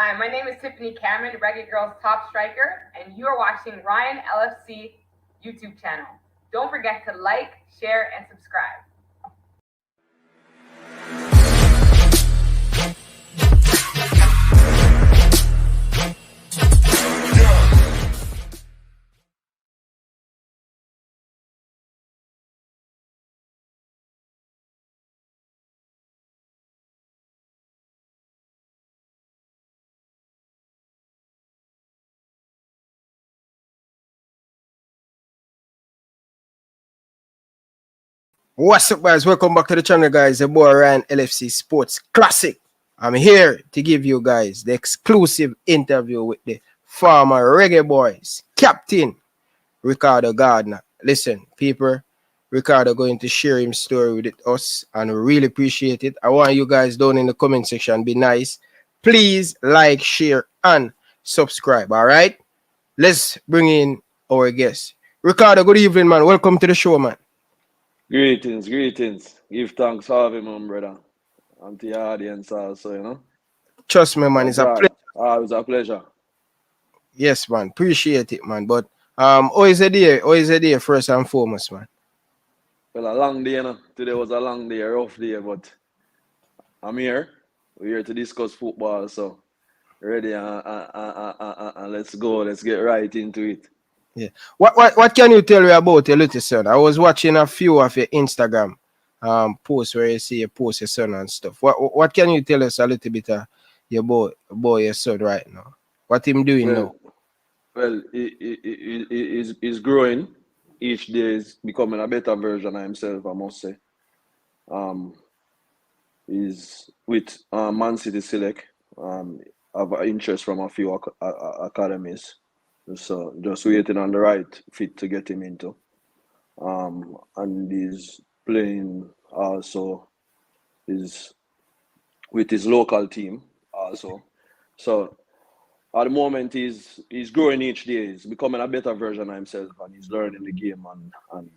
Hi, my name is Tiffany Cameron, Reggae Girls top striker, and you are watching Ryan LFC YouTube channel. Don't forget to like, share, and subscribe. What's up, guys? Welcome back to the channel, guys. The boy Ryan LFC Sports Classic. I'm here to give you guys the exclusive interview with the former Reggae Boyz captain Ricardo Gardner. Listen, people, Ricardo going to share his story with us, and we really appreciate it. I want you guys down in the comment section be nice. Please like, share, and subscribe. All right, let's bring in our guest, Ricardo. Good evening, man. Welcome to the show, man. Greetings. Give thanks for having me, brother. And to your audience also, Trust me, man. It's a pleasure. It was a pleasure. Yes, man. Appreciate it, man. But how is the day? How is the day first and foremost, man? Well, a long day, Today was a long day, a rough day, but I'm here. We're here to discuss football, so ready and let's go. Let's get right into it. Yeah. What can you tell me about your little son? I was watching a few of your Instagram posts where you see you post your son and stuff. What can you tell us a little bit of your your son right now? What him doing now? Well, he's growing. Each day is becoming a better version of himself, I must say. He's with Man City Select. Have an interest from a few academies. So just waiting on the right fit to get him into. And he's playing also with his local team also. So at the moment he's growing each day. He's becoming a better version of himself, and he's learning the game and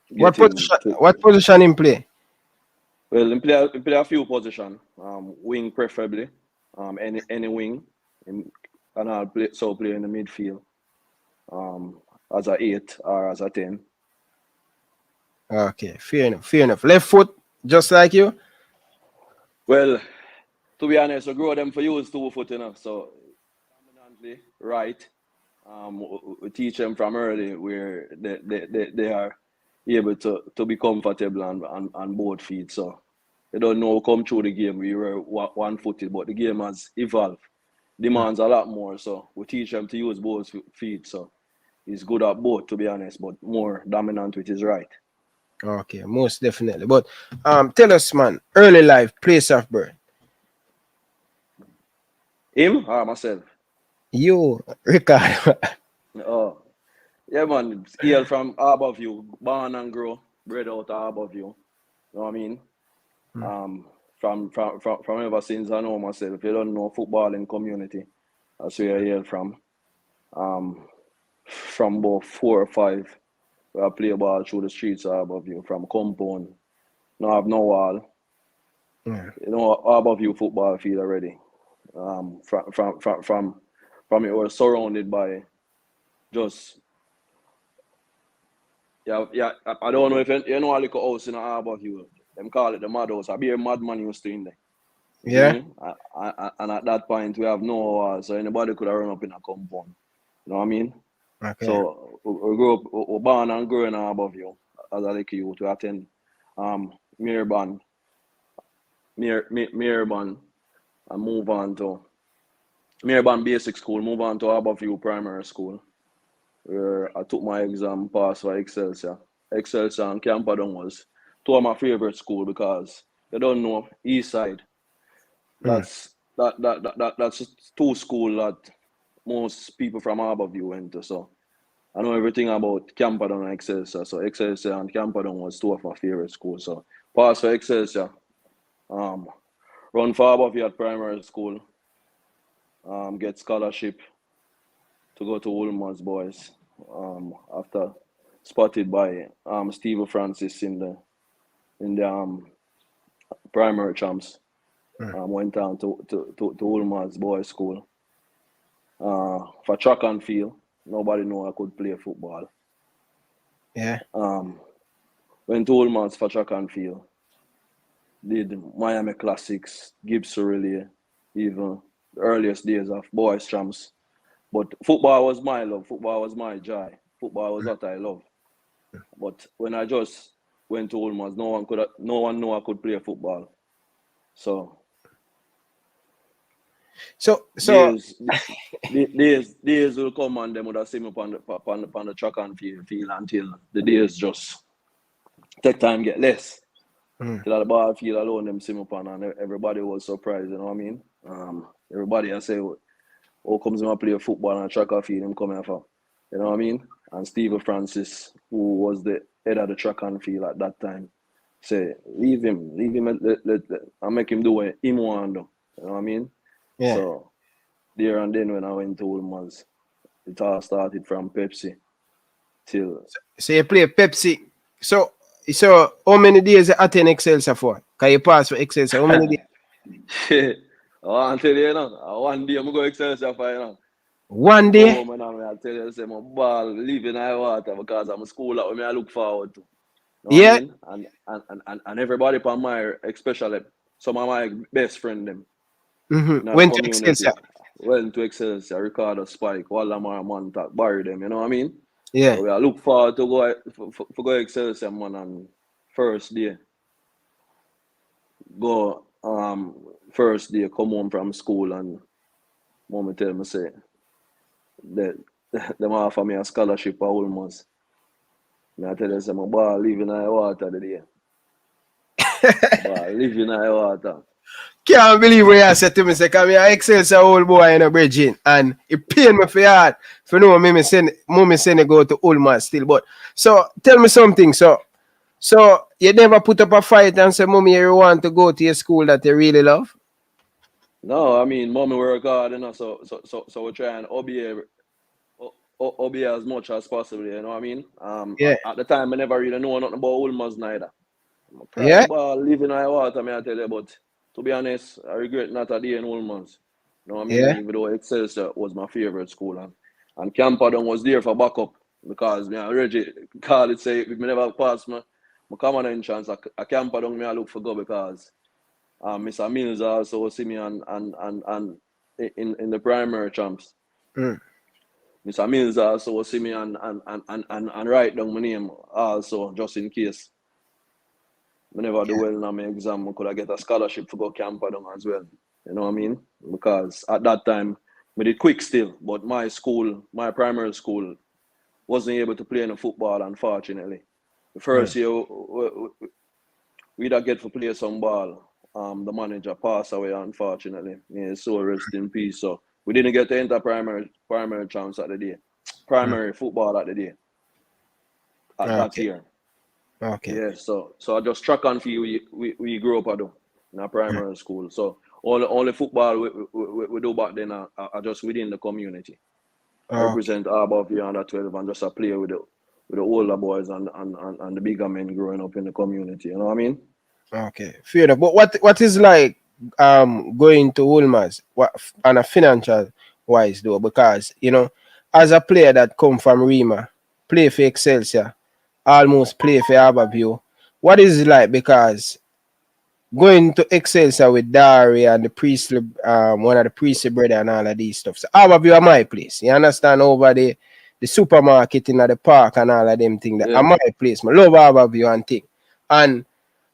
what position him play? Well, he play a few positions. Wing preferably. Any wing. And I'll play in the midfield. As a 8 or as a 10. Okay, fair enough. Left foot, just like you? Well, to be honest, we grow them for use 2 foot enough. So dominantly right. We teach them from early where they are able to be comfortable on both feet. So they don't know come through the game. We were 1 footed, but the game has evolved. Demands a lot more. So we teach them to use both feet. So he's good at both, to be honest, but more dominant with his right. Okay, most definitely. But tell us, man, early life, place of birth. Him or myself? You, Ricardo. Oh, yeah, man. Hail from Harborview, born and grow, bred out of Harborview. You know what I mean? From ever since I know myself. If you don't know footballing community, that's where I hail from. From about 4 or 5, where I play ball through the streets of Harborview, from compound. Now I have no wall. Yeah. You know, Harborview football field already. From it was surrounded by just yeah. I don't know if you know a little house in Harborview. Them call it the mad house. I be a madman used to in there. Yeah. And at that point we have no wall, so anybody could have run up in a compound. You know what I mean? Okay. So we grew up, we born and grew in Harborview as a little youth. We attend Mirban and move on to Mirban Basic School, move on to Harborview Primary School, where I took my exam, passed for Exclsuive. Exclsuive and Campadon was 2 of my favorite schools because they don't know East Side. That's 2 schools that most people from Harborview went to. So I know everything about Campadon and Exclsuive. So Exclsuive and Campadon was 2 of my favorite schools. So passed for Exclsuive. Run for Harborview at primary school. Get scholarship to go to Woolman's Boys. After spotted by Steve Francis in the primary champs. Went on to Ulmer's boys' school. For track and field, nobody knew I could play football. Yeah. Went to Ulmer's for track and field. Did Miami Classics, Gibson Relay, even the earliest days of boys' champs. But football was my love. Football was my joy. Football was what I love. But when I just went to Ulmer's, no one knew I could play football. So days will come and them would have seen me on the track and field until the days just take time get less. Till the ball field alone them see me upon, and everybody was surprised, you know what I mean? Everybody I say, how comes him play football and track and field him coming for? You know what I mean? And Steve Francis, who was the head of the track and field at that time, say, leave him, and make him do what him want to do. You know what I mean? Yeah. So there and then when I went to Ulmer's, it all started from Pepsi till. So you play Pepsi. So how many days you attend Exclsuive for? Can you pass for Exclsuive? How many days? I want to tell you, one day I'm going to Exclsuive for, you know. One day? Oh, man, I tell you, say, my ball live in high water because I'm a school that I look forward to. You know what I mean? And everybody upon my, especially some of my best friends, them. Went to Exclsuive. Went to Exclsuive, Ricardo Speid, Wallamar Montauk, bury them, you know what I mean? Yeah. So I look forward to go Exclsuive, man, on first day. Go first day, come home from school, and mom tell me say that them offer me a scholarship at Ulmer's. I tell them say my ball live in high water today. Ball live in high water. Can't believe what you said to me, say, come here, Exclsuive old boy in a bridging, and it pain me for heart for no me send go to Ulmer still. But so tell me something, so you never put up a fight and say, mommy, you want to go to your school that you really love? No, I mean, mommy work hard, you know, so we try and obey as much as possible, you know what I mean? Yeah. At the time, I never really know nothing about Ulmer's neither. Yeah. Living high water, I tell you, but to be honest, I regret not a day in Ulmer's. You know what I mean? Yeah. Even though Exclsuive was my favorite school, and Campadon was there for backup because me already call it say if me never pass my common entrance, I Campadon me I look for go because Mr. Mills also see me and in the primary champs. Mr. Mills also see me and write down my name also just in case. I never do well in my exam, I could I get a scholarship to go Campadon as well. You know what I mean? Because at that time, I did quick still, but my school, my primary school, wasn't able to play any football, unfortunately. The first year, we'd get to play some ball. The manager passed away, unfortunately. Yeah, so rest in peace. So we didn't get to enter primary chance at the day. Primary football at the day. At that year. Okay. Yeah, so I just track and field we grew up at in a primary school. So all football we do back then are just within the community. I represent above the under 12 and just play with the older boys and the bigger men growing up in the community. You know what I mean? Okay, fair enough. But what is like going to Ulmer's on a financial wise though? Because you know, as a player that come from Rima, play for Exclsuive, almost play for Aberview. What is it like? Because going to Exclsuive with Dari and the Priestley, one of the Priestley brother and all of these stuff. So Aberview are my place. You understand? Over the supermarket in the park and all of them things. That are my place. I love Aberview and thing. And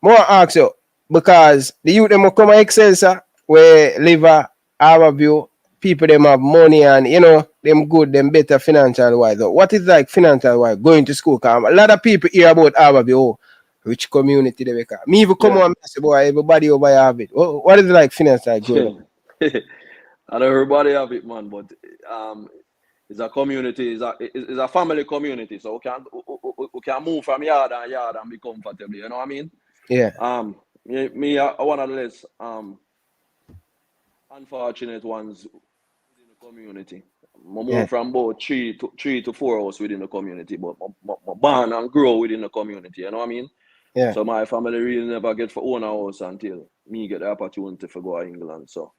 more ask you, because the youth them come to Exclsuive where live Aberview, people them have money and you know them good, them better financial wise. What is like financial wise going to school? Cause a lot of people hear about Aberview, rich community they make. Me even come on and say, boy, everybody over here have it. What is it like financial going? I know everybody have it, man, but it's a community, it's a family community, so we can move from yard and be comfortable. You know what I mean? Yeah. Me one of the less unfortunate ones within the community. I moved from about 3 to 4 hours within the community, but I born and grow within the community. You know what I mean? Yeah. So my family really never get for own a house until me get the opportunity to go to England. So,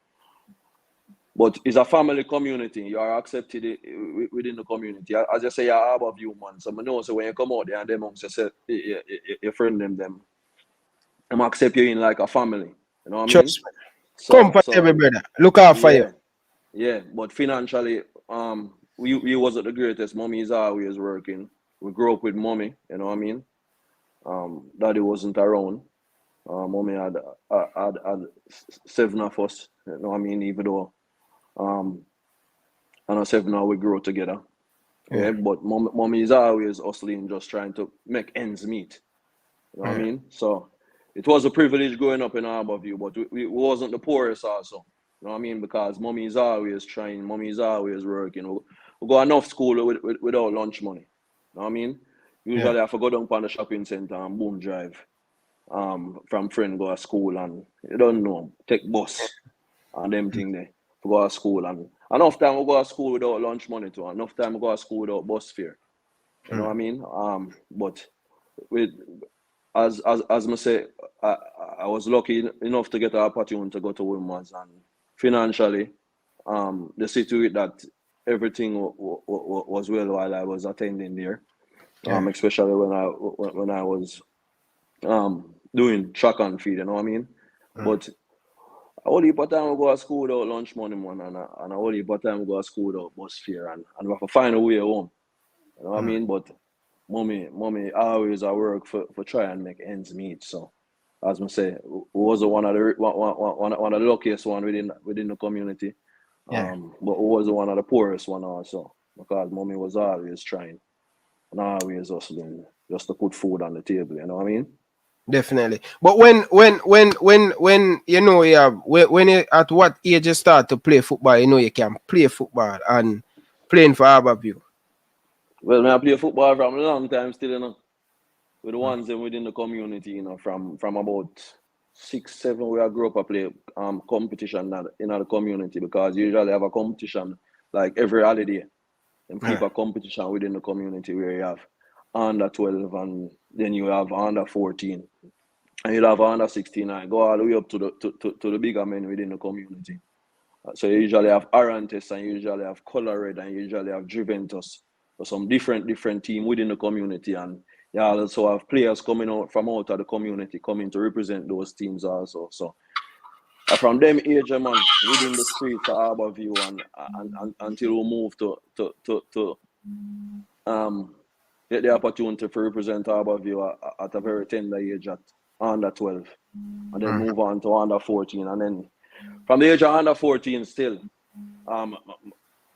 but it's a family community. You are accepted within the community. As I say, you're Harbour View, man. So I know, so when you come out there and them amongst yourself, your friend them accept you in like a family. You know what I mean? Trust me. So, Comfortable, brother. Look out for you. Yeah, but financially, we wasn't the greatest. Mommy is always working. We grew up with mommy, you know what I mean? Daddy wasn't around. Mommy had 7 of us, you know what I mean? Even though, and us 7 now we grew together. Yeah, but mommy is always hustling, just trying to make ends meet. You know what I mean? So it was a privilege growing up in Harbour View, but we wasn't the poorest also. You know what I mean? Because mommy is always trying, mommy is always working. We go enough school without lunch money. You know what I mean? Usually I have to go down to the shopping centre and boom drive. From friend go to school and you don't know, take bus and them thing there to go to school, and enough time we go to school without lunch money too, enough time we go to school without bus fare. You know what I mean? But with as I say, I was lucky enough to get an opportunity to go to Women's, and financially, the situation that everything was well while I was attending there. Especially when I was doing track and field, you know what I mean? But a whole heap of time we go to school without lunch money, man, and a whole heap of time we go to school without bus fare, and we have to find a way home. You know what I mean? But mommy always at work for try and make ends meet. So as I say, we was one of the luckiest one within the community. But we was one of the poorest one also, because mommy was always trying and always hustling just to put food on the table, you know what I mean? Definitely. But when you know you have when you at what age you start to play football, you know you can play football and playing for Harbour View? Well, I play football from a long time still, you know. With the ones within the community, you know, from about 6, 7 where I grew up, I play competition in the community, because you usually have a competition like every holiday. And keep a competition within the community where you have under 12 and then you have under 14. And you'll have under 16 and go all the way up to the bigger men within the community. So you usually have Arantes and you usually have Color Red and you usually have Juventus. So some different team within the community, and you also have players coming out from out of the community coming to represent those teams also. So from them age, man, within the streets of Harbour View and until we move to get the opportunity to represent Harbour View at a very tender age at under 12, and then move on to under 14, and then from the age of under 14 still,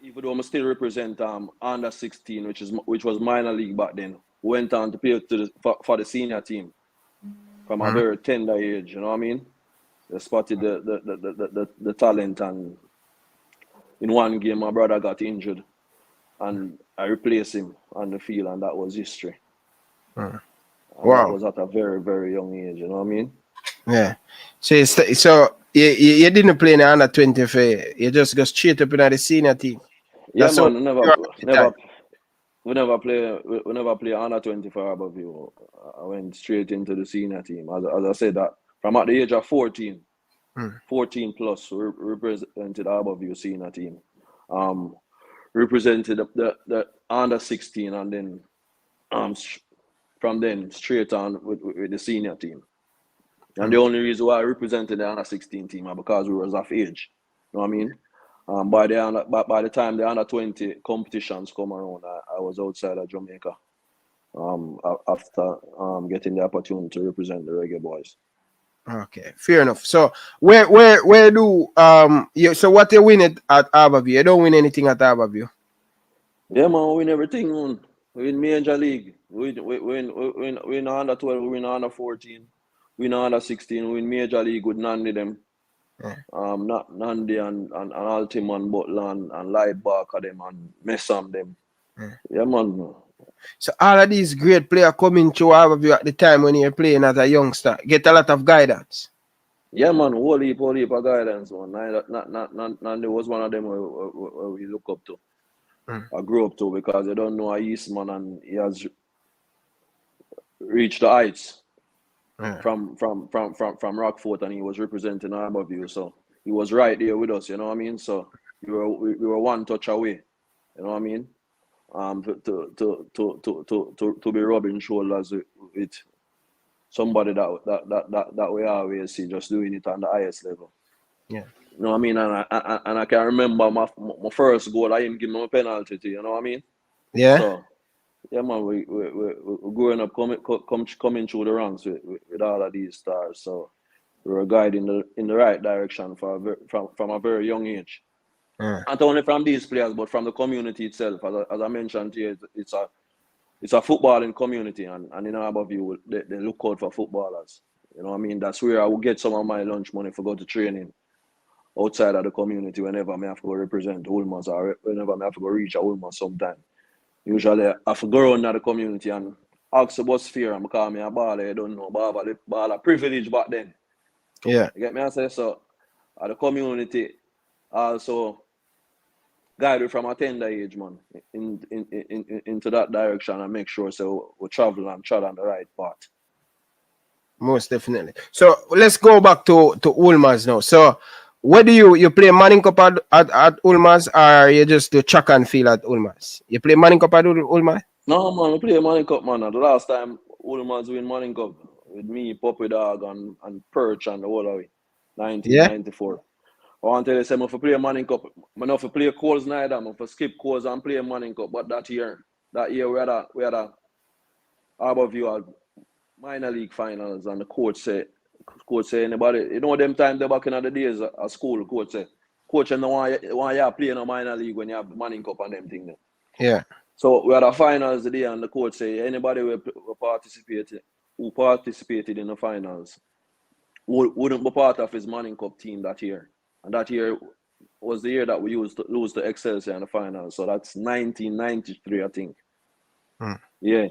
even though I still represent under 16, which was minor league back then, went on to play for the senior team from a very tender age. You know what I mean? They spotted the talent, and in one game my brother got injured, and I replaced him on the field, and that was history. Wow. That was at a very, very young age. You know what I mean? Yeah. So you didn't play in the under 20 fair. You just go straight up in the senior team. Yeah, man. We never play under 20 for Harbour View. I went straight into the senior team. As I said, that from at the age of 14, 14 plus, we represented Harbour View senior team. Represented the under 16, and then from then straight on with the senior team. And the only reason why I represented the under 16 team is because we was of age. You know what I mean? By the time the under 20 competitions come around, I was outside of Jamaica. After getting the opportunity to represent the Reggae Boyz. Okay, fair enough. So where do so what you win at Harbour View? You don't win anything at Harbour View? Yeah, man, we win everything, man. We win Major League. We win under 12, we win under 14, we win under 16, we win Major League with Nandi them. Not Nandi and Altim and Butler and Light Barker them and Messam them. Yeah, man. So all of these great players coming to Harbour View at the time when you're playing as a youngster get a lot of guidance. Yeah, man, whole heap of guidance, man. Nandi was one of them where we look up to. I grew up to, because I don't know a Eastman and he has reached the heights. from Rockfort, and he was representing Harborview, so he was right there with us, you know what I mean? So we were one touch away, you know what I mean? To be rubbing shoulders with somebody that we always see just doing it on the highest level. Yeah. You know what I mean? And I can remember my first goal, I didn't give him a penalty to, you know what I mean? Yeah. So yeah, man, we growing up coming through the ranks with all of these stars. So we were guided in the right direction from a very young age. Not only from these players, but from the community itself. As I mentioned here, it's a footballing community, and in Harborview, they look out for footballers. You know what I mean? That's where I will get some of my lunch money for go to training outside of the community whenever I have to go represent Ulmas, or whenever I have to go reach a Ulmas sometime. Usually, I have to go around the community and ask the bus fare and call me a baller. I don't know, baller privilege back then. Yeah. You get me? I say so. The community also guided from a tender age, man, into that direction, and make sure so we travel and tread on the right path. Most definitely. So let's go back to Ulmas now. So what do you play Manning Cup at Ulmas, or you just do track and field at Ulmas? You play Manning Cup at Ulmas? No, man, we play Manning Cup, man. The last time Ulmas win Manning Cup with me, Puppy Dog, and Perch and the whole of it, 1994. Yeah? I want to tell you, say, if I play Manning Cup, I know if I play Coles neither, if I skip Coles and play Manning Cup, but that year we had a Harborview minor league finals, and the coach say anybody, you know them time they back in the days at school, coach and want you play in a minor league when you have Manning Cup and them thing there. Yeah. So we had a finals today, and the coach say anybody who participated in the finals wouldn't be part of his Manning Cup team that year. And that year was the year that we used to lose to Exclsuive in the finals. So that's 1993, I think. Yeah.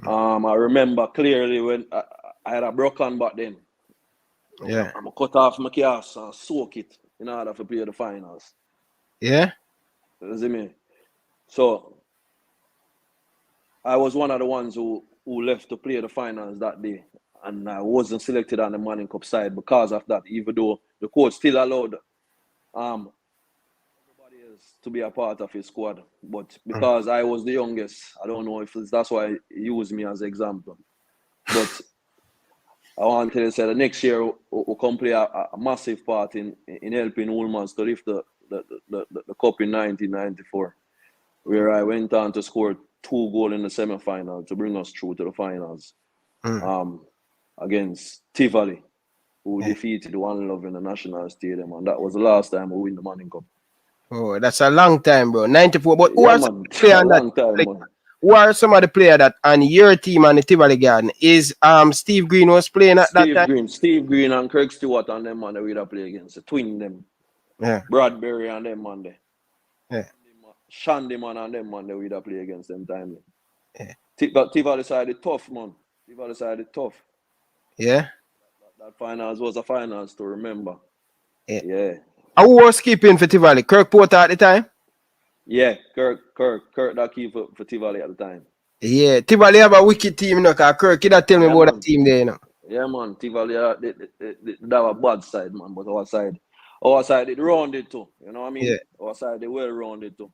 I remember clearly when I had a broken back then. Yeah. I'm cut off my cast and soak it in order to play the finals. Yeah. You see me? So I was one of the ones who left to play the finals that day. And I wasn't selected on the Manning Cup side because of that, even though the coach still allowed everybody else to be a part of his squad. But because I was the youngest, I don't know if that's why he used me as an example. But I want to say the next year we'll come play a massive part in helping Ulmas to lift the cup in 1994, where I went on to score 2 goals in the semi-final to bring us through to the finals. Against Tivoli, who defeated One Love in the National Stadium, and that was the last time we win the Manning Cup. Oh, that's a long time, bro. 94. But who are some of the players that on your team on the Tivoli Garden? Is Steve Green was playing at that time? Steve Green and Craig Stewart and them man they would play against the twin them. Yeah. Bradbury and them man there. Yeah. Shandy man and them man they would play against them time. Yeah. Tivoli side is tough, man. Tivoli side is tough. Yeah. That finals was a finals to remember. Yeah. Who was keeping for Tivoli? Kirk Porter at the time? Yeah, Kirk that keep for Tivoli at the time. Yeah, Tivoli have a wicked team, you know, because Kirk, you don't tell me about that team there, you know. Yeah, man, Tivoli, they have a bad side, man, but our side, it rounded too, you know what I mean? Yeah. Our side, they well rounded too.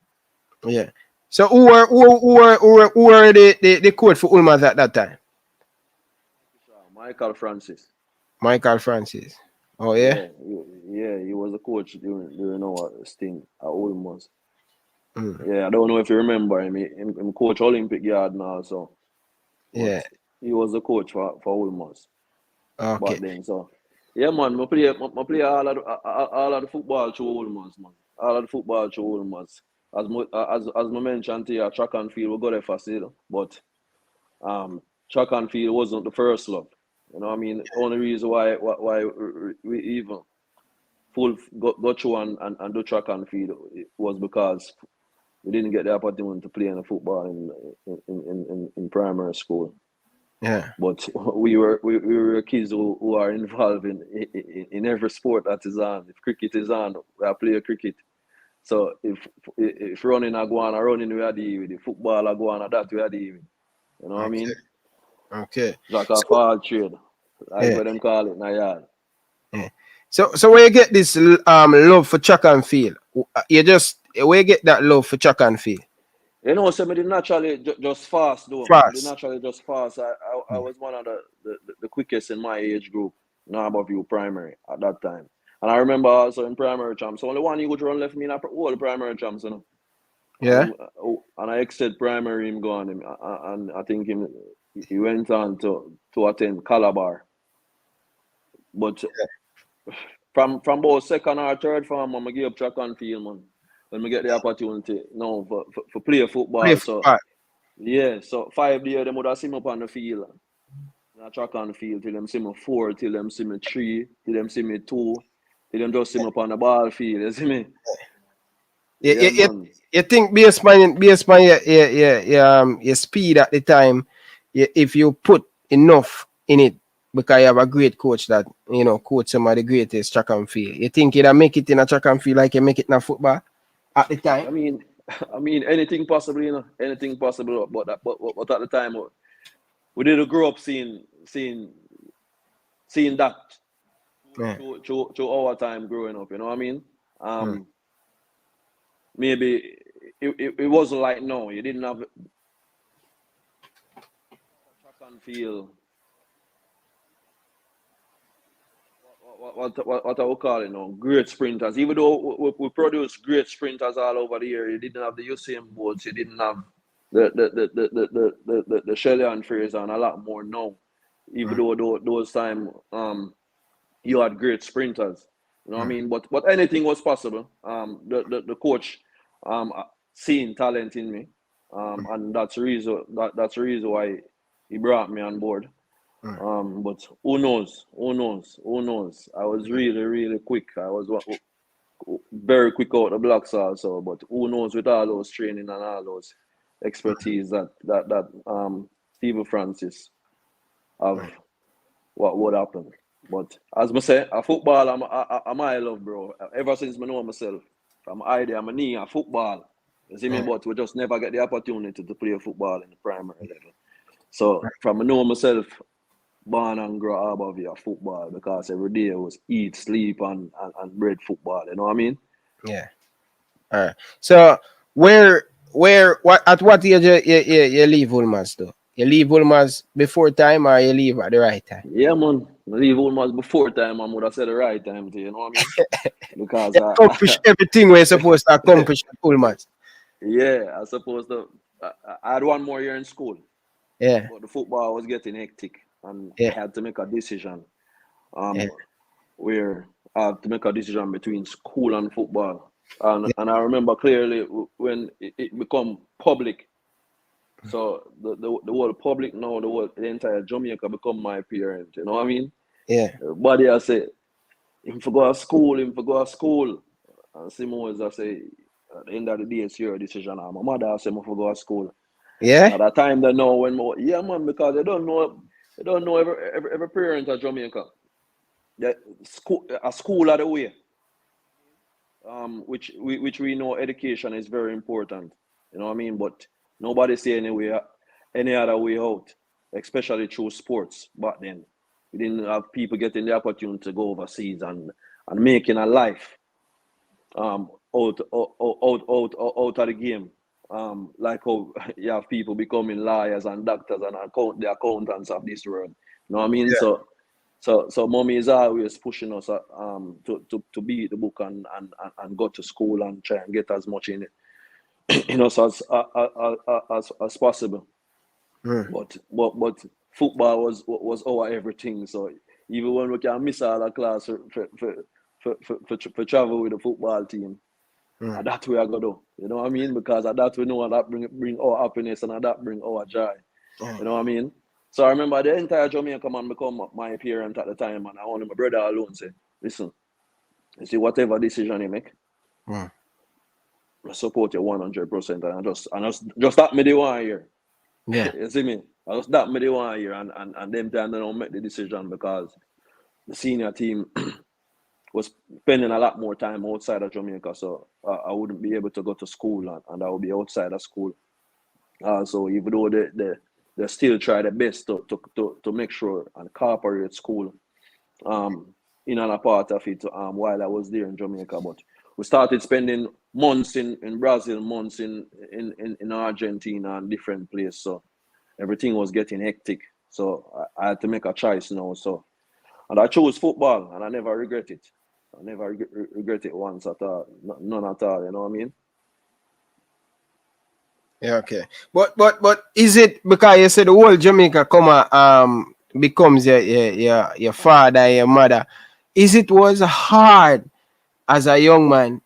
Yeah. So who were the coach for Ulmas at that time? Michael Francis. Oh yeah. Yeah, he was the coach during our stint at Ulmas. Yeah, I don't know if you remember him. He coach Olympic Gardner also. Yeah. He was the coach for Ulmas. Okay. Back then, so yeah, man, I play all of the football through Ulmas, man. All of the football through Ulmas. As I mentioned to you, track and field we got there for still, but track and field wasn't the first love. You know what I mean? The only reason why we even go through and do track and field was because we didn't get the opportunity to play in the football in primary school. Yeah. But we were kids who are involved in every sport that is on. If cricket is on, we play cricket. So if running I go on, running we are the with the football I go on, that we are the. You know what I mean? Okay. Like a fall trade. Like what them call it in a yard. Yeah. So where you get this love for track and field? You just where you get that love for track and field? You know, so I did naturally just fast though. I did Fast. naturally just fast. I was one of the quickest in my age group, now above you primary at that time. And I remember also in primary champs, only one you could run left me in all the primary champs, you know. Yeah. And I exited primary him gone and I think he went on to attend Calabar. But from both second or third form, I'm gonna give up track and field, man. When we get the opportunity, for play football. Play so football. yeah, so 5 days them would have seen me up on the field. I track on the field till them see me 4, till them see me 3, till them see me 2, till them just see me up on the ball field. You see me? You think based on your speed at the time, if you put enough in it, because you have a great coach that coach some of the greatest track and field, you think you'd make it in a track and field like you make it in a football at the time? I mean anything possible, you know, anything possible. But at the time, we didn't grow up seeing that through our time growing up. You know what I mean? Maybe it wasn't like no, you didn't have track and field. What I would call it now, great sprinters. Even though we produce great sprinters all over the year, you didn't have the Usain Bolts, you didn't have the Shelley and Fraser and a lot more now. Even though those time you had great sprinters. You know what I mean? But anything was possible. The coach seeing talent in me. And that's the reason why he brought me on board. But who knows? I was really quick. I was very quick out the blocks also. But who knows with all those training and all those expertise that Stephen Francis have, what would happen. But as I say, a football I'm my love, bro. Ever since I know myself, from idea, I'm a knee a football. You see me? But we just never get the opportunity to play football in the primary level. So from I know myself, born and grow up of football, because every day was eat, sleep, and bread football. You know what I mean? Yeah. All right. So at what age you leave Ulmas though? You leave Ulmas before time or you leave at the right time? Yeah, man. I leave Ulmas before time. I would have said the right time to you know what I mean? Because you accomplish everything we're supposed to accomplish at Ulmas. Yeah, I supposed to. I had 1 more year in school. Yeah. But the football was getting hectic, and I had to make a decision. Where I had to make a decision between school and football. And I remember clearly when it become public. So the whole public now, the entire Jamaica become my parent. You know what I mean? Yeah. Everybody I say, him for go to school. And Simoes I say, at the end of the day, it's your decision. And my mother I say, for go to school. Yeah. At that time they know when more, yeah man, because they don't know every parent of Jamaica. A school are the way. Which we know education is very important. You know what I mean? But nobody see any other way out, especially through sports back then. We didn't have people getting the opportunity to go overseas and making a life out of the game. Like how you have people becoming lawyers and doctors and the accountants of this world. You know what I mean? Yeah. So mommy is always pushing us to beat the book and go to school and try and get as much in it, you know, so as possible. But football was our everything. So even when we can miss all the class for travel with the football team, and that's where I go do. You know what I mean? Because at that we know that bring our happiness and that bring our joy. You know what I mean? So I remember the entire Jamaica man become my parent at the time, and I only my brother alone say, listen, you see whatever decision you make, I support you 100%, and I just that me the 1 year. Yeah. You see me? I just that me the 1 year, and them time they don't make the decision because the senior team was spending a lot more time outside of Jamaica, so I wouldn't be able to go to school, and I would be outside of school. So even though they still try their best to make sure and cooperate school in and a part of it while I was there in Jamaica. But we started spending months in Brazil, months in Argentina and different places. So everything was getting hectic. So I had to make a choice now. So, and I chose football, and I never regret it. I never regret it once at all, none at all. You know what I mean? Yeah, okay. But is it because you said the whole Jamaica becomes your father, your mother? Is it was hard as a young man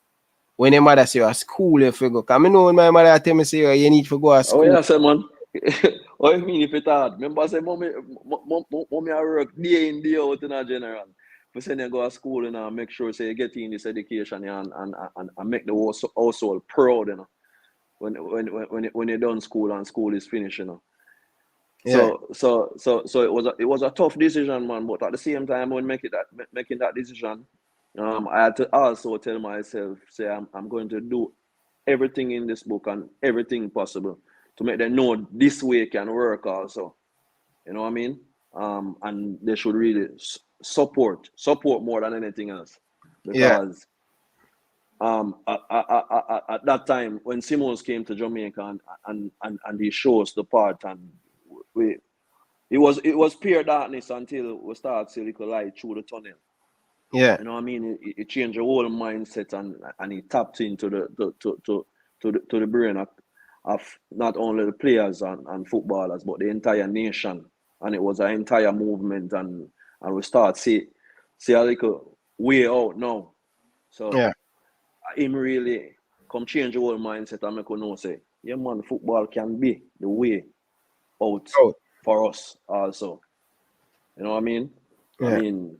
when your mother say you at school if you go? Cause I know when my mother tell me say you need to go to Oh school. yeah, say man. What you mean if it hard? Remember I say mommy I work day in day out in a general. We send you go to school and make sure say you get in this education and make the whole household proud, you know. When you're done school and school is finished, you know. Yeah. So it was a tough decision, man. But at the same time, when making that decision, I had to also tell myself, say I'm going to do everything in this book and everything possible to make them know this way can work also. You know what I mean? And they should really support more than anything else, because at that time when Simoes came to Jamaica and he shows the part, and it was pure darkness until we started to see a little light through the tunnel. Yeah. You know what I mean? It changed the whole mindset and it tapped into the brain of not only the players and footballers but the entire nation, and it was an entire movement, and we start see a little way out now. So Yeah. him really come change the whole mindset and make you know say, yeah man, football can be the way out for us also. You know what I mean? Yeah. I mean,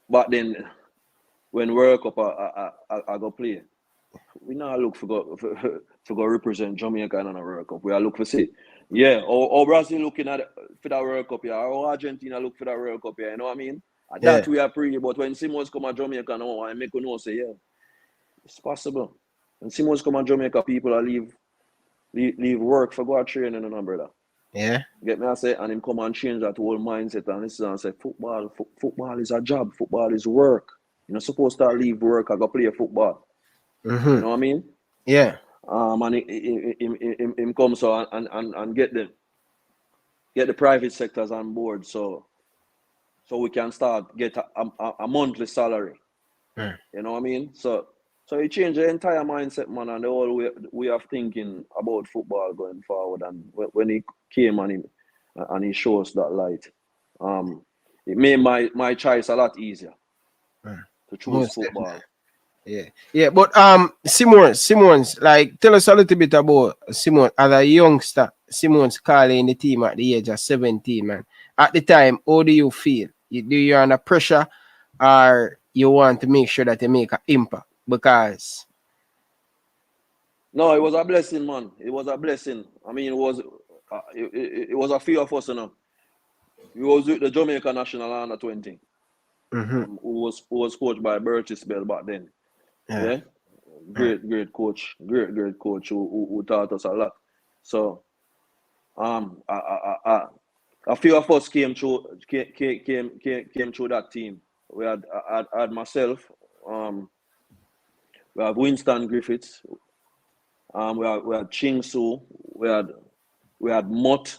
but then when World Cup I go play, we now look for go represent Jamaica in a World Cup. We are look for see, yeah, or Brazil looking at for that World Cup, yeah, or Argentina look for that World Cup, yeah. You know what I mean? And that we are pretty. But when Simoes come to Jamaica now, I make you know say, yeah, it's possible. When Simoes come to Jamaica, people are leave work for go out training and brother. Yeah. Get me I say, and him come and change that whole mindset and listen and say football is a job, football is work. You're not supposed to leave work and go play football. Mm-hmm. You know what I mean? Yeah. And him come so and get the private sectors on board so we can start get a monthly salary. Mm. You know what I mean? So it changed the entire mindset, man, and the whole way of thinking about football going forward. And when he came and he showed us that light, it made my choice a lot easier to choose Most football. definitely. Yeah. But Simoes, like tell us a little bit about Simoes as a youngster. Simoes calling the team at the age of 17, man. At the time, how do you feel? Do you under pressure, or you want to make sure that you make an impact? Because no, it was a blessing, man. It was a blessing. I mean, it was a few of us, you know. We was with the Jamaica national under 20, who was coached by Rudolph Speid back then. Yeah. Great coach. Great coach who taught us a lot. So a few of us came through that team. We had myself, we have Winston Griffiths, we had Ching Su, we had Mott,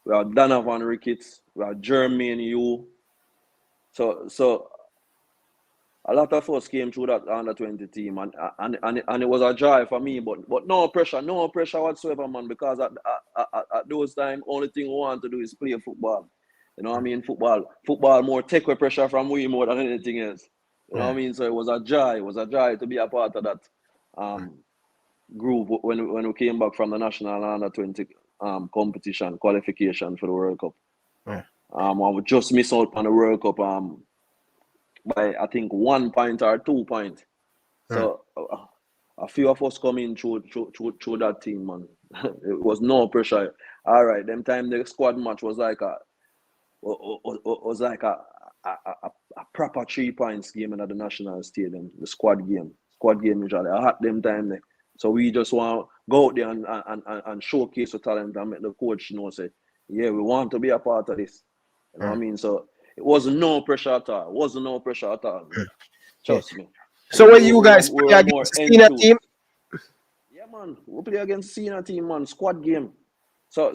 we had Donovan Ricketts, we had Jermaine Yu. So a lot of us came through that under 20 team, and it was a joy for me. But no pressure whatsoever, man. Because at those times, only thing we want to do is play football. You know what I mean? Football more take away pressure from we more than anything else. You know what I mean? So it was a joy. It was a joy to be a part of that group when we came back from the national under 20 competition qualification for the World Cup. I would just miss out on the World Cup by I think 1 point or 2 points. So a few of us coming through that team, man. It was no pressure. All right, them time the squad match was like a proper 3 points game in the national stadium. The squad game usually. I had them time there. So we just want go out there and showcase your talent and make the coach say, yeah, we want to be a part of this. You know what I mean? So it wasn't no pressure at all. It wasn't no pressure at all. Trust me. So when you guys play against the senior team? Yeah, man. We play against senior team, man. Squad game. So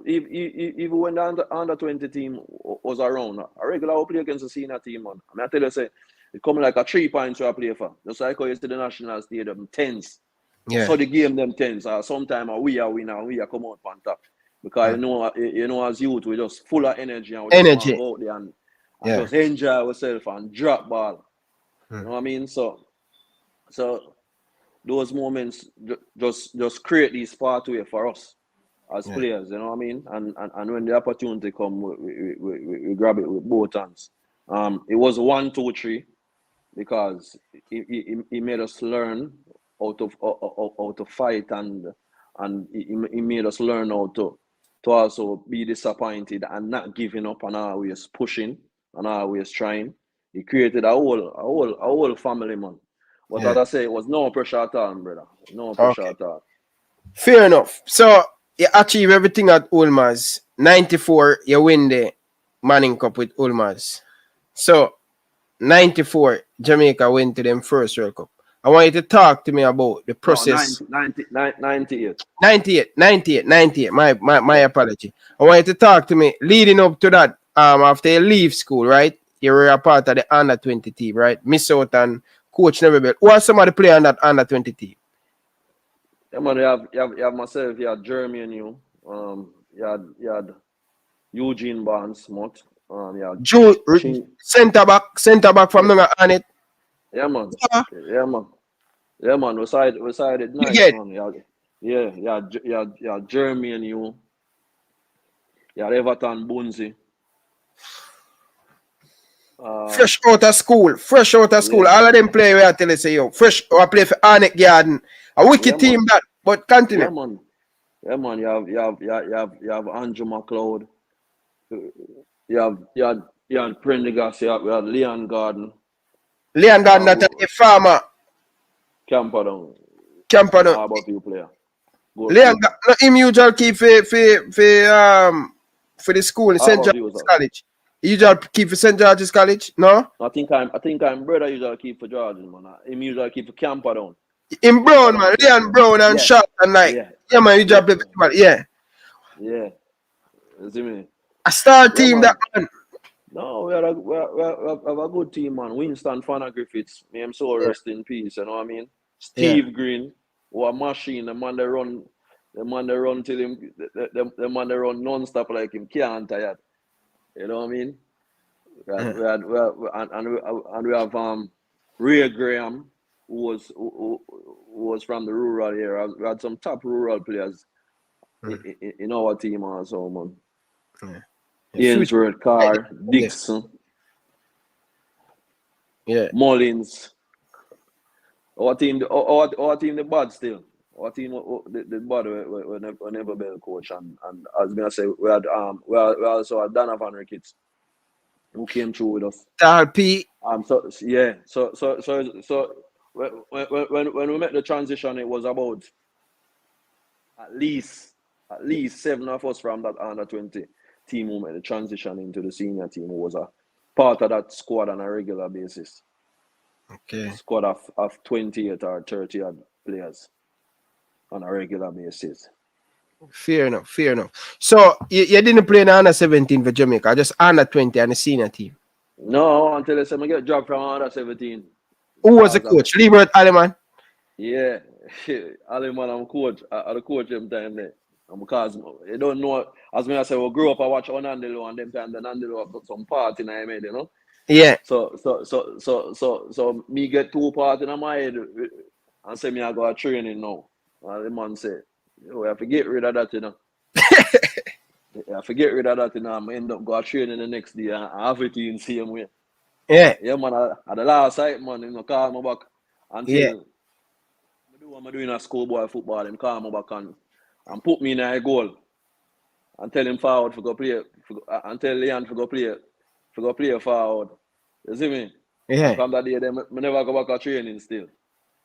if when the under 20 team was around, a regular we play against the senior team, man. I tell you, say, it come like a 3 points we play for. Just like how you see the national stadium, tense. Yeah. So the game them tense. Sometimes we are winner and we are come out on top. Because you know, as youth, we're just full of energy and we just want to go out there and just enjoy ourselves and drop ball. You know what I mean? So those moments just create this pathway for us as players, you know what I mean? And when the opportunity come, we grab it with both hands. It was 1, 2, 3 because he made us learn how to fight and he made us learn how to also be disappointed and not giving up and always pushing and always trying. He created a whole family, man. But as I say, it was no pressure at all, brother. No pressure at all. Fair enough. So you achieve everything at Ulmaz. 94, you win the Manning Cup with Ulmaz. So 94, Jamaica went to them first World Cup. I want you to talk to me about the process. 98. 98. My apology. I want you to talk to me leading up to that. After you leave school, right? You were a part of the under 20 team, right? Miss out and coach never built. Who are some of the players on that under 20 team? Yeah, man, you have myself, you had Jeremy and you. You had Eugene Barnes, Mott. Centre back from on it. Yeah, man. Yeah, man. We sided nice, man. You had Jeremy and you. You had Everton Bunzi. Fresh out of school. Yeah. All of them play where I tell you, say, yo, fresh or play for Arnett Garden. A wicked team man. that, but continue. Yeah, man. You have Andrew McLeod. You had Prendergast. You had Leon Gardner. Leon Gardner, a farmer. Camperdown. How about you player? Leon, not him usual keep for the school in St. George's College. He usually keep for St. George's College, no? I think I'm brother usually keep for Jordan, man. Him usually keep for Camperdown. In Brown, man. Leon Brown and shot and like. Yeah, man, you just play for Yeah. You see me? A star team that man. No, we have a good team, man. Winston Fanner Griffiths, me him so rest in peace, you know what I mean? Steve Green, who a machine, the man they run till him the man they run non-stop like him, can't tired. You know what I mean? We have Ray Graham, who was from the rural area. We had some top rural players in our team also, man. Ainsworth, Carr, Dixon, Mullins. Our team the bad still. Our team the bad we never been coach and as I say we also had Donovan Ricketts who came through with us. Talpi. So when we made the transition, it was about at least 7 of us from that under 20 team who made the transition into the senior team who was a part of that squad on a regular basis. Okay. Squad of 28 or 30 odd players on a regular basis. Fair enough. So you didn't play in the under 17 for Jamaica, just under 20 on the senior team? No, until I said I get dropped from under 17. Who was the coach? Liebert Alleman? Yeah, Alleman, I'm coach. I'm the coach them time there. And because you don't know, as I say, we grew up, I watch Onandelo and them time, the Nandelo have got some party in my head, you know? Yeah. So me get 2 parties in my head and say me I go a training now. And the man say, we have to get rid of that, you know. I forget rid of that, you know. I end up going training the next day and have it in the same way. Yeah. Yeah, man. At the last night, man, him call me back until I'm doing a schoolboy football. Him call me back and put me in a goal and tell him forward for go play and tell Leon for go play forward. You see me? Yeah. And from that day, I never go back to training still.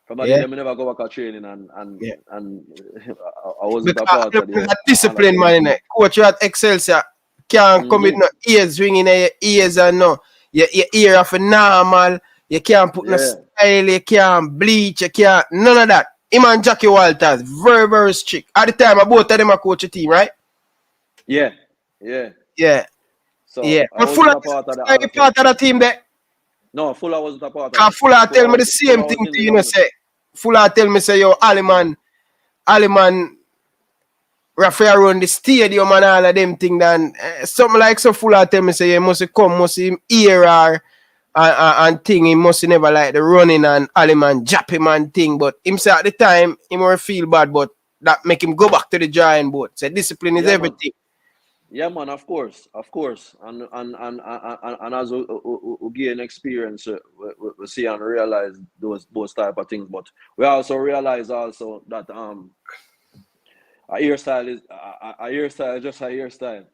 From that Yeah. day, I never go back to training and Yeah. I wasn't a Because part of the that discipline, man, innit? Coach, you at Excelsior can't come with no ears ringing in your ears and no. Your ear off a normal. You can't put no style. You can't bleach. You can't. None of that. Him and Jackie Walters, very, very strict. At the time, both of them are coach a team, right? Yeah. So Yeah. I But Fuller wasn't a part of the part of the team there. No, Fuller wasn't a part of Because it. Fuller tell me the same thing to you, say. Fuller tell me, say, yo, Aliman, Raphael run the stadium and all of them things. Then something like so Fuller tell me, say, you must come, must him hear her and thing. He must never like the running and Aliman jap him and thing. But him say at the time, he might feel bad, but that make him go back to the drawing board. So discipline is everything. Yeah, man, of course, and as we gain experience, we see and realize those type of things. But we also realize also that a hairstyle is just a hairstyle.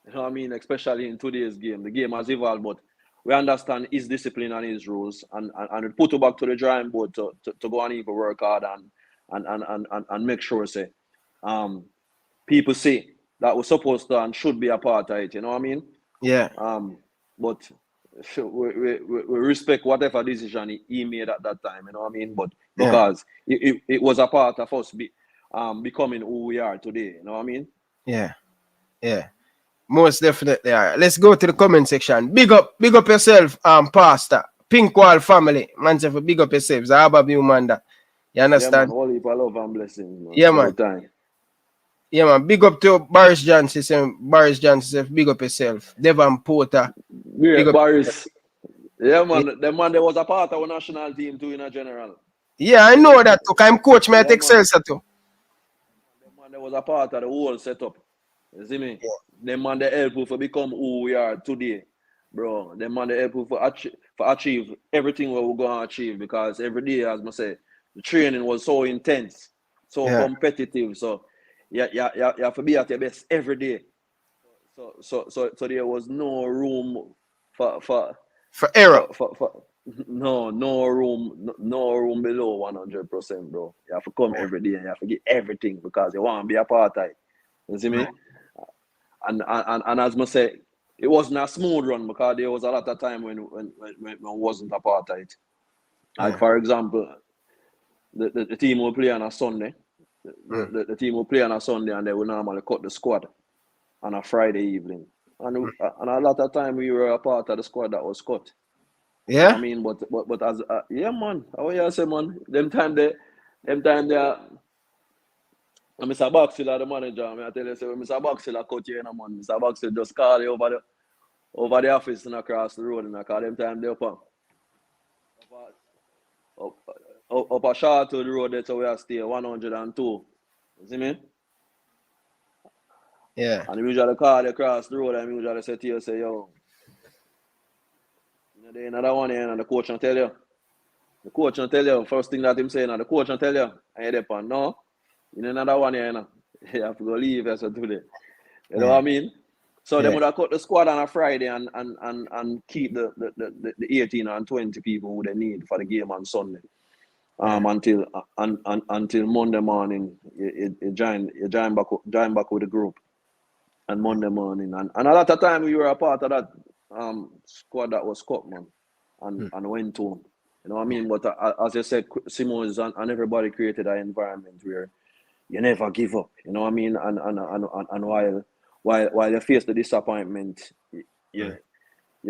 You know what I mean? Especially in today's game, the game has evolved, but we understand his discipline and his rules, and we put it back to the drawing board to go and even work hard and make sure say people see that we're supposed to and should be a part of it, you know what I mean? Yeah. But we respect whatever decision he made at that time, you know what I mean? But because it was a part of us becoming who we are today, you know what I mean? Yeah. Most definitely. All right. Let's go to the comment section. Big up yourself, Pastor. Pink Wall family. Man, say for big up yourself. Zaba Manda. You understand? Yeah, man. All people love and blessings, man. Yeah, man. Yeah, man. Big up to Boris Johnson. Boris Johnson, big up yourself. Devon Porter. Yeah, Boris. Yeah, man. The man, there was a part of our national team too in a general. Yeah, I know that too. I'm coach me at Excelsior too. The man, there was a part of the whole setup. You see me? Yeah. The man, they help you to become who we are today, bro. The man, they help you for achieve everything what we're going to achieve, because every day, as I say, the training was so intense, so competitive. So you have to be at your best every day. So there was no room for error. No room below 100%, bro. You have to come every day and you have to get everything because you want to be a part of it. You see me? And as I say, it wasn't a smooth run because there was a lot of time when wasn't a part of it. Like for example, the team will play on a Sunday. The team will play on a Sunday and they will normally cut the squad on a Friday evening. And a lot of time we were a part of the squad that was cut. Yeah. You know I mean, but as yeah, man. How you say, man? Them time they Mr. Boxiller, the manager, I tell you, say Mr. Boxiller cut you in, man. Mr. Boxiller just call you over the office and across the road, and I call them time they up a short to the road there, so we are stay 102. You see me? Yeah. And usually call across the road and usually say to you, say, yo, you know, another one here, and the coach will tell you. The coach will tell you, first thing that him saying, and the coach will tell you, and you're there, no, you know, another one here, you know. You have to go leave as well today. You know what I mean? So they would have cut the squad on a Friday and keep the 18 and 20 people who they need for the game on Sunday. Until Monday morning, you join back with the group. And Monday morning, and a lot of time we were a part of that squad that was cut, man, and went to. You know what I mean? But as you said, Simoes and everybody created an environment where you never give up. You know what I mean? And while you face the disappointment, you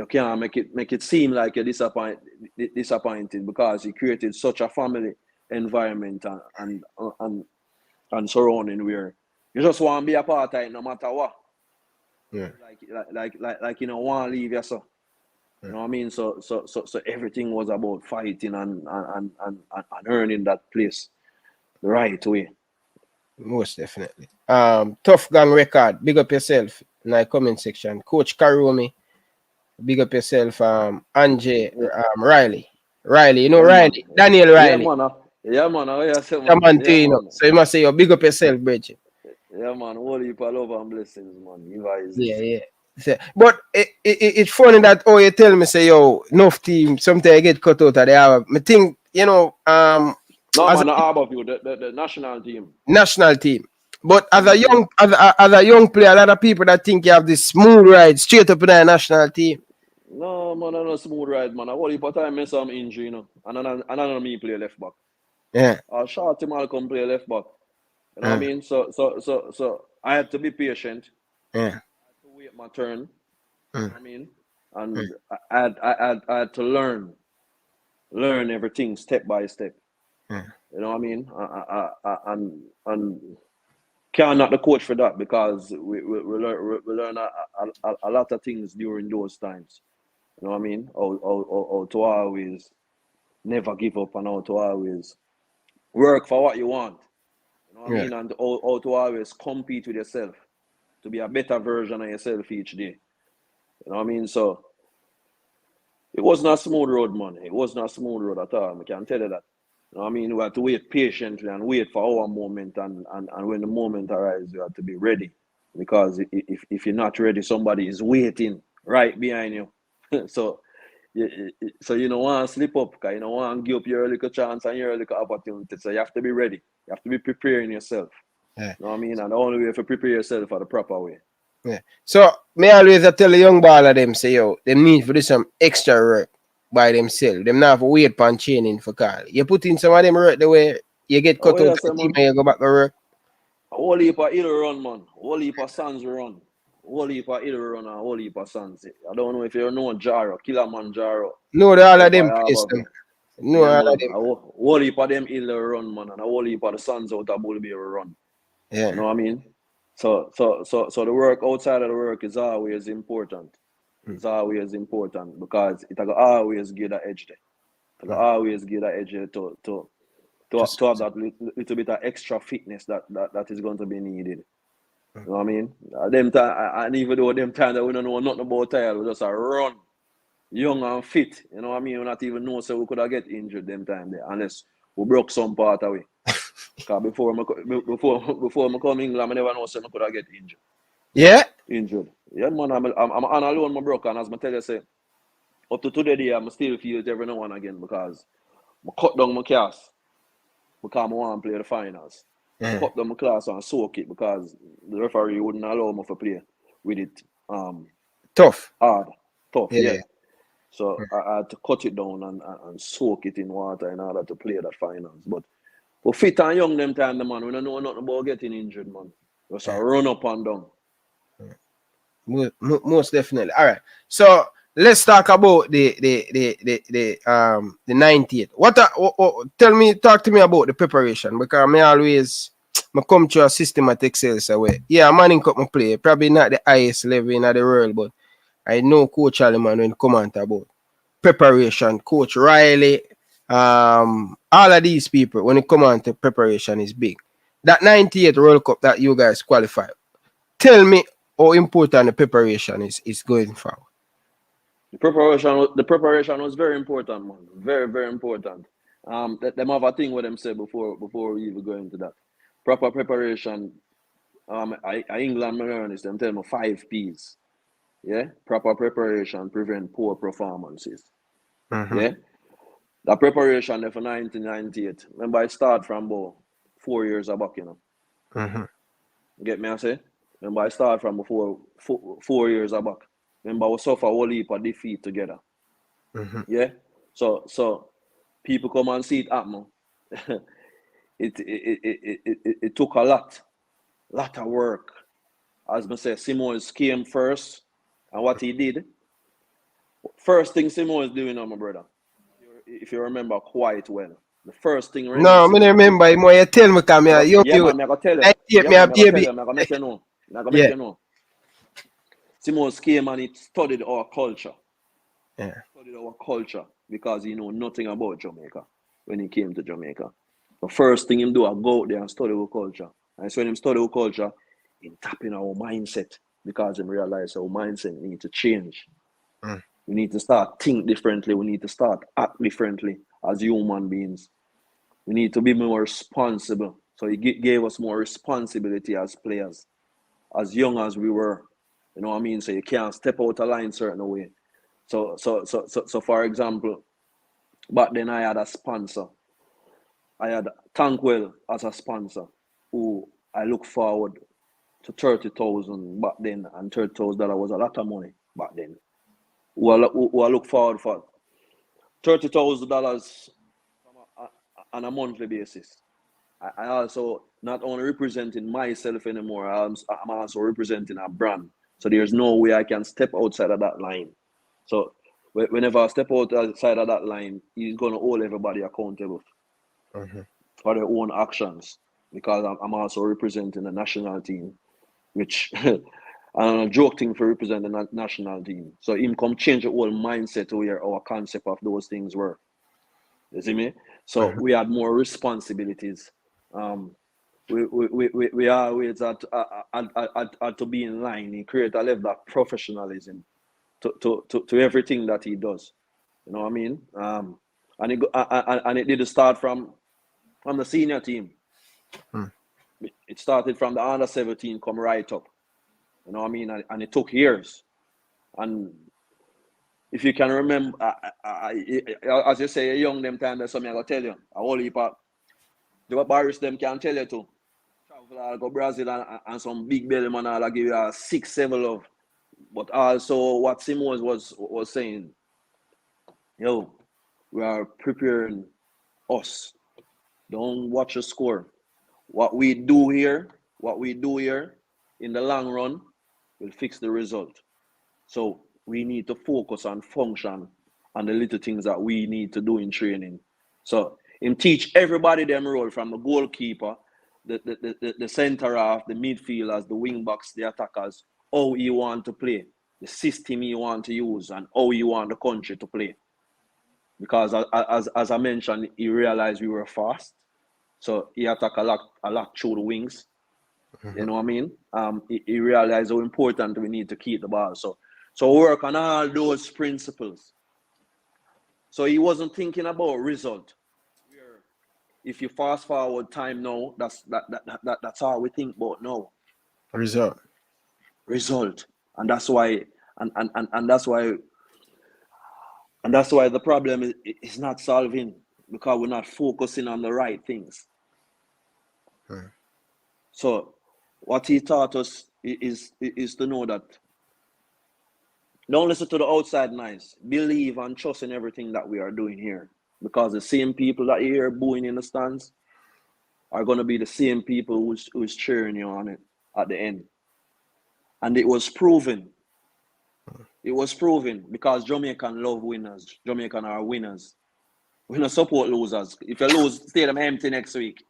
can't make it seem like you're disappointed because you created such a family environment and surrounding where you just want to be a part of it no matter what. Yeah. Like you know, want to leave yourself. You know what I mean? So everything was about fighting and earning that place the right way. Most definitely. Tough Gang Record. Big up yourself in the comment section. Coach Karumi. Big up yourself. Anjay Riley. You know Riley? Man. Daniel Riley. Yeah, man. So you must say, big up yourself, Bridget. Yeah, man. All people love and blessings, man. Yeah. But it's funny that you tell me, say, enough team, sometimes I get cut out of the hour. I think, No, as man, not above you, the national team. national team. But as a young player, a lot of people that think you have this smooth ride straight up in the national team. No, man, I'm not smooth ride, man. I only put time miss some injury, you know. And I know me play left back. Yeah. I'll short him, I'll come play left back. You know what I mean? So I had to be patient. Yeah. I had to wait my turn. You know what I mean? And I had to learn everything step by step. Yeah. You know what I mean? And can't knock the coach for that because we learn a lot of things during those times. You know what I mean? How to always never give up and how to always work for what you want. You know what I mean? And how to always compete with yourself to be a better version of yourself each day. You know what I mean? So it wasn't a smooth road, man. It wasn't a smooth road at all. I can tell you that. You know what I mean? We had to wait patiently and wait for our moment. And when the moment arrives, you have to be ready. Because if you're not ready, somebody is waiting right behind you. So you don't want to slip up, because you don't want to give up your little chance and your little opportunity. So you have to be ready. You have to be preparing yourself. Yeah. You know what I mean? And the only way to prepare yourself for the proper way. Yeah. So me always tell the young baller them say yo, them need to do some extra work by themselves. Them not have to wait for training for call. You put in some of them work the way you get cut out of the team and you go back to work. A whole heap of hill run, man. A whole heap of sons run. A whole heap of hill run and a whole heap of sons. I don't know if you know Jaro, Kilimanjaro. No, all of them place them. No, yeah, all man. of them. A whole heap of them hill run, man, and a whole heap of the sons out of Bull Bear run. Yeah. You know what I mean? So the work outside of the work is always important. It's always important because it will always give that edge there. It will always give that edge there to have that little bit of extra fitness that is going to be needed. You know what I mean? Them time, and even though them time that we don't know nothing about tire, we just run, young and fit. You know what I mean? We not even know so we could have get injured them time there unless we broke some part away. Because before I come England, I never know so I could have get injured. Yeah? Injured. Yeah, man, I'm on alone, my broke, and as I tell you, say, up to today, I'm still feel it every now and again because I cut down my cast because I want to play the finals. Yeah. Cut down my class and soak it because the referee wouldn't allow me to play with it. Tough. Hard. Tough, Yeah. So I had to cut it down and soak it in water in order to play that finals. But we fit and young them time, the man. We don't know nothing about getting injured, man. Just run up and down. Most definitely. All right. So let's talk about the 90th. Talk to me about the preparation because I come to a system at Excel way. Yeah, I'm manning up my play. Probably not the highest level in the world, but I know Coach Alman when come on about preparation. Coach Riley, all of these people when it come on to preparation is big. That 98th World Cup that you guys qualify. Tell me how important the preparation is going forward. The preparation was very important, man. Very, very important. Them have a thing what them say before we even go into that. Proper preparation. England learn them tell me 5 P's. Yeah, proper preparation prevent poor performances. Mm-hmm. Yeah, the preparation there for 1998. Remember, I start from about 4 years back, you know. Mm-hmm. Get me, I say. Remember, I start from before 4 years back. Remember, we suffer a whole heap of defeat together. Mm-hmm. Yeah, so people come and see it happen. It took a lot of work. As I say, Simoes came first, and what he did. First thing Simoes doing, my brother, if you remember quite well, the first thing. No, I remember him. You tell me, come here. Yeah, man, I'm gonna tell you. I'm gonna make you know. I'm gonna make you know. Simoes came and he studied our culture. Yeah. Studied our culture because he know nothing about Jamaica when he came to Jamaica. The first thing him do, I go out there and study our culture. And so when him study our culture, he tap in our mindset because him realize our mindset need to change. We need to start think differently. We need to start act differently as human beings. We need to be more responsible. So he gave us more responsibility as players, as young as we were. You know what I mean? So you can't step out of line certain way. So for example, back then I had a sponsor. I had Tankwell as a sponsor, who I look forward to 30,000 back then, and $30,000 was a lot of money back then. Who I look forward for $30,000 on a monthly basis. I also not only representing myself anymore, I'm also representing a brand. So there's no way I can step outside of that line. So whenever I step outside of that line, he's going to hold everybody accountable for their own actions, because I'm also representing the national team, which I'm a joke thing for representing the national team. So him come change the whole mindset to where our concept of those things were. You see me? So we had more responsibilities. We always had to be in line. He create a level of professionalism to everything that he does. You know what I mean? And it did start from the senior team. It started from the under 17, come right up. You know what I mean? And it took years. And if you can remember, as you say, young them time, there's something I gotta tell you. A whole heap of the Barris them can tell you too. Travel, go Brazil and some big belly man, I'll give you a 6-7 love. But also what Simoes was saying, yo, we are preparing us. Don't watch the score. What we do here in the long run will fix the result. So we need to focus and function on the little things that we need to do in training. So him teach everybody them role, from the goalkeeper, the center half, the midfielders, the wing backs, the attackers, how he want to play, the system he want to use, and how he want the country to play. Because as I mentioned, he realized we were fast, so he attacked a lot through the wings. You know what I mean? He realized how important we need to keep the ball. So work on all those principles. So he wasn't thinking about result. If you fast forward time now, that's all we think about now. Result. And that's why the problem is not solving, because we're not focusing on the right things. So what he taught us is to know that don't listen to the outside noise. Believe and trust in everything that we are doing here, because the same people that you hear booing in the stands are going to be the same people who's cheering you on it at the end. And it was proven. It was proven, because Jamaican love winners. Jamaican are winners. We don't support losers. If you lose, stadium empty next week.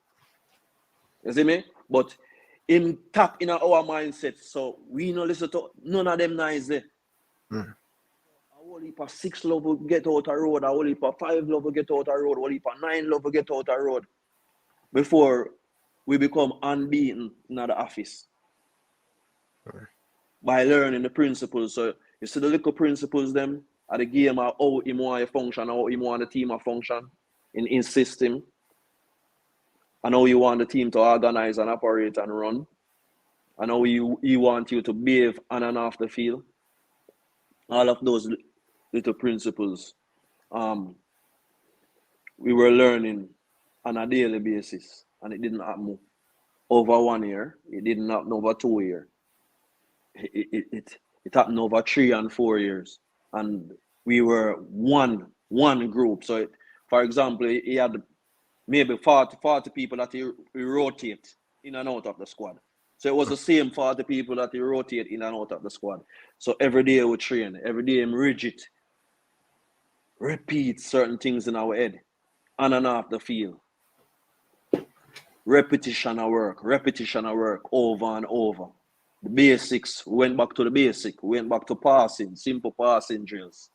You see me? But in tap in our mindset, so we don't listen to none of them nice there. A whole heap of 6 love will get out a road, a whole heap of 5 love will get out a road, a whole heap of 9 love will get out a road before we become unbeaten in the office. By learning the principles. So you see the little principles them at the game of how he want to function, how he want the team to function in his system, and how you want the team to organize and operate and run, and how he want you to behave on and off the field. All of those little principles we were learning on a daily basis, and it didn't happen over 1 year. It didn't happen over 2 years. It happened over 3 and 4 years, and we were one group. So, for example, he had maybe 40 people that he rotate in and out of the squad. So it was the same 40 people that he rotate in and out of the squad. So every day we train, every day I'm rigid, repeat certain things in our head, on and off the field. Repetition of work over and over. The basics, we went back to the basic. We went back to passing, simple passing drills.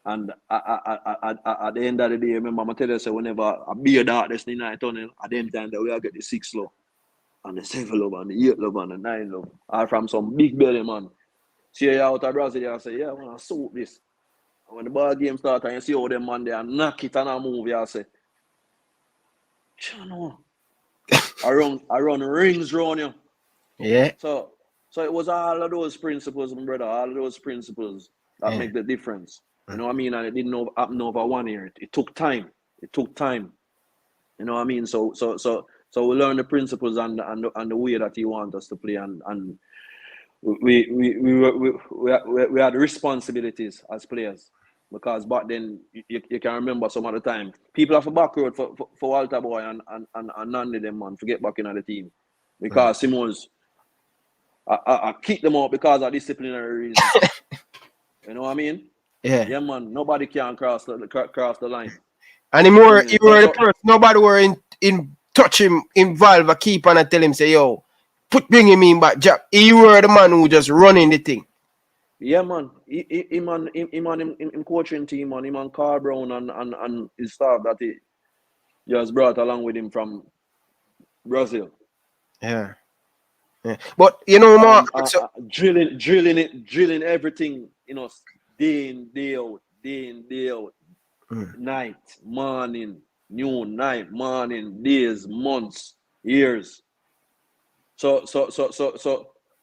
And at the end of the day, remember, I tell you, so whenever I be darkness in the night tunnel, at them time that we get the 6 love, and the 7 love, and the 8 love, and the 9 love. Or from some big belly man. See you out of Brazil, I say, yeah, I want to soak this. And when the ball game starts, and you see how them man there knock it and I move, I say, you know, I run rings around you. Yeah. So it was all of those principles, my brother, all of those principles that make the difference. You know what I mean? And it didn't happen over 1 year. It took time. You know what I mean? So we learn the principles and the way that he wants us to play, and we had responsibilities as players, because back then you can remember some of the time people have a back road for Walter Boy and none of them, man, to get back in the team, because Simoes I kick them out because of disciplinary reasons. You know what I mean? Yeah, man. Nobody can cross the line. And he were the person. Nobody were in touch him, involve a keeper and tell him, say, yo, bring him in back, Jack. He were the man who just running the thing. Yeah, man. Him coaching team, man. Him and Carl Brown and his staff that he just brought along with him from Brazil. Yeah. But you know, Mark, drilling everything, you know, day in, day out, night, morning, noon, night, morning, days, months, years. So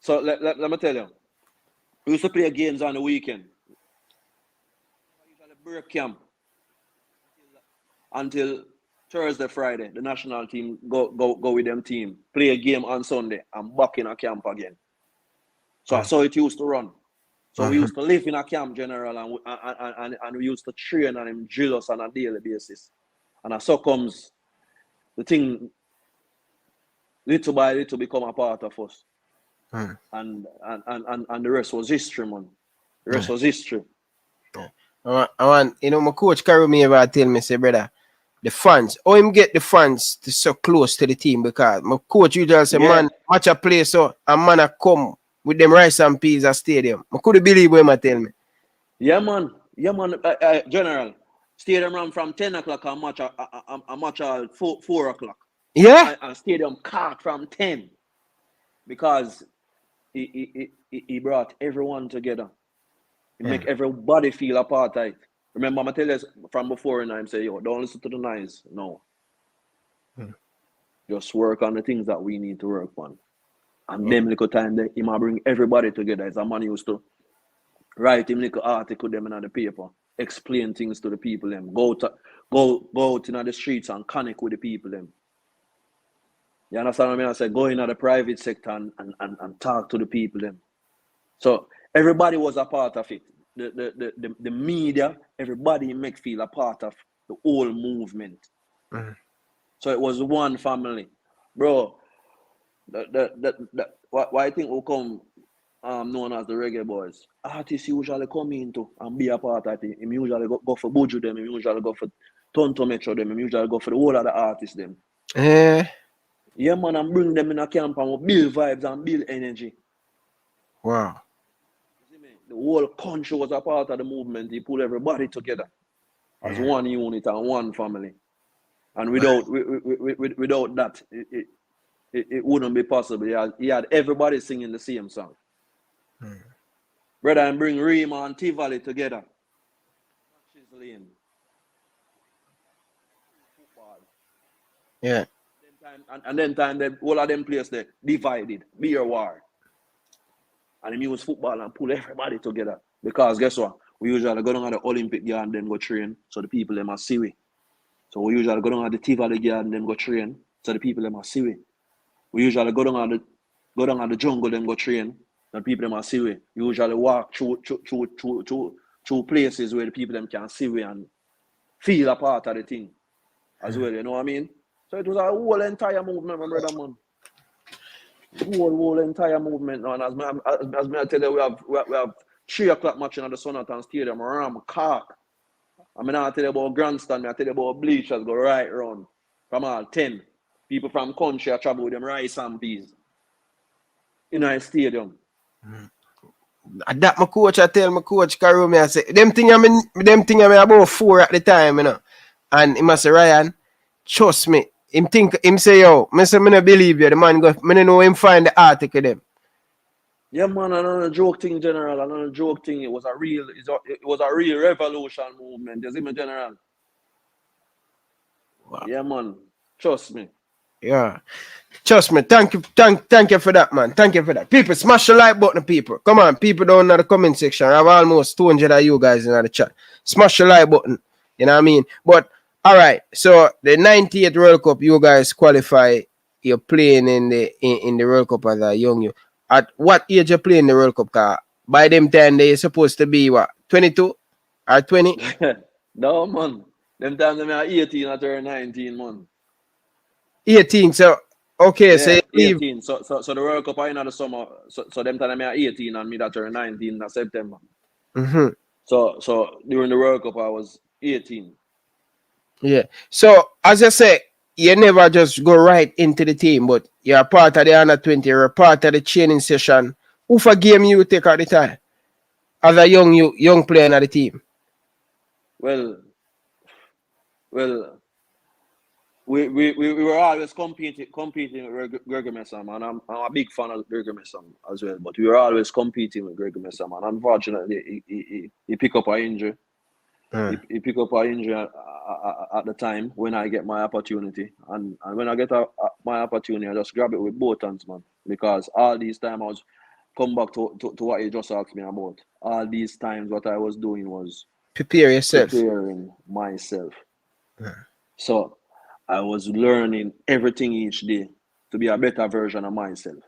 let me tell you, we used to play games on the weekend. We usually break camp until Thursday, Friday. The national team go with them team, play a game on Sunday, and back in a camp again. So that's how it used to run. So we used to live in a camp, general, and we used to train and drill us on a daily basis. And so comes the thing, little by little, become a part of us. And the rest was history, man. The rest was history. I want, you know, my coach carry me ever tell me, say, brother, the fans, how him get the fans to so close to the team, because my coach usually say, man, match a play so a man a come with them rice and peas at stadium. I couldn't believe what him tell me. Yeah, man. General, stadium run from 10 o'clock and match at 4 o'clock. Yeah? And stadium caught from 10. Because he brought everyone together. He make everybody feel a part of it. Remember, I tell you from before, and I say, yo, don't listen to the noise. No. Just work on the things that we need to work on. And them little time, he might bring everybody together. As a man used to write him little article them in the paper, explain things to the people them, go out in the streets and connect with the people them. You understand what I mean? I say go in the private sector and talk to the people them. So everybody was a part of it. The media, everybody make feel a part of the whole movement. So it was one family. Bro, what I think will come known as the Reggae Boyz. Artists usually come into and be a part of it. Him usually go for Buju them, him usually go for Tonto Metro them, him usually go for the whole of the artists them. Yeah, man, and bring them in a camp and we'll build vibes and build energy. Wow. The whole country was a part of the movement. He pulled everybody together as one unit and one family. And without that, it wouldn't be possible. He had everybody singing the same song. Brother, and bring Rima and Tivoli together. Yeah. And then all of them players there divided, be a war. And he used football and pull everybody together. Because guess what? We usually go down at the Olympic yard and then go train, so the people them are see we. So we usually go down at the Tivoli yard and then go train, so the people them are see we. We usually go down at the jungle and go train, and people them are see we. We usually walk through places where the people them can see we and feel a part of the thing as well. You know what I mean? So it was a whole entire movement, my brother, man. Whole entire movement. And as I tell you, we have 3 o'clock matching at the Sonatan Stadium, around Cork. I mean, I tell you about grandstand, I tell you about bleachers go right round from all 10. People from country are travel with them rice and peas in our stadium. That my coach, I tell my coach Karumi, I say, them thing I mean about 4 at the time, you know. And he must say, Ryan, trust me. Him say, yo, I say, I don't believe you. The man go, I don't know him find the article them. Yeah, man, another joke thing, General. Another joke thing. It was a real revolution movement. You see me, General? Wow. Yeah, man. Trust me. Yeah. Trust me. Thank you for that, man. Thank you for that. People, smash the like button, people. Come on, people down in the comment section. I have almost 200 of you guys in the chat. Smash the like button. You know what I mean? But All right. So the 98 World Cup, you guys qualify. You're playing in the World Cup as a young you. At what age you play in the World Cup? Cause by them time they're supposed to be what 22 or 20? No, man. Them time them are 18 or turn 19, man. 18. So okay, so Yeah, you leave. 18. So the World Cup are in the summer. So them time them are 18 and me that turn 19 in September. Mm-hmm. So during the World Cup I was 18. Yeah. So as I say, you never just go right into the team, but you're a part of the under 20, you're a part of the training session. Who for game you take at the time? As a young player in the team. Well, we were always competing with Gregory Mesa, man. I'm a big fan of Gregory Mesa as well, but we were always competing with Gregory Mesa, man. Unfortunately, he picked up an injury. He picked up an injury at the time when I get my opportunity, and when I get my opportunity, I just grab it with both hands, man. Because all these time I was come back to what you just asked me about. All these times, what I was doing was preparing myself. So I was learning everything each day to be a better version of myself.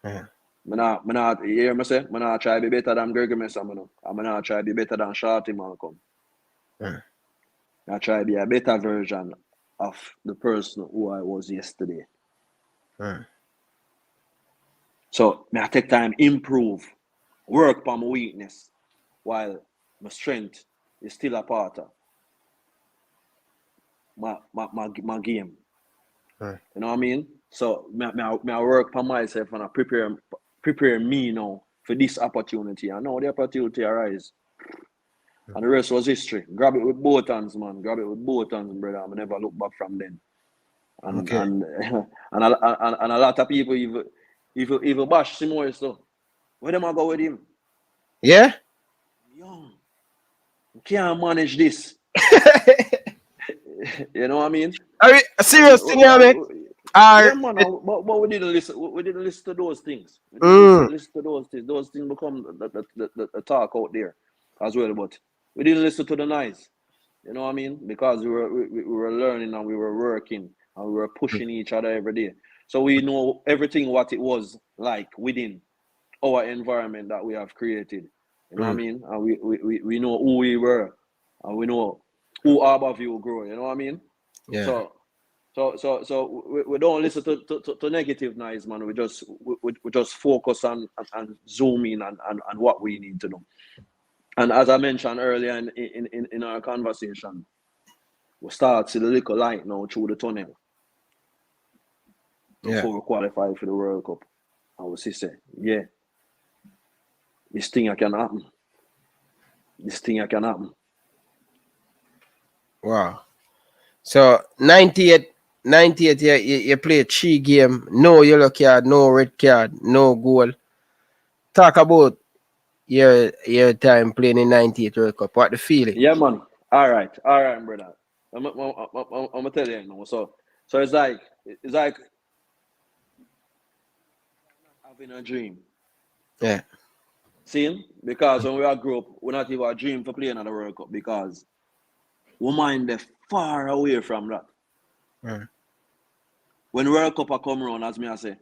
I'm not you hear me say? I'm not try to be better than Gregory Mesa, I'm not try to be better than Shorty Malcolm. I try to be a better version of the person who I was yesterday. So I take time, improve, work on my weakness, while my strength is still a part of my game. You know what I mean? So I work on myself and I prepare me now for this opportunity. I know the opportunity arise. And the rest was history. Grab it with both hands, man. Grab it with both hands, brother. I never look back from then. And a lot of people even bash Simoes, so where them I go with him? Yeah? Young. You can't manage this. You know what I mean? Are we a serious thing, you know what I mean? Yeah, man, but we didn't listen. We didn't listen to those things. We didn't listen to those things. Those things become the talk out there as well. But we didn't listen to the noise. You know what I mean? Because we were learning and we were working and we were pushing each other every day. So we know everything what it was like within our environment that we have created. You know what I mean? And we know who we were and we know who above you grow. You know what I mean? Yeah. So we don't listen to negative noise, man. We just focus on zoom in and what we need to do. And as I mentioned earlier in our conversation, we start to see the little light now through the tunnel before we qualify for the World Cup. And we say, yeah, this thing can happen. This thing can happen. Wow. So 98, you play 3 games, no yellow card, no red card, no goal. Talk about your time playing in 98 World Cup. What the feeling? Yeah, man. All right, brother. I'm gonna tell you now. So it's like having a dream. Yeah. See, because when we grew up, we not even a dream for playing at the World Cup because we mind they far away from that. When World Cup come around, as me I say,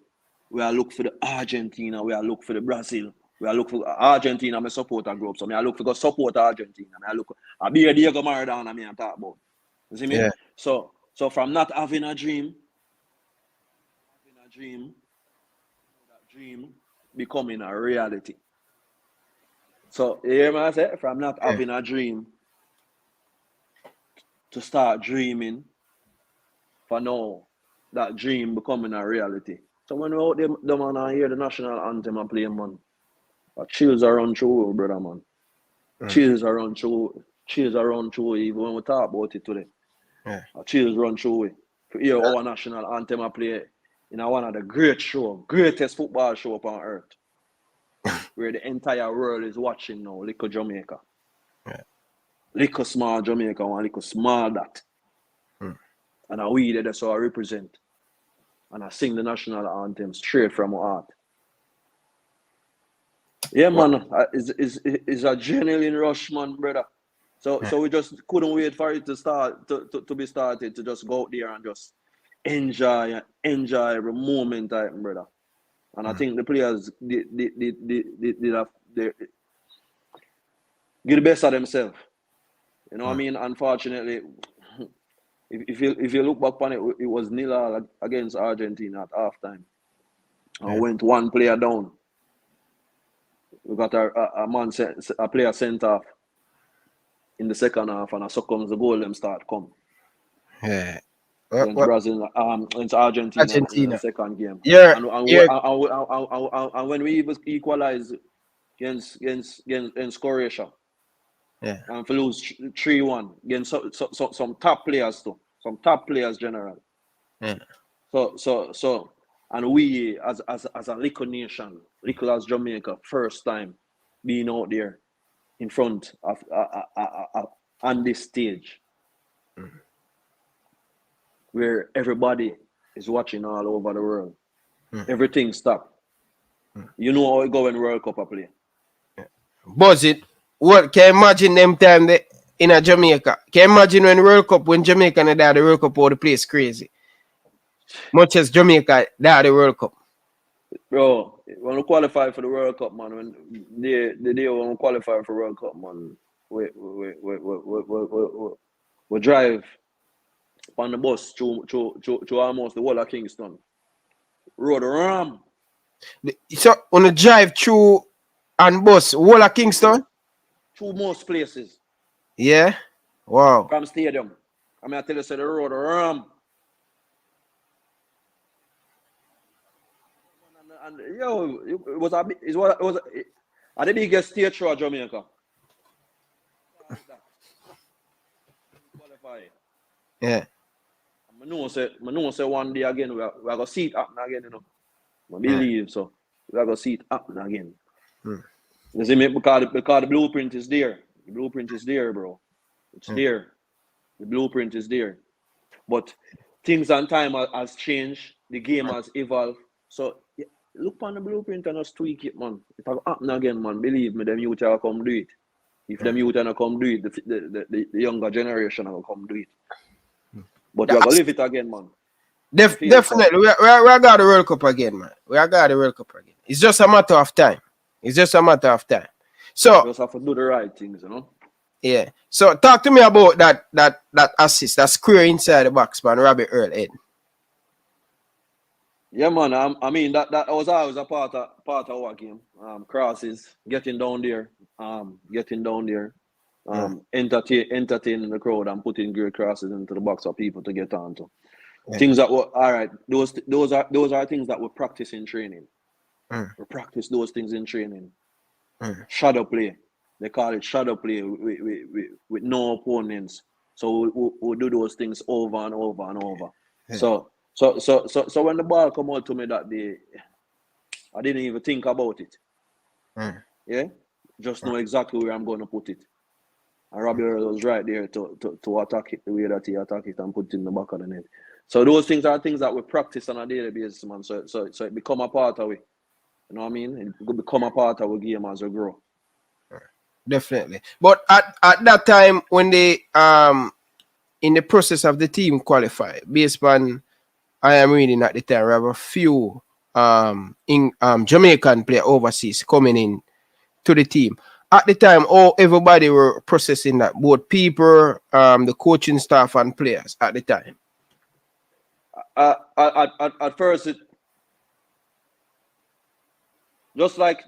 we are look for the Argentina, we are look for the Brazil, we are look for Argentina. I support a group, so I look for go support Argentina. I be a Diego Maradona. I talk about. You see me? Yeah. So from not having a dream, that dream becoming a reality. So you hear me I say? From not having a dream to start dreaming, for now that dream becoming a reality. So when we out there, the man I hear the national anthem and play, man, chills are run through, brother, man. Chills are run through even when we talk about it today. Chills run through it. To hear our national anthem I play in one of the greatest football show upon earth. Where the entire world is watching now, little Jamaica. Little small Jamaica, one little small that. And we that's how I represent. And I sing the national anthem straight from my heart. Yeah, man, it's a adrenaline rush, man, brother. So we just couldn't wait for it to start to be started, to just go out there and just enjoy every moment, brother. And I think the players did have give the best of themselves. You know what I mean? Unfortunately, if you look back on it, it was 0-0 against Argentina at halftime. And went one player down. We got a player sent off in the second half, and so comes the goal them start come. Yeah. Against Brazil, against Argentina in the second game. Yeah. And when we even equalize against Croatia, and we lose 3-1 against some top players too, some top players general. Yeah. So and we as a little nation, little as Jamaica, first time being out there in front of on this stage. Where everybody is watching all over the world. Everything stopped. You know how it go when World Cup play. Buzz it. What can you imagine them time in a Jamaica? Can you imagine when Jamaica and the World Cup, all the place crazy? Much as Jamaica the World Cup. Bro, when we qualify for the World Cup, man, when the day when we qualify for World Cup, man, we drive on the bus to almost the whole of Kingston. Road ram. So on the drive through and bus whole of Kingston? Through most places. Yeah. Wow. From stadium. I mean, I tell you, say the road ram. And yo, it was the biggest stage show of Jamaica. Yeah. I know say one day again we are going to see it happen again, you know. I believe so. We are going to see it happen again. You see me? Because the blueprint is there. The blueprint is there, bro. It's there. The blueprint is there. But things and time has changed. The game has evolved. So yeah, look on the blueprint and just tweak it, man. If it happen again, man, believe me, them youth will come do it. If them youth will come do it, the younger generation will come do it. But we are going to live it again, man. Definitely. We got the World Cup again, man. We got the World Cup again. It's just a matter of time. So we just have to do the right things, you know. Yeah. So talk to me about that assist, that square inside the box, man, Robbie Earl head. Yeah, man. I mean that was always a part of our game. Crosses, getting down there, entertaining the crowd and putting great crosses into the box for people to get onto. Yeah. Things that were all right. Those are things that we practice in training. We practice those things in training. Shadow play. They call it shadow play with no opponents. So we'll do those things over and over and over. Yeah. So when the ball come out to me that day, I didn't even think about it. Yeah, just know exactly where I'm going to put it. And Robbie Earl was right there to attack it the way that he attacked it and put it in the back of the net. So those things are things that we practice on a daily basis, man. So it become a part of it. You know what I mean? It could become a part of our game as we grow. Definitely. But at that time when they in the process of the team qualify, based on I am reading at the time, we have a few Jamaican player overseas coming in to the team. At the time, everybody were processing that, both people, the coaching staff and players at the time. At first, it just like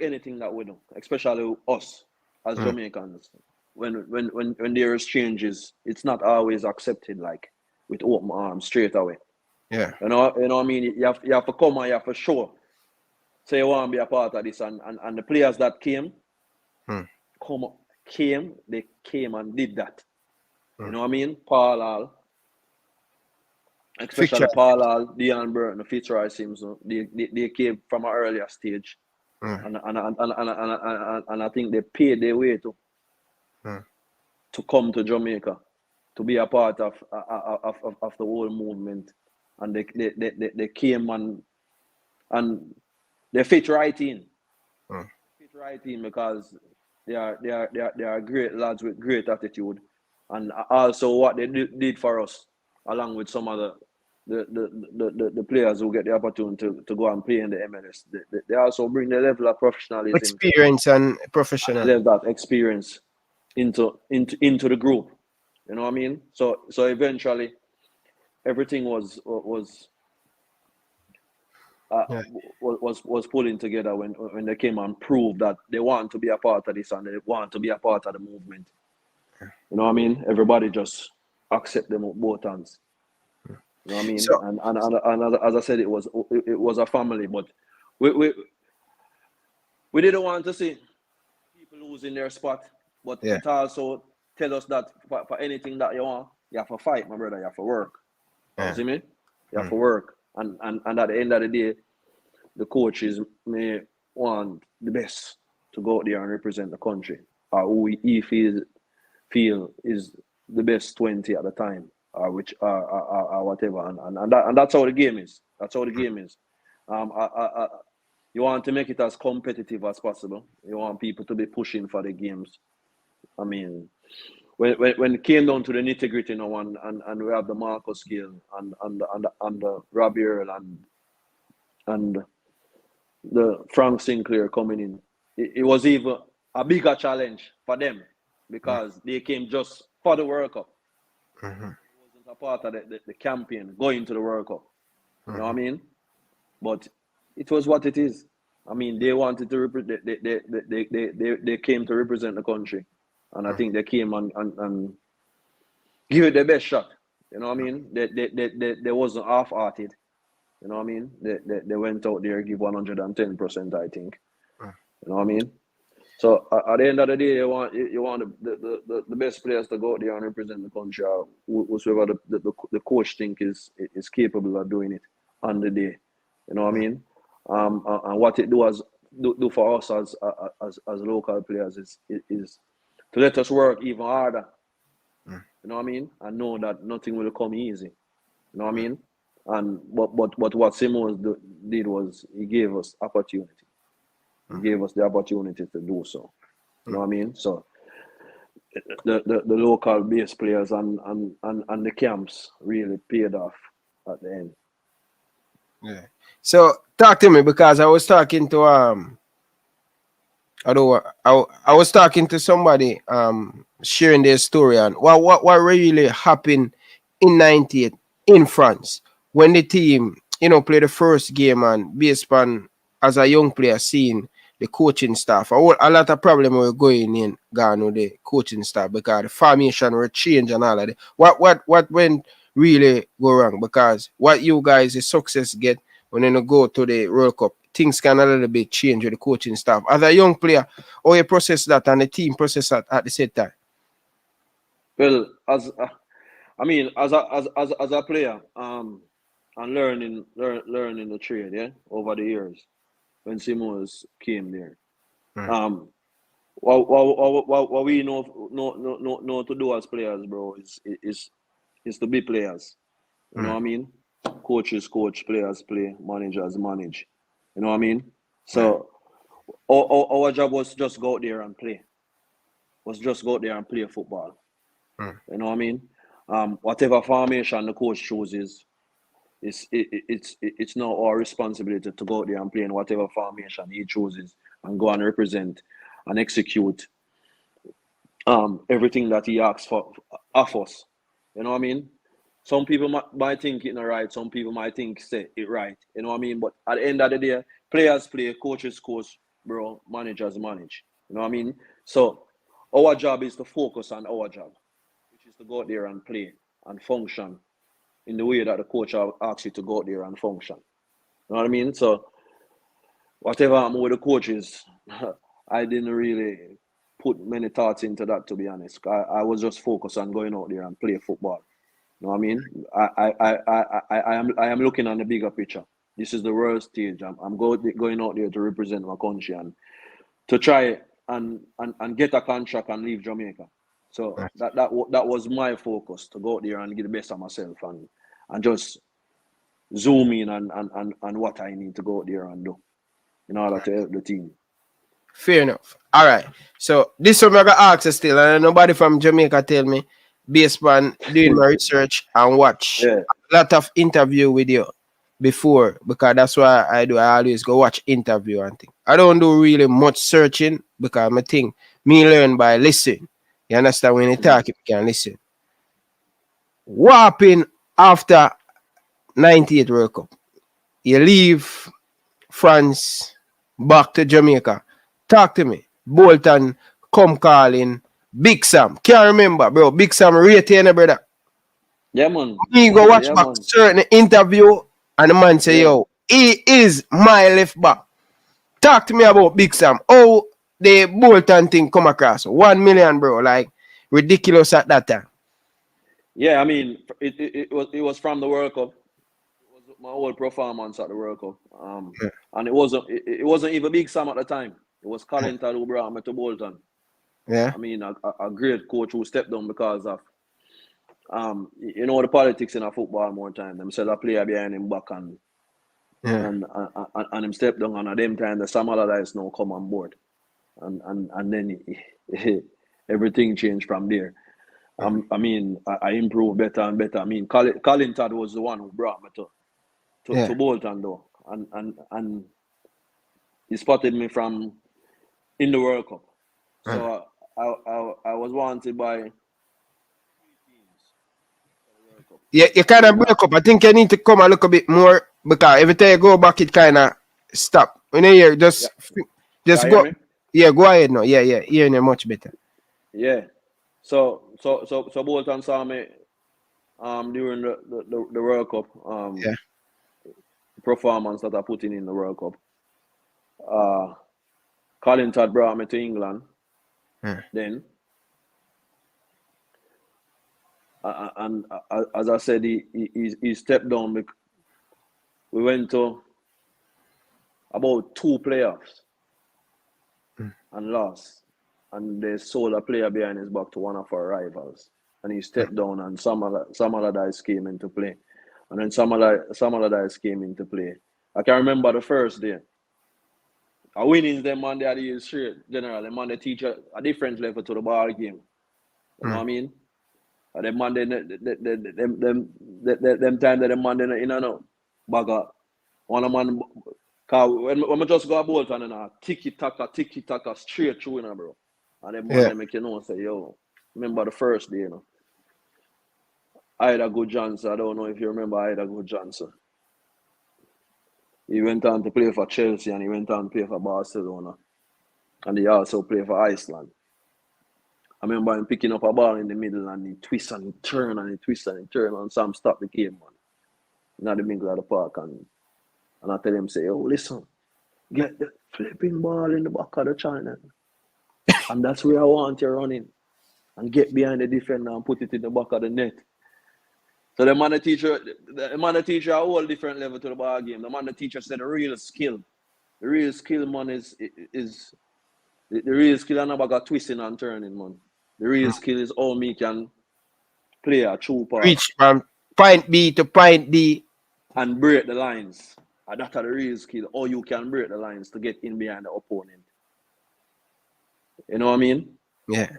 anything that we do, especially us as Jamaicans. When there is changes, it's not always accepted like with open arms straight away. Yeah. You know what I mean? You have to come and you have to show. Say you want to be a part of this, and the players that came, they came and did that. You know what I mean? Paul Hall, especially Paul Hall, Dion Burton, Fitzroy Simpson, they came from an earlier stage, and I think they paid their way to come to Jamaica, to be a part of the whole movement, and they came and they fit right in. Fit right in because They are great lads with great attitude, and also what they did for us, along with some other the players who get the opportunity to go and play in the MLS. They also bring the level of professionalism, experience and professional. level that experience into the group. You know what I mean? So eventually, everything was pulling together when they came and proved that they want to be a part of this and they want to be a part of the movement. You know what I mean? Everybody just accept them with both hands. You know what I mean? So- and as I said, it was a family, but we didn't want to see people losing their spot, but Yeah. it also tell us that for anything that you want, you have to fight, my brother. You have to work. Yeah. You see me? You have to work, and at the end of the day, the coaches may want the best to go out there and represent the country, or who he feel is the best 20 at the time, or which or whatever, and that's how the game is. That's how the game is. You want to make it as competitive as possible. You want people to be pushing for the games. I mean, when it came down to the nitty gritty now, and we have the Marcus Gill and the Robbie Earl and the Frank Sinclair coming in, it was even a bigger challenge for them because they came just for the World Cup. Mm-hmm. It wasn't a part of the campaign going to the World Cup. You know what I mean? But it was what it is. I mean, they wanted to represent. They came to represent the country, and I think they came and give it their best shot. You know what I mean? They wasn't half-hearted. You know what I mean? They went out there, give 110%. I think. You know what I mean? So at the end of the day, you want the best players to go out there and represent the country, whoever the coach think is capable of doing it on the day. You know what I mean? And what it do for us as local players is to let us work even harder. You know what I mean? And know that nothing will come easy. You know what I mean? And but what Simoes did was he gave us opportunity. He gave us the opportunity to do so. You know what I mean? So the local base players and the camps really paid off at the end. Yeah. So talk to me, because I was talking to I was talking to somebody sharing their story on what really happened in '98 in France when the team played the first game, and based on as a young player seeing the coaching staff, a lot of problem were going in Ghana with the coaching staff because the formation were changed and all of that. What went really go wrong? Because what you guys the success get when you go to the World Cup, things can a little bit change with the coaching staff. As a young player, how you process that and the team process that at the same time? Well, as a player, and learning the trade, yeah, over the years when Simoes came there, what we know to do as players, bro, is to be players. You know what I mean? Coaches coach, players play, managers manage. You know what I mean? So our job was just go out there and play. Was just go out there and play football. You know what I mean? Whatever formation the coach chooses, it's now our responsibility to go out there and play in whatever formation he chooses and go and represent and execute everything that he asks for of us. You know what I mean? Some people might think it's not right. Some people might think say it right. You know what I mean? But at the end of the day, players play, coaches coach, bro, managers manage. You know what I mean? So our job is to focus on our job, which is to go out there and play and function in the way that the coach asks you to go out there and function. You know what I mean? So whatever I'm with the coaches, I didn't really put many thoughts into that, to be honest. I was just focused on going out there and play football. You know what I mean? I am looking on the bigger picture. This is the world stage. I'm going out there to represent my country and to try and get a contract and leave Jamaica. So that was my focus, to go out there and get the best of myself and just zoom in on what I need to go out there and do in order to help the team. Fair enough. All right. So this one I got asked still, and nobody from Jamaica tell me based on doing my research and watch Yeah. a lot of interview with you before, because that's why I do. I always go watch interview and thing. I don't do really much searching because I think me learn by listening. You understand? When you talk, you can listen. What happened after 98 World Cup? You leave France back to Jamaica. Talk to me. Bolton come calling. Big Sam. Can't remember, bro. Big Sam retain, brother. Yeah, man. Me go watch Yeah, back man. certain interview and the man say, yo, he is my left back. Talk to me about Big Sam. Oh, the Bolton thing come across. 1 million, bro. Like, ridiculous at that time. Yeah, I mean, it was from the World Cup. It was my whole performance at the World Cup. And it wasn't even Big Sam at the time. It was Colin Todd who brought me to Bolton. Yeah. I mean, a great coach who stepped down because of you know the politics in a football more time. Them sell a player behind him back and him step down, and at them time the Sam Allardyce now come on board. And then everything changed from there. I mean, I improved better and better. I mean, Colin Todd was the one who brought me to Bolton though, and he spotted me from in the World Cup. So I was wanted by. Yeah, you kind of break up. I think you need to come a little bit more because every time you go back, it kind of stop. When you hear, just go. Yeah, go ahead now. Yeah, hearing you much better. Yeah. So Bolton saw me during the World Cup performance that I put in the World Cup. Colin Todd brought me to England. Then. And as I said, he stepped down. We went to about 2 playoffs and lost. And they sold a player behind his back to one of our rivals. And he stepped down, and some other guys came into play. And then some other guys came into play. I can remember the first day. Our winnings them on the year straight, generally. Them on the teach a different level to the ball game. You know what I mean? And them man, them time that them man they in and out. Bagger. One man, cause when we just go a Bolton and tiki taka straight through, you know, bro. And them man they make you know say, yo, remember the first day, you know. Ida Good Johnson, I don't know if you remember Ida Good Johnson. He went on to play for Chelsea and he went on to play for Barcelona. And he also played for Iceland. I remember him picking up a ball in the middle and he twists and he turn and he twists and he turn and Sam stopped the game, man. In the middle of the park and I tell him, say, oh, listen, get the flipping ball in the back of the channel. And that's where I want you running. And get behind the defender and put it in the back of the net. So the man teach you a whole different level to the ball game. The man the teacher said the real skill, man, is the real skill and about twisting and turning, man. The real skill is how me can play a true pass. Reach from point B to point D. And break the lines. And that's the real skill. Or you can break the lines to get in behind the opponent. You know what I mean? Yeah.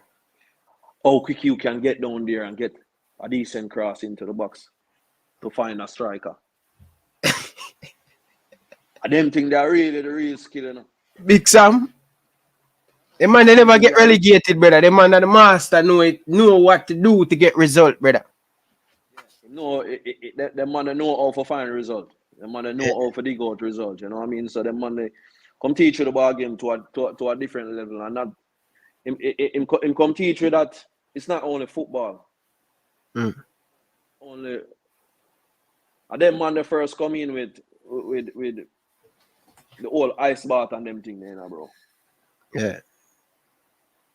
How quick you can get down there and get a decent cross into the box to find a striker. And them things that are really the real skill, you know. Big Sam. The man they never get relegated, brother. The man that the master know what to do to get result, brother. No, the man they know how to find result. The man they know how to dig out result. You know what I mean? So the man they come teach you the ball game to a different level, and not him come teach you that it's not only football. Only. And them man they first come in with the whole ice bath and them thing, you know, bro. Yeah.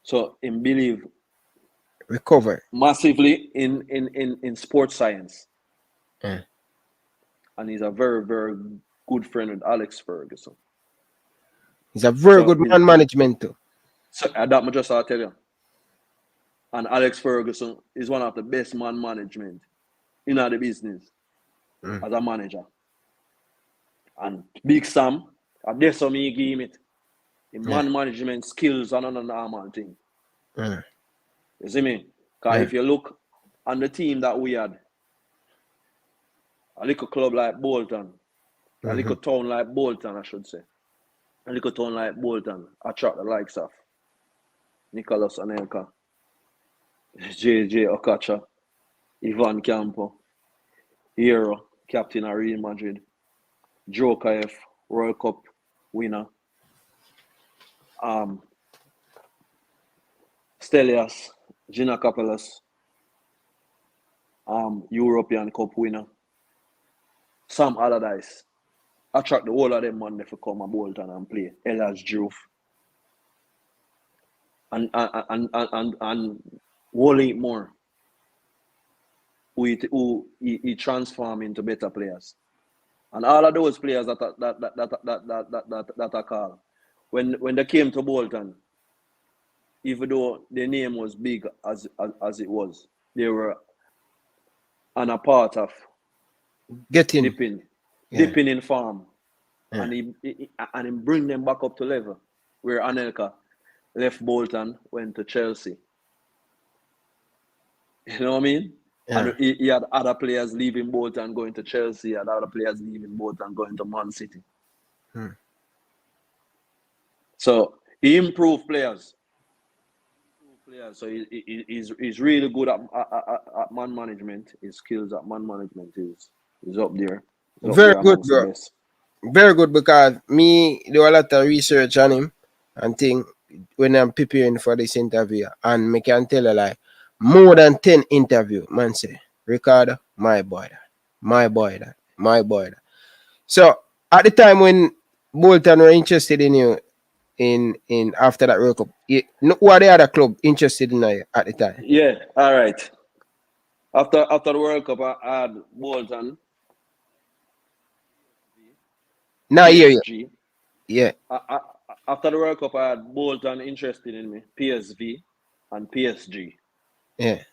So him believe recover massively in sports science. Yeah. And he's a very, very good friend with Alex Ferguson. He's a very good man management too. So that I just I'll tell you. And Alex Ferguson is one of the best man management in the business as a manager. And Big Sam, that's how me give him it. man management skills are not a normal thing. Mm. You see me? Because if you look on the team that we had, a little club like Bolton, a little town like Bolton, I should say. A little town like Bolton attract the likes of Nicholas Anelka, JJ Okacha, Ivan Campo, Hero, captain of Real Madrid, Joker F, World Cup winner, Stelios, Gina Capelas, European Cup winner, Sam Allardyce. Attract the whole of them man to come a Bolton and play. Elias Juve. And whole heap more. Who he transform into better players. And all of those players that I call, when they came to Bolton, even though their name was big as it was, they were on a part of dipping in form. Yeah. And he bring them back up to level where Anelka left Bolton, went to Chelsea. You know what I mean? Yeah. And he had other players leaving Bolton going to Chelsea, had other players leaving Bolton going to Man City. So he improved players. So he's really good at man management. His skills at man management is up there. Very good, bro. Very good, because me do a lot of research on him and think when I'm preparing for this interview, and me can tell you like more than 10 interview, man say, Ricardo, my boy that. So at the time when Bolton were interested in you in after that World Cup, who are the other club interested in you at the time? Yeah, all right. After the World Cup, I had Bolton. Now PSG. Yeah. After the World Cup, I had Bolton interested in me, PSV and PSG. Yeah.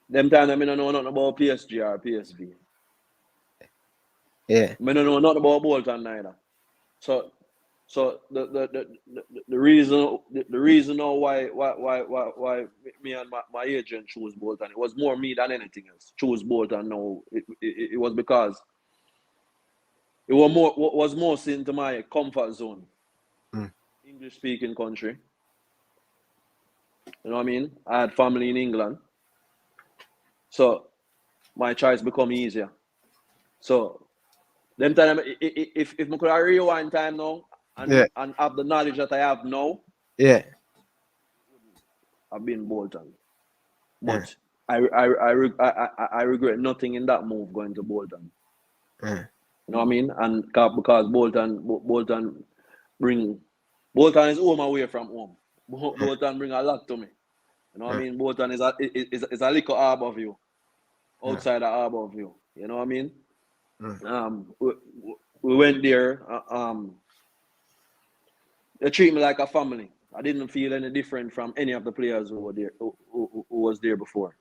Them time I don't know nothing about PSG or PSV. Yeah. I don't know nothing about Bolton neither. So the reason why me and my agent chose Bolton, it was more me than anything else. Chose Bolton now. It was because it was more into my comfort zone. English speaking country. You know what I mean? I had family in England. So my choice become easier. So them time if I could rewind time now and have the knowledge that I have now, I've been Bolton. But I regret nothing in that move going to Bolton. You know what I mean? And because Bolton is home away from home. Bolton bring a lot to me. You know what I mean? Bolton is a little harbour view. Outside of harbour view. You know what I mean? We went there. They treat me like a family. I didn't feel any different from any of the players who were there, who was there before.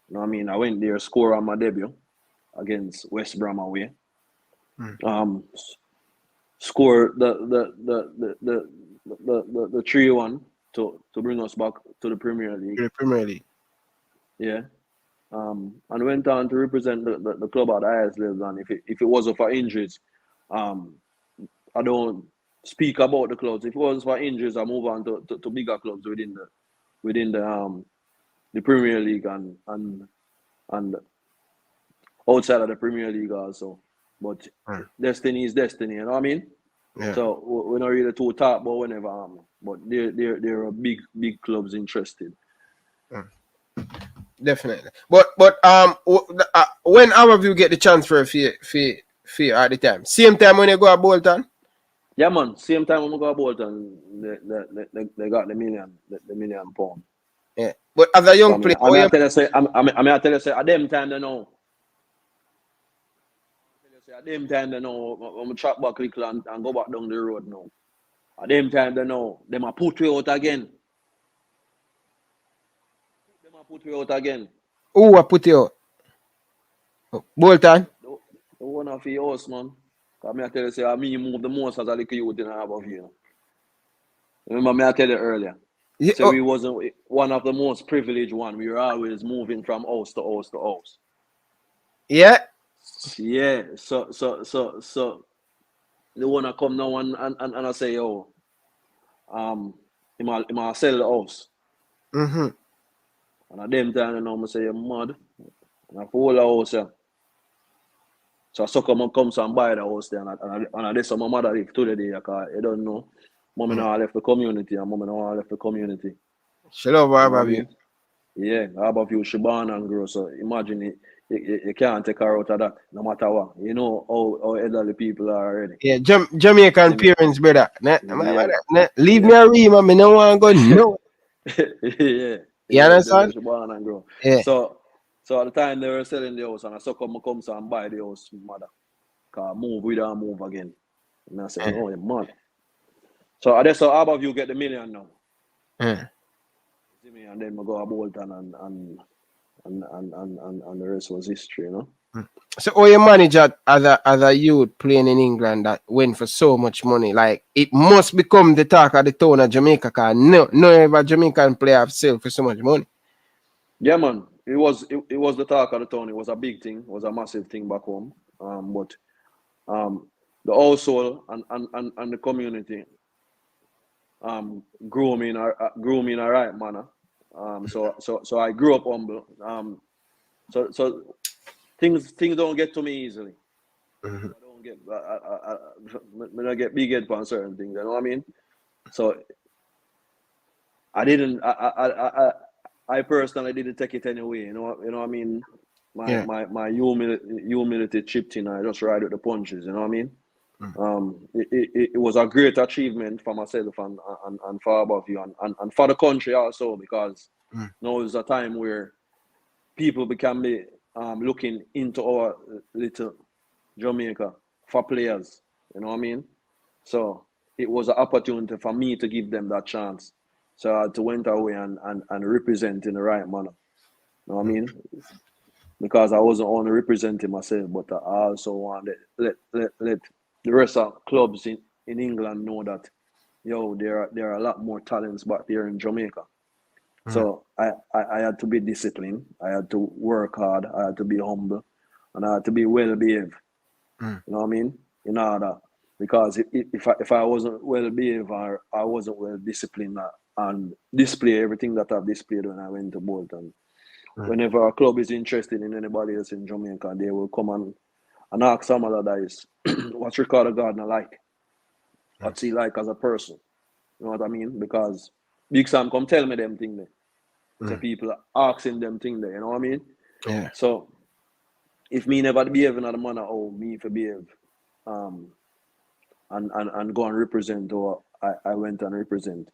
You know what I mean? I went there, score on my debut against West Brom away. Score the 3-1 to bring us back to the Premier League. The Premier League. Yeah. And went on to represent the club at the highest level. And if it wasn't for injuries, I don't speak about the clubs. If it wasn't for injuries, I move on to bigger clubs within the Premier League and outside of the Premier League also. But destiny is destiny, you know what I mean? Yeah. So we're not really too talk about whenever, but there are big clubs interested. Definitely. But when our of you get the chance for a fee at the time? Same time when you go to Bolton? Yeah, man. Same time when we go to Bolton, they got the million pound. Yeah. But as a young player, I tell you, say, at them time they know. At them time they know. When we track back little and go back down the road now. At them time they know. They might put you out again. Who will put you out? Bolton? The one of your house, man. I tell you, say, I mean, you move the most as a little youth in Harbour View. Remember me, I tell you earlier. Yeah, So we wasn't one of the most privileged one. We were always moving from house to house to house. yeah. Yeah. So the one I come now and I say, yo, he might sell the house. Mm-hmm. And at them time, you know, I say, you're mad. And I pull the house, yeah. So I suck up come and buy the house there. And that's how my mother live to the day, because you don't know. Mommy now left the community, and mommy now left the community. She love You know what I Harbour View. mean? Yeah, Harbour View, she born and grow. So imagine it, you can't take her out of that, no matter what. You know how elderly people are already. Yeah, Jamaican See me? parents, brother. Yeah. Leave me a room, man. Me no want to go. No. Yeah. You understand? She born and grow. Yeah. So at the time they were selling the house, and I saw come and buy the house, mother. Cause move with her, move again. And I said, oh, you're mad. So that's how Harbour View get the million now. Yeah. See me? And then we go to Bolton and the rest was history, you know. So, how you manage as a youth playing in England that went for so much money? Like, it must become the talk of the town of Jamaica, because no ever Jamaican player have sold for so much money. Yeah, man. It was the talk of the town. It was a big thing. It was a massive thing back home. But the household and the community grew me in a right manner. So I grew up humble. So things don't get to me easily. Mm-hmm. I don't get big head on certain things. You know what I mean? So I personally didn't take it anyway. You know what I mean? My humility chipped in. I just ride with the punches. You know what I mean? It was a great achievement for myself and for Harbour View and for the country also, because now is a time where people can be looking into our little Jamaica for players. You know what I mean? So it was an opportunity for me to give them that chance. So I had to went away and represent in the right manner. You know what I mean? Because I wasn't only representing myself, but I also wanted let the rest of clubs in England know that, yo, there are a lot more talents back there in Jamaica. So I had to be disciplined. I had to work hard. I had to be humble, and I had to be well behaved. You know what I mean? In order, because if I wasn't well behaved or I wasn't well disciplined and display everything that I've displayed when I went to Bolton. Whenever a club is interested in anybody else in Jamaica, they will come and ask some other guys, what's Ricardo Gardner like? What's he like as a person? You know what I mean? Because Big Sam come tell me them thing there. So people are asking them thing there, you know what I mean? Yeah. So if me never behave in a manner how me for behave, and go and represent, or I went and represent,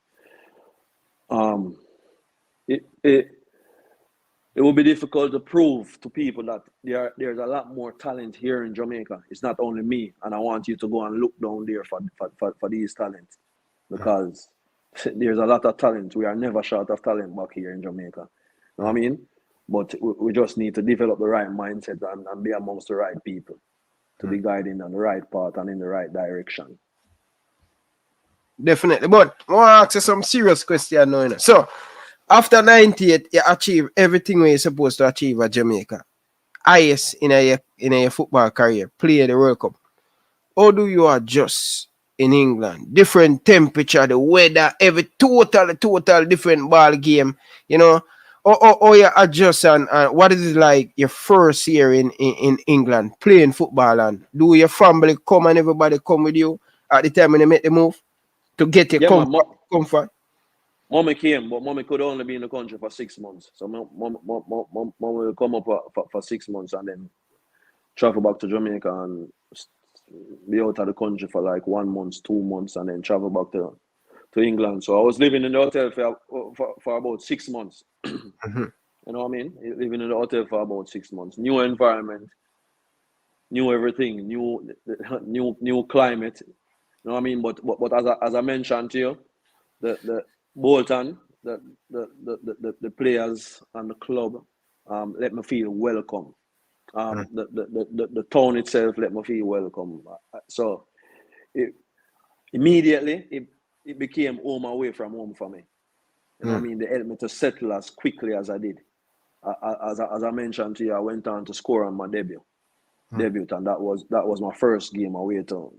it will be difficult to prove to people that there's a lot more talent here in Jamaica. It's not only me, and I want you to go and look down there for these talents, because there's a lot of talent. We are never short of talent back here in Jamaica. You know what I mean? But we just need to develop the right mindset and be amongst the right people to be guiding on the right path and in the right direction. Definitely. But I want to ask you some serious question now. So, after 98, you achieve everything you're supposed to achieve at Jamaica. Highest in your football career, play the World Cup. How do you adjust in England? Different temperature, the weather, every total different ball game, you know. Or you adjust and what is it like your first year in England playing football, and do your family come and everybody come with you at the time when they make the move to get your comfort? Mommy came, but mommy could only be in the country for 6 months. So mom will come up for 6 months and then travel back to Jamaica and be out of the country for like 1 month, 2 months, and then travel back to England. So I was living in the hotel for about 6 months. You know what I mean? Living in the hotel for about 6 months. New environment, new everything, new climate. You know what I mean? But as I mentioned to you, the Bolton, the players and the club let me feel welcome. The town itself let me feel welcome. So immediately it became home away from home for me. You know what I mean? They helped me to settle as quickly as I did. As I mentioned to you, I went on to score on my debut, and that was my first game away to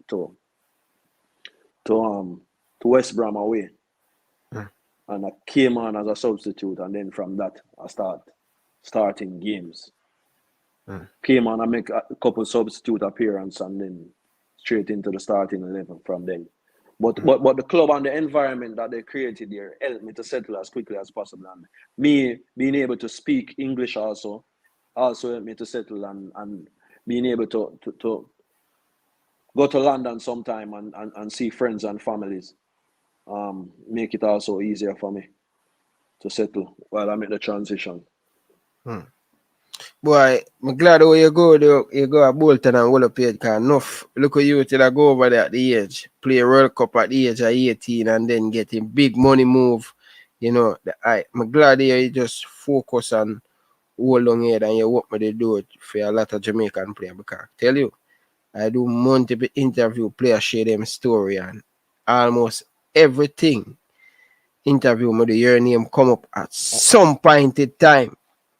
West Brom away. And I came on as a substitute, and then from that I starting games. Came on, I make a couple substitute appearance, and then straight into the starting 11 from then. But the club and the environment that they created there helped me to settle as quickly as possible. And me being able to speak English also helped me to settle, and being able to go to London sometime and see friends and families make it also easier for me to settle while I make the transition. Boy, I'm glad where you go at Bolton and Rudolph Speid, because enough look at you till I go over there at the age, play World Cup at the age of 18 and then getting big money move. You know, I'm glad you just focus on hold on here and you work me to do it for a lot of Jamaican players, because I tell you, I do multiple interview players share them story, and almost everything interview me your name come up at some point in time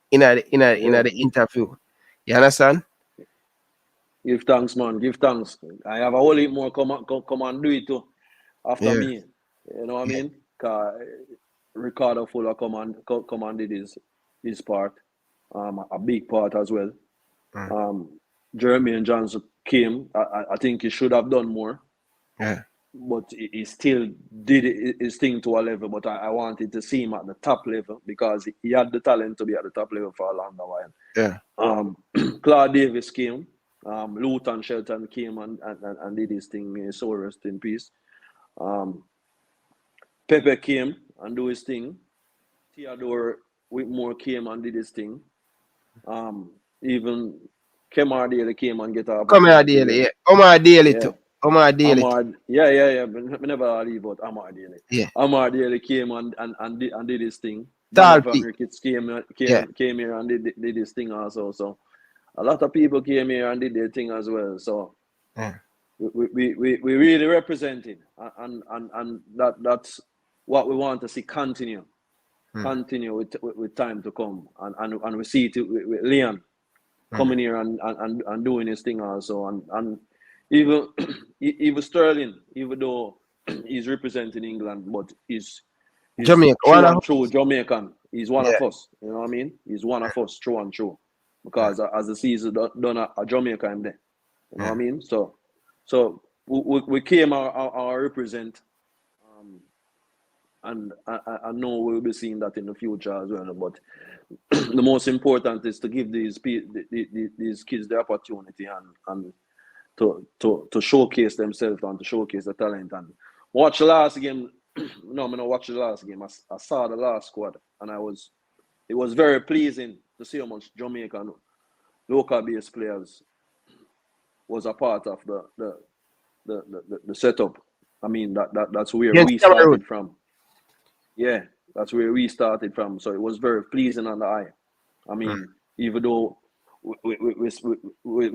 in the interview. You understand? Give thanks, man. Give thanks. I have a whole heap more come and do it too after me. You know what I mean? Cause Ricardo Fuller come and did his part. A big part as well. Jeremy and Johnson came. I think he should have done more. Yeah. But he still did his thing to a level. But I wanted to see him at the top level, because he had the talent to be at the top level for a longer while. Yeah. Claude Davis came. Luton Shelton came and did his thing. May his soul rest in peace. Pepe came and do his thing. Theodore Whitmore came and did his thing. Even Kemar Daly came and get our Omar Daly, yeah. Omar Daly too. Omar Daly. Yeah. We never leave out Omar Daly. Yeah. Omar Daly came and did his thing. Talpi. Ricketts came here and did his thing also. So a lot of people came here and did their thing as well. So we really represented, and that's what we want to see continue with time to come, and we see it with Leon coming here and doing his thing also, and even Sterling, even though he's representing England, but he's Jamaica, true and true Jamaican. He's one of us. You know what I mean? He's one of us, true and true. Because as the season done a Jamaica in there. You know what I mean? So we came our represent, and I know we'll be seeing that in the future as well. But the most important is to give these kids the opportunity and to showcase themselves and to showcase the talent. And watch the last game. No, I'm gonna watch the last game. I saw the last squad, and it was very pleasing to see how much Jamaican local based players was a part of the setup. I mean that's where we started from. Yeah, that's where we started from. So it was very pleasing on the eye. I mean, even though we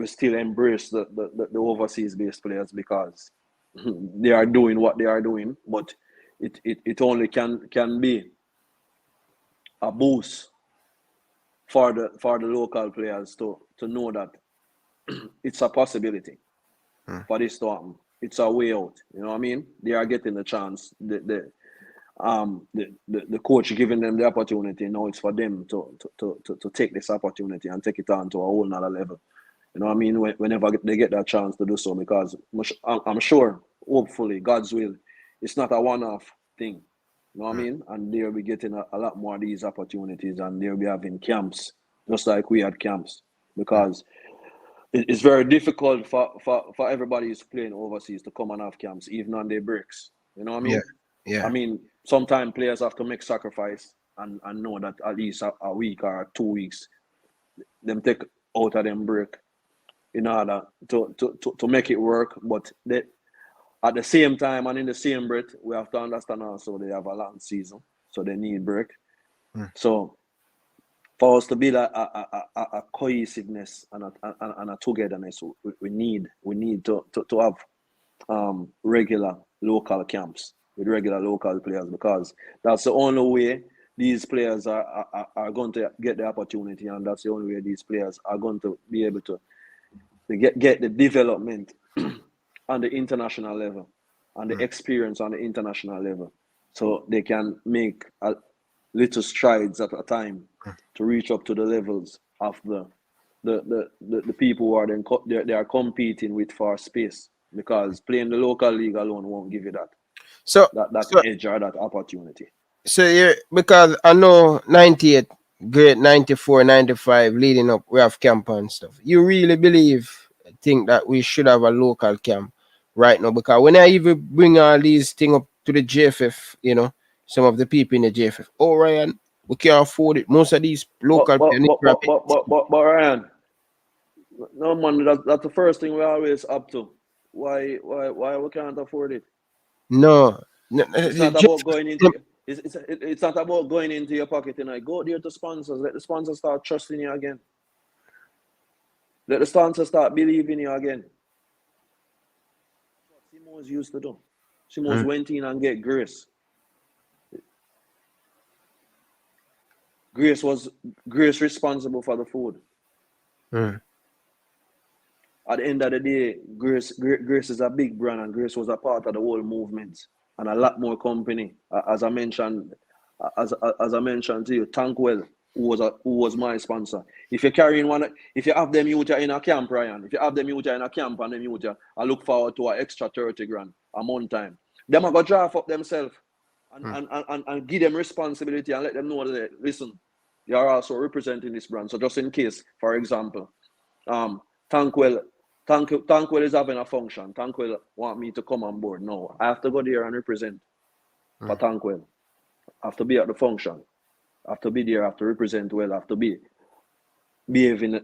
still embrace the overseas based players, because they are doing what they are doing, but it only can be a boost for the local players to know that it's a possibility for this to happen. It's a way out. You know what I mean? They are getting the chance. The coach giving them the opportunity. Now it's for them to take this opportunity and take it on to a whole nother level. You know what I mean? Whenever they get that chance to do so, because I'm sure, hopefully, God's will, it's not a one-off thing. You know what I mean? And they'll be getting a lot more of these opportunities, and they'll be having camps, just like we had camps. Because it's very difficult for everybody who's playing overseas to come and have camps, even on their breaks. You know what I mean? Yeah. I mean, sometimes players have to make sacrifice and know that at least a week or 2 weeks, them take out of them break in order to make it work. But at the same time and in the same breath, we have to understand also they have a long season, so they need break. So for us to build a cohesiveness and a togetherness, we need to have regular local camps with regular local players, because that's the only way these players are going to get the opportunity, and that's the only way these players are going to be able to get the development on the international level and the experience on the international level, so they can make a little strides at a time to reach up to the levels of the people who are they are competing with for space, because playing the local league alone won't give you that edge or that opportunity. So yeah, because I know 98, great 94, 95 leading up, we have camp and stuff. You really think that we should have a local camp right now? Because when I even bring all these things up to the JFF, some of the people in the JFF, oh Ryan, we can't afford it. Most of these local but Ryan, no man, that's the first thing we're always up to. Why we can't afford it? No, it's not about going into it's not about going into your pocket tonight. Go there to sponsors. Let the sponsors start trusting you again. Let the sponsors start believing you again. That's what Simoes used to do. Simoes went in and get Grace. Grace responsible for the food. At the end of the day, Grace is a big brand, and Grace was a part of the whole movement, and a lot more company. As I mentioned to you, Tankwell, who was my sponsor. If you're carrying if you have them youth in a camp, Ryan, if you have them youth in a camp and them youth, I look forward to an extra 30 grand a month time. Them are going to draft up themselves and give them responsibility and let them know that, listen, you are also representing this brand. So just in case, for example, Tankwell is having a function. Tankwell want me to come on board. No, I have to go there and represent for Tankwell. I have to be at the function. I have to be there. I have to represent well. I have to behave in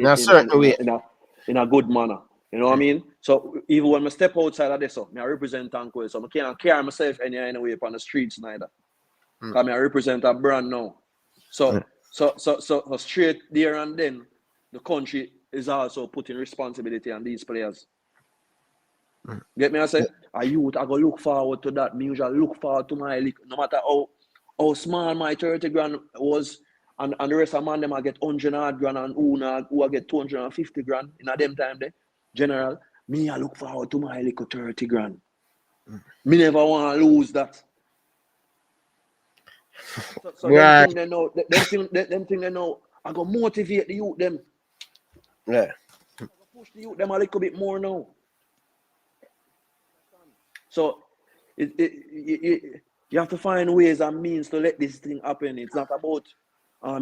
a certain way, in a good manner. You know what I mean? So even when I step outside of this, I represent Tankwell. So I can't carry myself any way on the streets neither. Because I represent a brand now. So straight there and then, the country is also putting responsibility on these players. Get me? I say, a youth, I go look forward to that. Me usually look forward to my league, no matter how small my 30 grand was, and the rest of man them I get 100 grand, and who I get 250 grand in a them time there. General, me I look forward to my little 30 grand. Me never want to lose that. So them thing they know, I go motivate the youth them. Yeah. I go push the youth them a little bit more now. So you have to find ways and means to let this thing happen. It's not about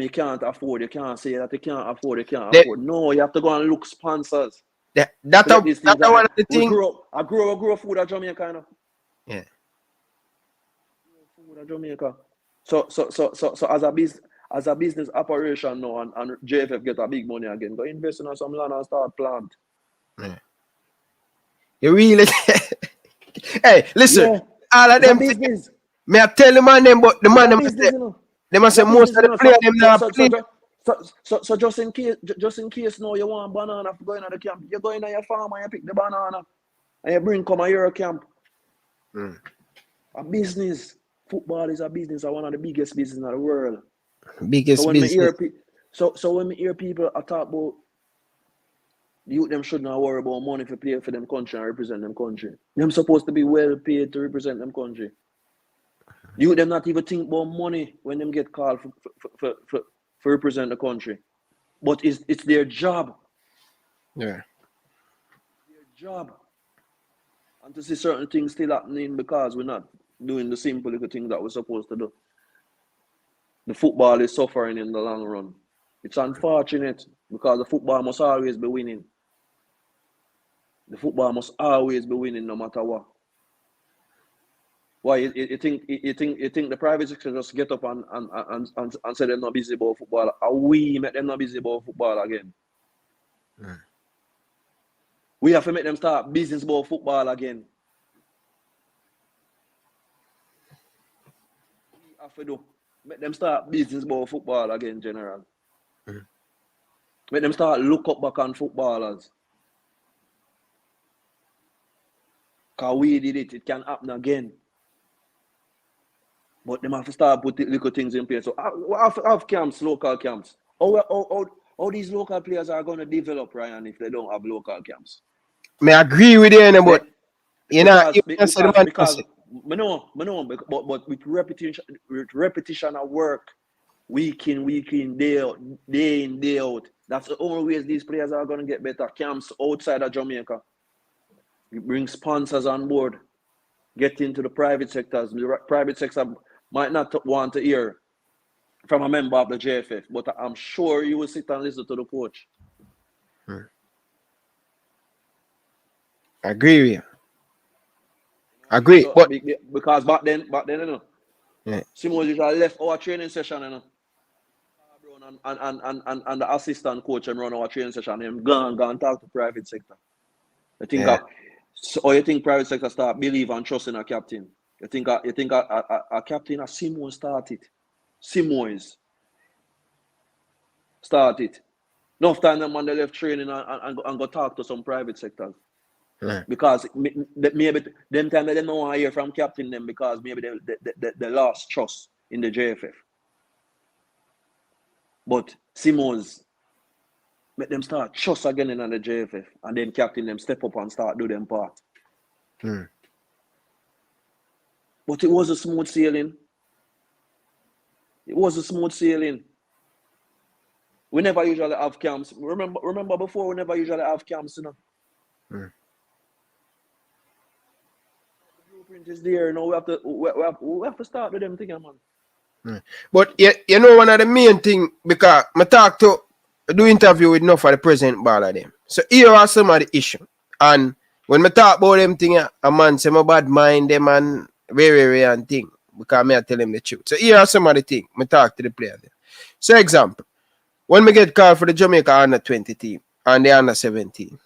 you can't afford, you can't say that you can't afford, afford. No, you have to go and look sponsors. That's one of the things. I grew up food at Jamaica, you know? Yeah. Food at Jamaica. So as a business operation now, and JFF get a big money again, go invest in some land and start plant. Yeah. You really hey, listen, all of them business. Me I tell the man them, but the man them say, they must say most of the players them now play. So just in case now you want banana for going to the camp, you go in your farm and you pick the banana and you bring come a your camp. A business. Football is a business, one of the biggest business in the world. Biggest business. So when we hear people talk about the youth, them should not worry about money for play for them country and represent them country. Them supposed to be well paid to represent them country. You them not even think about money when them get called for represent the country. But it's their job. Yeah. Their job. And to see certain things still happening because we're not doing the simple little things that we're supposed to do. The football is suffering in the long run. It's unfortunate because the football must always be winning. The football must always be winning no matter what. Why you think the private sector just get up and say they're not busy about football? Are we make them not busy about football again? We have to make them start business about football again. We have to do. Make them start business about football again, general. Make them start look up back on footballers. Because we did it, it can happen again. But them have to start putting little things in place. So have camps, local camps. How these local players are going to develop, Ryan, if they don't have local camps? I agree with you, but you know, because I know, but with repetition of work, week in, day in, day out. That's the only ways these players are going to get better. Camps outside of Jamaica. You bring sponsors on board. Get into the private sectors. The private sector might not want to hear from a member of the JFF, but I'm sure you will sit and listen to the coach. I agree with you. Agree. So, but because back then, you know, yeah. Simoes usually left our training session, you know. And the assistant coach and run our training session and gone talk to private sector. You think private sector start believe and trust in a captain? You think a captain, a Simoes started. Simoes started. Enough time them when they left training and go talk to some private sectors. Yeah. Because maybe them time they don't want to hear from captain them because maybe they lost trust in the JFF. But Simoes make them start trust again in the JFF and then captain them step up and start do them part. But it was a smooth sailing. It was a smooth sailing. We never usually have camps. Remember before we never usually have camps, you know. The blueprint is there, you know. We have to start with them things, man. But you know one of the main thing, because I do interview with enough of the president ball of them. So here are some of the issue. And when I talk about them thing, a man say my bad mind them and very and thing. Because I tell them the truth. So here are some of the things I talk to the players. So example, when we get called for the Jamaica under 20 team and the under 17,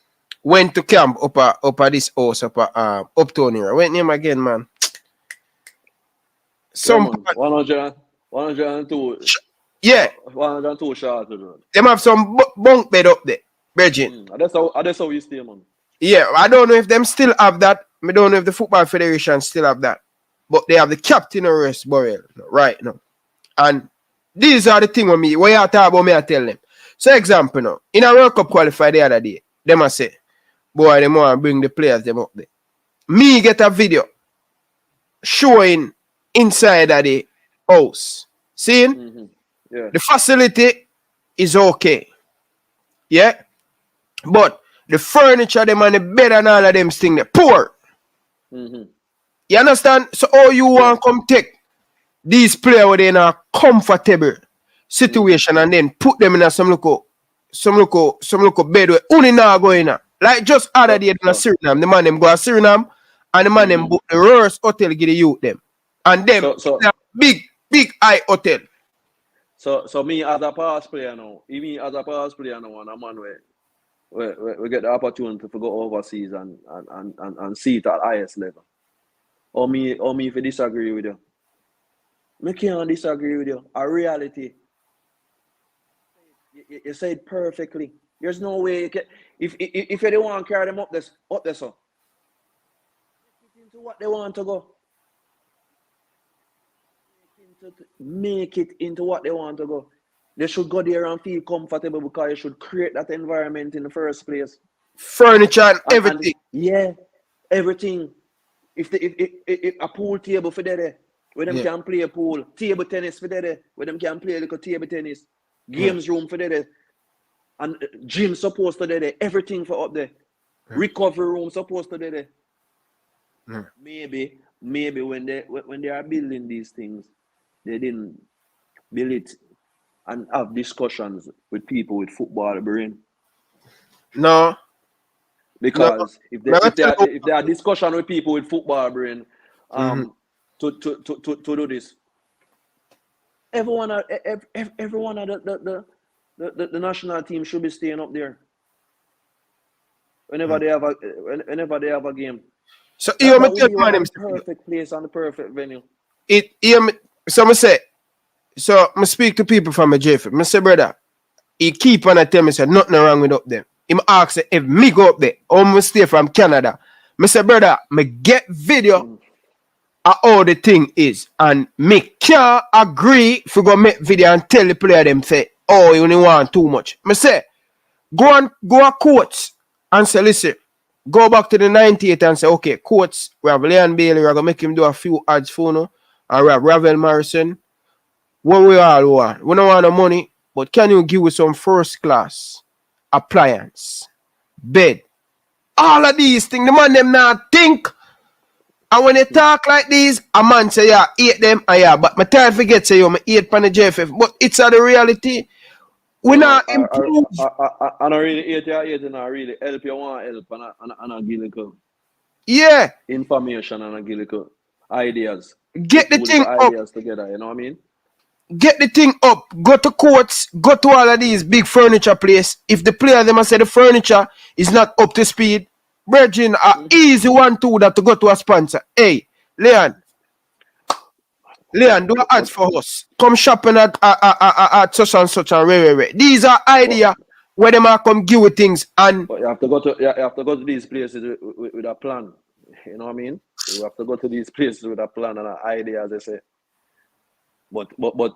went to camp up at this house uptown here. What name again, man? Some 102. Yeah. 102 short. Them have some bunk bed up there, Virgin. That's how we stay, man. Yeah, I don't know if them still have that. I don't know if the Football Federation still have that. But they have the captain arrest burial right now. And these are the things with me. What you talk about me, I tell them. So example now, in a World Cup qualifier the other day, them I say, boy, them want to bring the players them up there. Me get a video showing inside of the house. Seeing? Yeah. The facility is okay. Yeah? But the furniture, them and the bed and all of them things, they're poor. You understand? So all you want come take these players within a comfortable situation and then put them in some local bed where only now going on. Like just other day in Suriname, the man them go to Suriname and the man them book the worst hotel give the youth them. And them big high hotel. So me as a pass player now, and a man we get the opportunity to go overseas and see it at highest level. Or me if I disagree with you. I can't disagree with you. A reality. You say it perfectly. There's no way you can if you don't want to carry them up there, so into what they want to go. Make it into what they want to go. They should go there and feel comfortable because you should create that environment in the first place. Furniture and everything. Everything. If a pool table for there, where them can play a pool, table tennis for there, where them can play like a table tennis, games room for there, and gym supposed to there, everything for up there, recovery room supposed to there. Maybe when they are building these things, they didn't build it and have discussions with people with football brain. No. Because if there are discussion with people with football brain, to do this, everyone at the national team should be staying up there. Whenever they have a game. So you the perfect place and the perfect venue. Some say So I speak to people from a JF. I say, brother, he keep on tell me say nothing wrong with up there. He ask if me go up there or me stay from Canada. I say, brother, me get video of how the thing is. And me can't agree if we go make video and tell the player them say, oh, you only want too much. I say, go a courts and say, listen, go back to the 98 and say, okay, courts, we have Leon Bailey, we're going to make him do a few ads for you, and we have Ravel Morrison. What we all want. We don't want the money, but can you give us some first class appliance, bed, all of these things? The man them not think. And when they talk like these, a man say, yeah, eat them, and yeah, but my time forget say, yo, I eat pan the JFF. But it's a the reality. We not improve. I don't really eat and I really help you want help and I give you Yeah. information and I give you ideas. Get the thing ideas up. together, you know what I mean? Get the thing up. Go to courts. Go to all of these big furniture place. If the player them say the furniture is not up to speed, Virgin are easy 1-2 that to go to a sponsor. Hey, Leon, do ads for us. Come shopping at such and such and rare. These are ideas where them are come give you things and but you have to go to these places with a plan. You know what I mean? You have to go to these places with a plan and an idea, as they say. But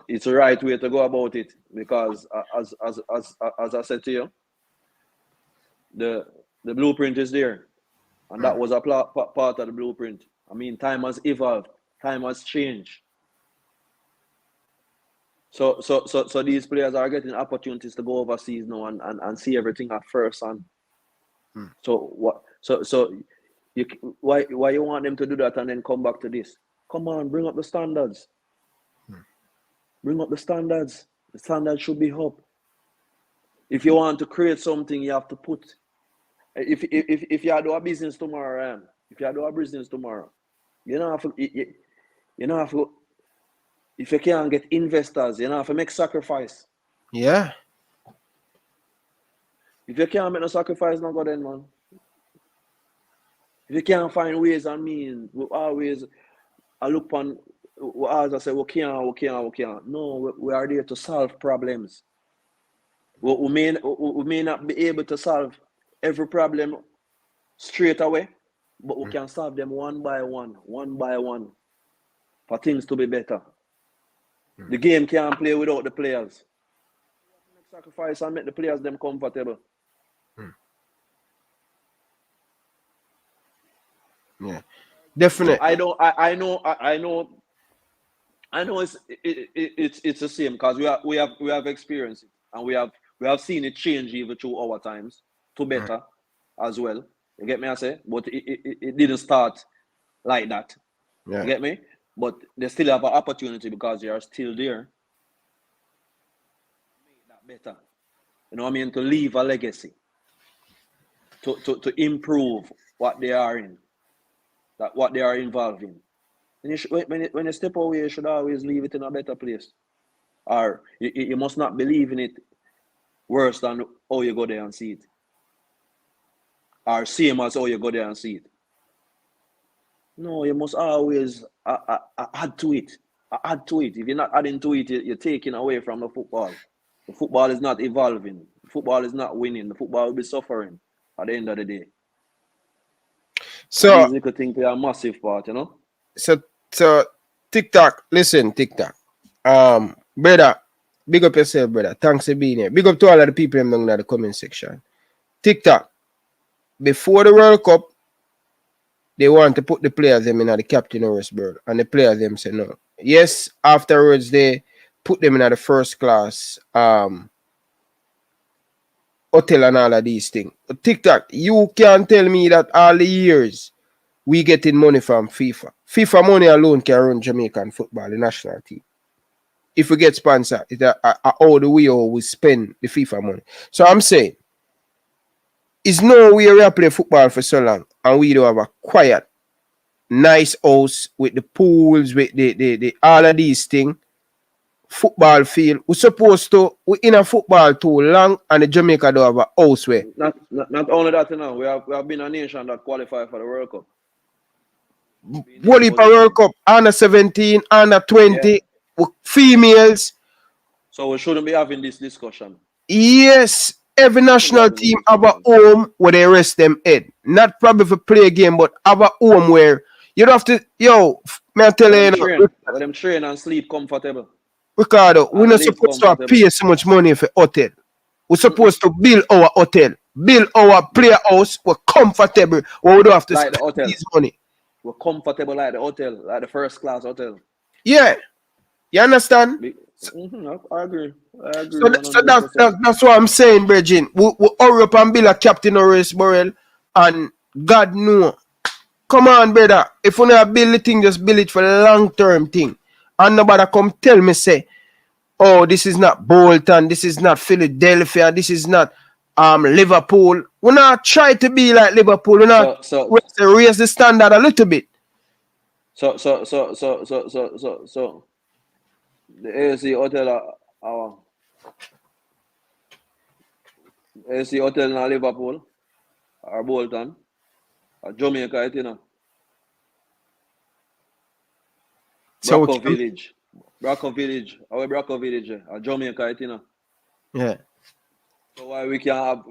it's the right way to go about it because as I said to you, the blueprint is there, and that was a part of the blueprint. I mean, time has evolved, time has changed. So these players are getting opportunities to go overseas now and see everything at first hand. So what? So why you want them to do that and then come back to this? Come on, bring up the standards. Bring up the standards. The standards should be up. If you want to create something, you have to put. If you do a business tomorrow, you don't have to. If you can't get investors, you don't have to make sacrifice. yeah. If you can't make no sacrifice, not go then, man. If you can't find ways and means, we always I look on. As I say, we can't. No, we are there to solve problems. We may not be able to solve every problem straight away, but we can solve them one by one, for things to be better. The game can't play without the players. Make sacrifice and make the players them comfortable. Yeah, definitely. I know. It's the same because we have experienced it and we have seen it change even through our times to better as well. You get me? I say, but it didn't start like that. Yeah. You get me? But they still have an opportunity because they are still there. Make that better. You know what I mean? To leave a legacy. To improve what they are in. That what they are involved in. And when you step away, you should always leave it in a better place. Or you must not believe in it worse than how you go there and see it. Or same as how you go there and see it. No, you must always add to it. Add to it. If you're not adding to it, you're taking away from the football. The football is not evolving. The football is not winning. The football will be suffering at the end of the day. So these little things play a massive part, you know. So TikTok, listen, TikTok. Brother, big up yourself, brother. Thanks for being here. Big up to all of the people down in the comment section. TikTok, before the World Cup, they want to put the players them in the captain Harrisburg, and the players them say no. Yes, afterwards they put them in the first class hotel and all of these things. But TikTok, you can't tell me that all the years we getting money from FIFA. FIFA money alone can run Jamaican football, the national team. If we get sponsored, it's all the way we spend the FIFA money. So I'm saying, it's no way we play football for so long and we don't have a quiet, nice house with the pools, with the all of these things. Football field. We're supposed to, we're in a football too long and the Jamaica don't have a house where. Not only that, you know, we have been a nation that qualified for the World Cup. World Cup, World Cup, under 17, under 20, females. So we shouldn't be having this discussion. Yes, every national team have a home where they rest them head. Not probably for play a game, but have a home where you don't have to. Yo, may I tell you, let them train and sleep comfortable. Ricardo, we're not supposed to pay so much money for hotel. We're supposed to build our hotel, build our player house. We're comfortable. We don't have to like spend this money. We're comfortable like the hotel, like the first class hotel. Yeah, you understand? I agree. So that's what I'm saying, Bridging. We hurry up and build a Captain Horace Burrell, and God know. Come on, brother. If you not build the thing, just build it for a long-term thing. And nobody come tell me, say, oh, this is not Bolton, this is not Philadelphia, this is not Liverpool. We not try to be like Liverpool. We not raise the standard a little bit. So the AFC hotel AFC hotel in Liverpool or Bolton or Jamaica, you know. Bracco Village. Bracco Village. Our Bracco Village or Jamaica, you know. Yeah. So why we can't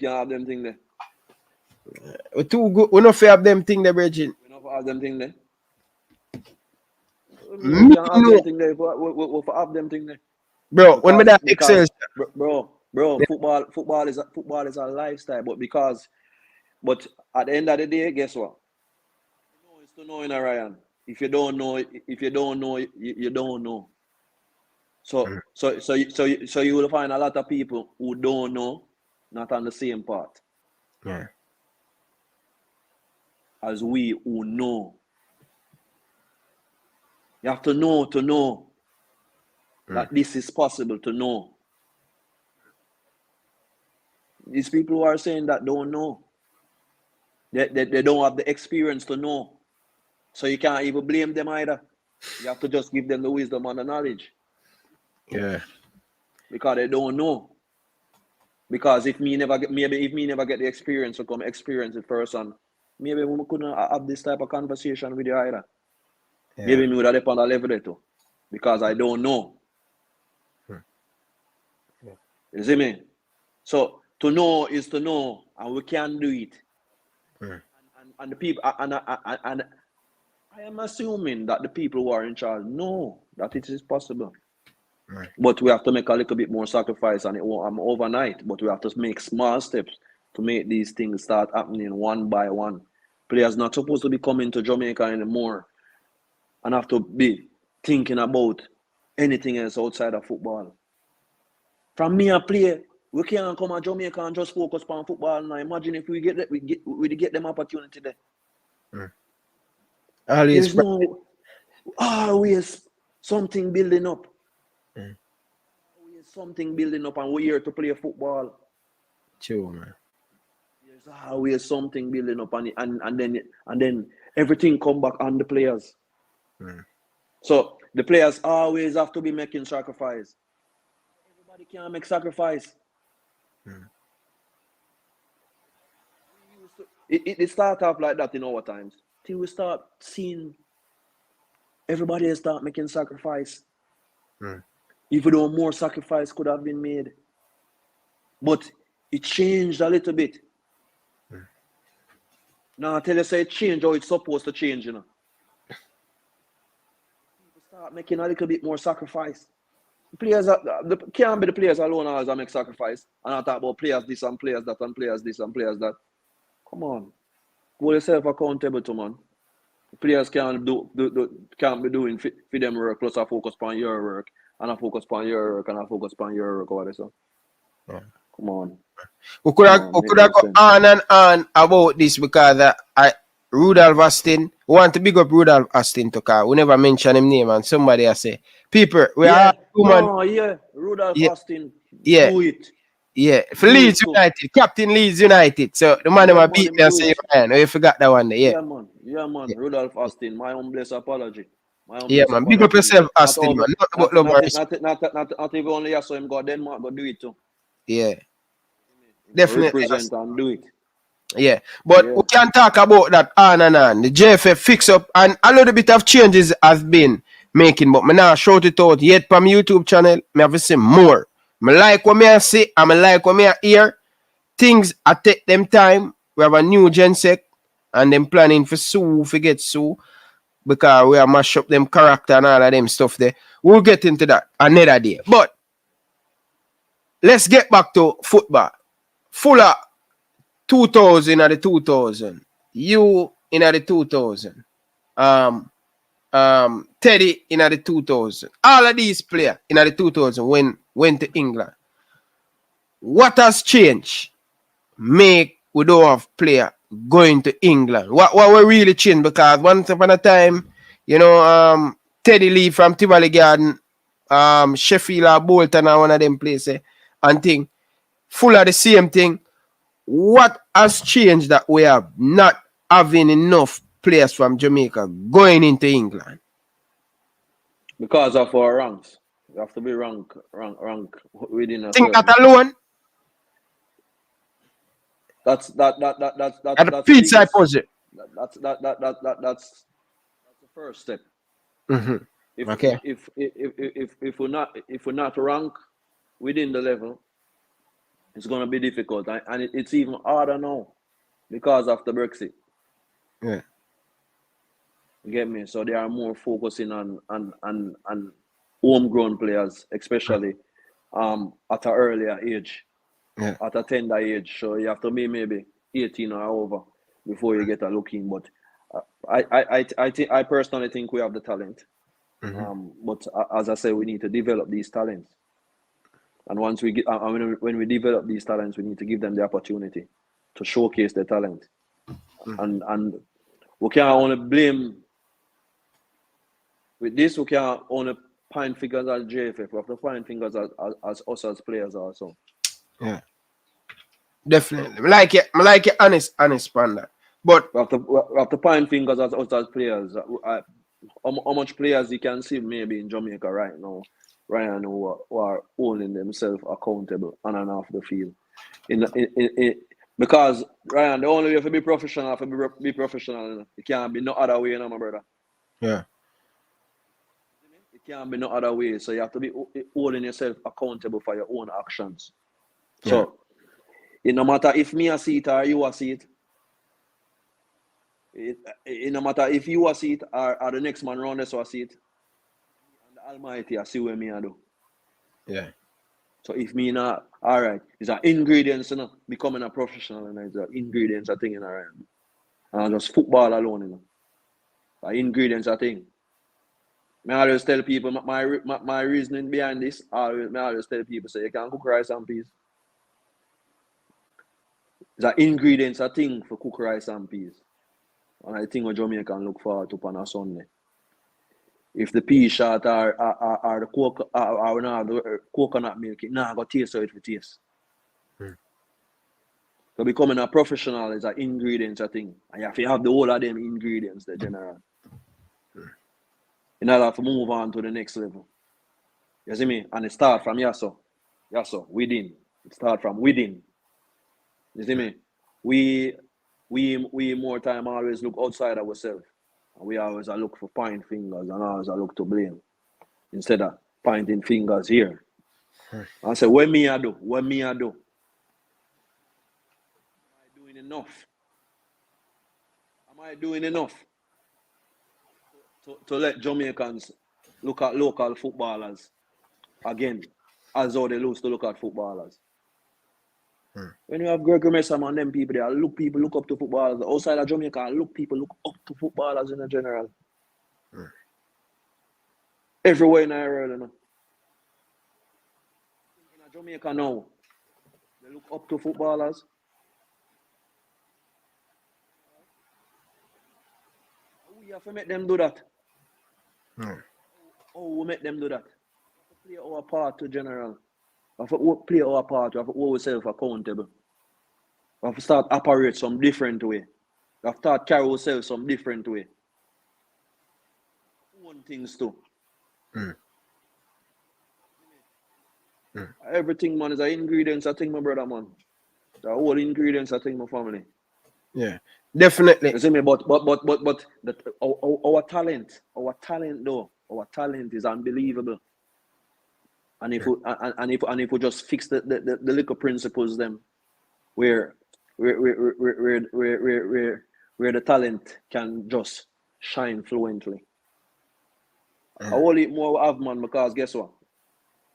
have them thing there? We're too good. We not have them thing there, Bridging. We not have them thing there. We can't have them thing there. We have them thing there. Bro, when we that Excel, bro, football is a lifestyle, but at the end of the day, guess what? It's to know in a Ryan. If you don't know, you don't know. So you will find a lot of people who don't know, not on the same part. Yeah. As we who know. You have to know that this is possible to know. These people who are saying that don't know. They don't have the experience to know. So you can't even blame them either. You have to just give them the wisdom and the knowledge. Yeah. Because they don't know. Because if me never get the experience to come experience it first, and maybe we couldn't have this type of conversation with you either. Yeah. Maybe me would have on a level there too. Because I don't know. Yeah. You see me? So to know is to know, and we can do it. And the people and I am assuming that the people who are in charge know that it is possible. Right. But we have to make a little bit more sacrifice, and it won't happen overnight. But we have to make small steps to make these things start happening one by one. Players not supposed to be coming to Jamaica anymore and have to be thinking about anything else outside of football. From me a player, we can't come to Jamaica and just focus on football now. Imagine if we get them opportunity there. Always something building up. Always something building up, and we're here to play football. True, man. There's always something building up, and then everything come back on the players. So the players always have to be making sacrifice. Everybody can't make sacrifice. It start off like that in our times. Till we start seeing everybody start making sacrifice. Even though more sacrifice could have been made. But it changed a little bit. Now I tell you, say it changed how it's supposed to change, you know. People start making a little bit more sacrifice. Players can't be the players alone always make sacrifice. And I talk about players this and players that and players this and players that. Come on. Hold yourself accountable to, man. Players can't be doing for them work, plus I focus on your work, and I focus on your work, and I focus on your work, or whatever. Yeah. Come on. We could have go on and on about this because Rudolph Austin, we want to big up Rudolph Austin to car. We never mention him name, and somebody has say, people, we are human. Oh, yeah, Rudolph Austin. Yeah. Do it. Yeah, for Leeds United, Captain Leeds United. So the man who beat me and say, man, you forgot that one there. Yeah, man. Yeah. Rudolph Austin, my humblest apology. Man. Big up yourself, Austin, man. Not even only I saw him go Denmark, but do it too. Yeah. Definitely. Represent and do it. Yeah. But we can talk about that on and on. The JFF fix up, and a little bit of changes have been making, but me now shout it out yet from YouTube channel. Me have to see more. Me like what me I see and me like what me I hear. Things I take them time. We have a new gen sec and them planning for Sue, forget Sue, because we are mash up them character and all of them stuff there. We'll get into that another day. But let's get back to football. Fuller 2000 at the 2000. You in at the 2000. Teddy in at the 2000. All of these players in at the 2000 went to England. What has changed? Make we don't have player going to England. What we really changed? Because once upon a time, you know, Teddy leave from Tivoli Garden, Sheffield or Bolton or one of them places and thing. Full of the same thing. What has changed that we have not having enough players from Jamaica going into England? Because of our ranks. You have to be rank within a Think certain. that alone? That's At the pizza puzzle. That's the first step. Mm-hmm. Okay. If we're not rank within the level, it's gonna be difficult, and it's even harder now because of the Brexit. Yeah. You get me? So they are more focusing on homegrown players, especially at an earlier age. Yeah. At a tender age. So you have to be maybe 18 or over before you get a look in. But I personally think we have the talent. Mm-hmm. But as I say, we need to develop these talents. And once we get, when we develop these talents, we need to give them the opportunity to showcase their talent. Mm-hmm. And we can't only blame with this. We can't only point fingers at JFF. We have to point fingers as us as players also. Yeah, definitely. I like it honest on that. But we have to point fingers as us as players. How much players you can see maybe in Jamaica right now, Ryan, who are holding themselves accountable on and off the field. Because Ryan, the only way to be professional, be professional. It can't be no other way, my brother. Yeah. It can't be no other way. So you have to be holding yourself accountable for your own actions. So, it no matter if me I see it or you see it. It no matter if you a see it or the next man around us will see it. And the Almighty I see what me I do. Yeah. So if me not, all right, it's an ingredients, you know, becoming a professional, and it's an ingredients a thing in around. And just football alone, you know. The ingredients a thing. I always tell people my reasoning behind this. I always tell people, say you can cook rice and peas. The ingredients a thing for cook rice and peas. And I think what Jamaica can look forward to on a Sunday. If the pea shot or the coconut milk, it not go taste how it will taste. So becoming a professional is an ingredients a thing. And you have to have the whole of them ingredients, the general. In order to move on to the next level. You see me? And it start from Yasso, within. It start from within. You see me? We more time always look outside ourselves. And we always look for point fingers and always look to blame. Instead of pointing fingers here. And say, what me I do? Am I doing enough? Am I doing enough to let Jamaicans look at local footballers again, as though they lose to look at footballers? When you have Gregory Messam and them people there, people look up to footballers. Outside of Jamaica, people look up to footballers in the general. Everywhere in the world, you know. In Jamaica now, they look up to footballers. We have to make them do that. Oh, we make them do that. We have to play our part to general. We have to play our part. We have to hold ourselves accountable. We have to start operate some different way. We have to start carry ourselves some different way. One things too. Everything, man, is an ingredients, I think, my brother, man. The whole ingredients, I think, my family. Yeah, definitely. You see me? But our talent though, Our talent is unbelievable. And if we just fix the little principles them where the talent can just shine fluently. I will eat more have, man, because guess what?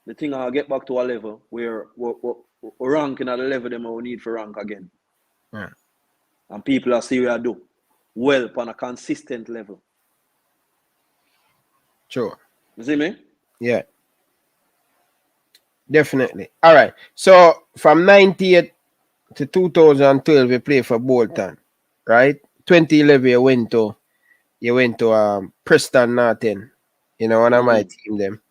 The thing I'll get back to a level where we're ranking at the level them we need for rank again. Yeah. And people are see what I do well on a consistent level. Sure. You see me? Yeah. Definitely. All right. So from 98 to 2012, you played for Bolton, right? 2011, you went to Preston Norton. You know, one of my team them.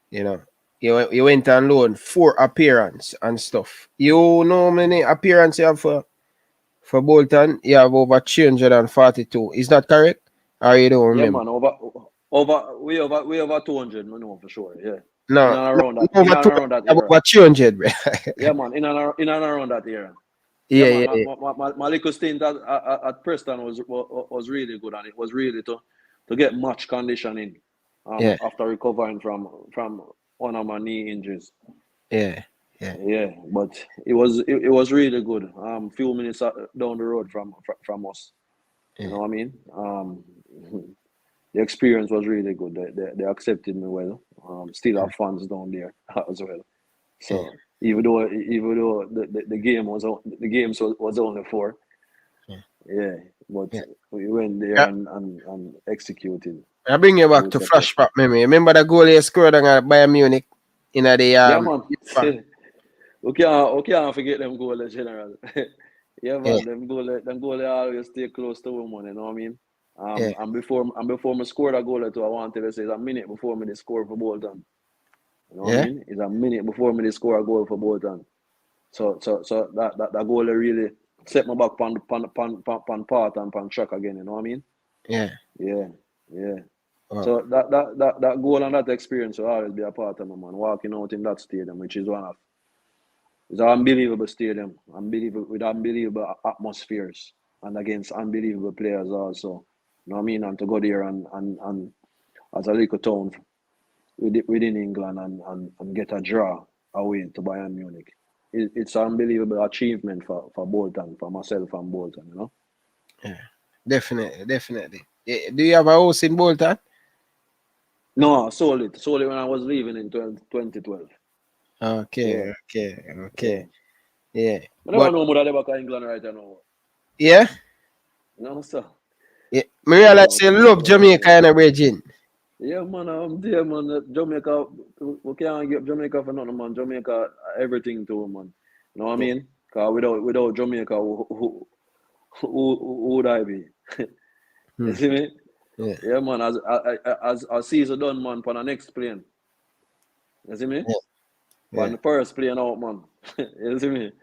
You know, you went on loan 4 appearance and stuff. You know how many appearances you have for Bolton? You have over 342. Is that correct? Or you don't remember? Yeah, man. We over 200. I know for sure. Yeah. No, In and around that. over In and around that era. Over 300, bro. Yeah, man. In and around that era. Yeah, man, yeah. My little stint at Preston was really good, and it was really to get match conditioning after recovering from one of my knee injuries. Yeah. But it was really good. Few minutes down the road from us. You know what I mean? The experience was really good. They accepted me well. Still have fans down there as well. So even though the game was only 4, but we went there and executed. I bring you back to flashback memory. Remember the goal you scored on Bayern Munich in the man. We can't forget them goals, general. Yeah, man. Them goal always stay close to women. You know what I mean? And before I scored a goal or two, I wanted to say it's a minute before me they score for Bolton. You know what I mean? It's a minute before me they score a goal for Bolton. So that goal really set me back on path and on track again. You know what I mean? Yeah. Wow. So that goal and that experience will always be a part of me, man. Walking out in that stadium, which is it's an unbelievable stadium, with unbelievable atmospheres and against unbelievable players also. You know what I mean? And to go there and as a little town within England and get a draw away to Bayern Munich. It's an unbelievable achievement for Bolton, for myself and Bolton, you know? Yeah, definitely. Yeah. Do you have a house in Bolton? No, I sold it when I was leaving in 2012. Okay. Yeah. I never know more about England right now. Yeah? No, sir. Yeah. I realize you love Jamaica and a region. Yeah, man, I'm there, man. Jamaica, we can't get Jamaica for nothing, man. Jamaica, everything to man. You know what I mean? Because without Jamaica, who would I be? You see me? Yeah, man. As season done, man, for the next plane. You see me? On the first plane out, man. You see me?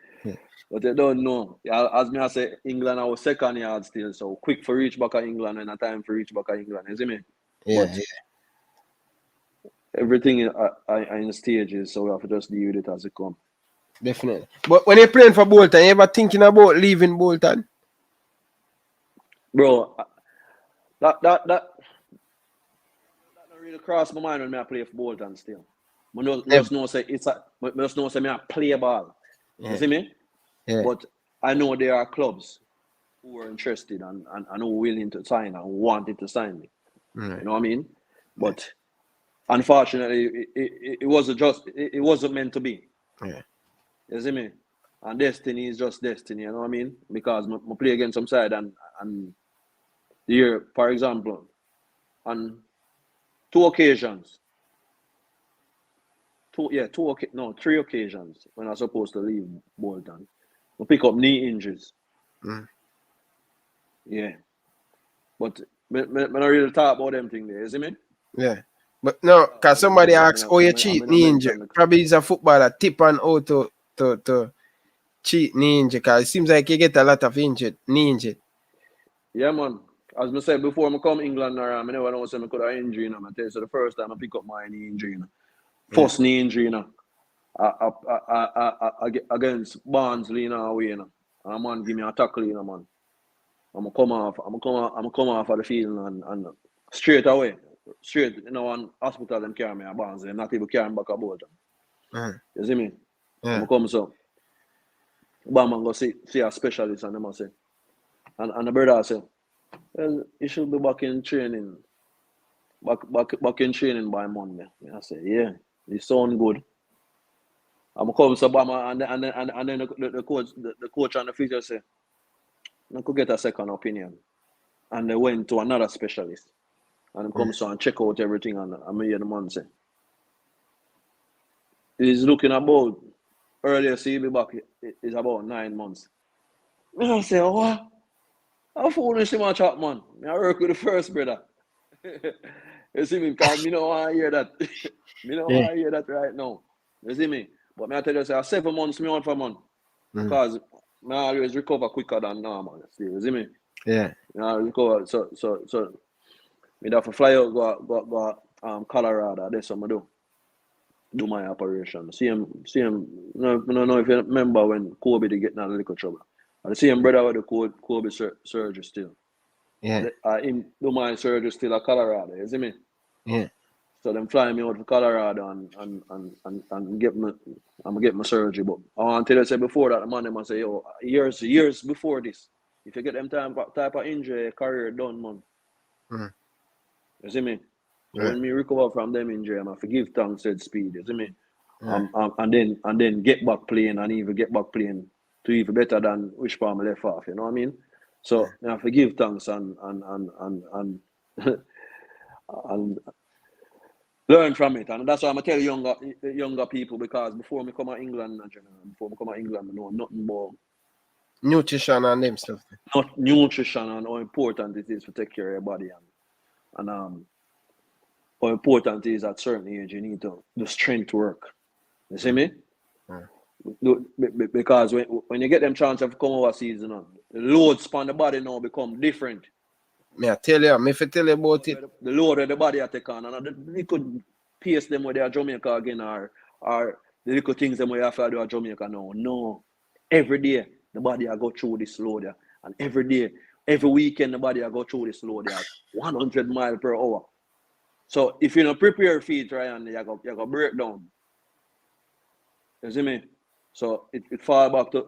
But they don't know. As me I say, England our second yard still, so quick for reach back at England and a time for reach back at England. You see me? Everything in stages, so we have to just deal with it as it comes. Definitely. But when you're playing for Bolton, you ever thinking about leaving Bolton? Bro, that don't really cross my mind when I play for Bolton still. I just know say I play ball. You see me? Yeah. But I know there are clubs who are interested and who are willing to sign and wanted to sign me. Right. You know what I mean? But unfortunately, it wasn't meant to be. Yeah. You see me? And destiny is just destiny, you know what I mean? Because I play against some side and here, for example, on 3 occasions when I was supposed to leave Bolton, I pick up knee injuries. Yeah. But I don't really talk about them things there, you see me? Yeah. But no, because somebody asks, you cheat knee injury. Probably it's a footballer tip on how to cheat knee injury, because it seems like you get a lot of knee injury. Yeah, man. As I said before, I come to England, I never know I could have injury. I tell you, so the first time I pick up my knee injury, first knee injury, against Barnsley, away, and a man give me a tackle, man. I'm come off of the field and straight away straight, you know, one hospital them carry me a Barnes, and not even carry me back a Bolton. You see me? Yeah. I come so, man go see a specialist, and them say, and the brother say, well, you should be back in training, back in training by Monday. I say, yeah, you sound good. I'm come so Bama, and then the coach and the physio say, I could get a second opinion, and they went to another specialist, and they come so and check out everything, and I hear the man say, he's looking about earlier, so he'll be back. It's about 9 months. I say, what? How foolish him a chat, man? I work with the first brother. You see me? Because me don't want to hear that. Me don't want to hear that right now. You see me? But me I tell you, say 7 months me on for man. Because I always recover quicker than normal. You see me? Yeah. I recover. So me have to fly out go Colorado. That's what I do my operation. See him. No, know if you remember when Kobe did get in a little trouble. And see him brother with the Kobe surgery still. Yeah. Him do my surgery still at Colorado. You see me? Yeah. So them fly me out to Colorado and get my surgery. But I want to tell you, say before that, the man them say, yo, years before this, if you get them type of injury, career done, man. You see me? So when me recover from them injury, I'm forgive thanks said Speid. You see me? And then get back playing and even get back playing to even better than which part I left off. You know what I mean? So I forgive thanks and and learn from it. And that's why I'm tell younger people, because before me come to England, I know nothing about Nutrition and them stuff. not nutrition and how important it is to take care of your body and how important it is at certain age you need to do strength work. You see me? Because when you get them chance to come overseas, you know, the loads on the body now become different. Me I tell you, if I tell you about it. The load of the body I take on, and you could pace them with their Jamaica again, or the little things them we have to do at Jamaica now. No. Every day the body I go through this load there. And every day, every weekend the body I go through this load there at 100 miles per hour. So if you don't prepare for it, Ryan, you go break down. You see me? So it fall back to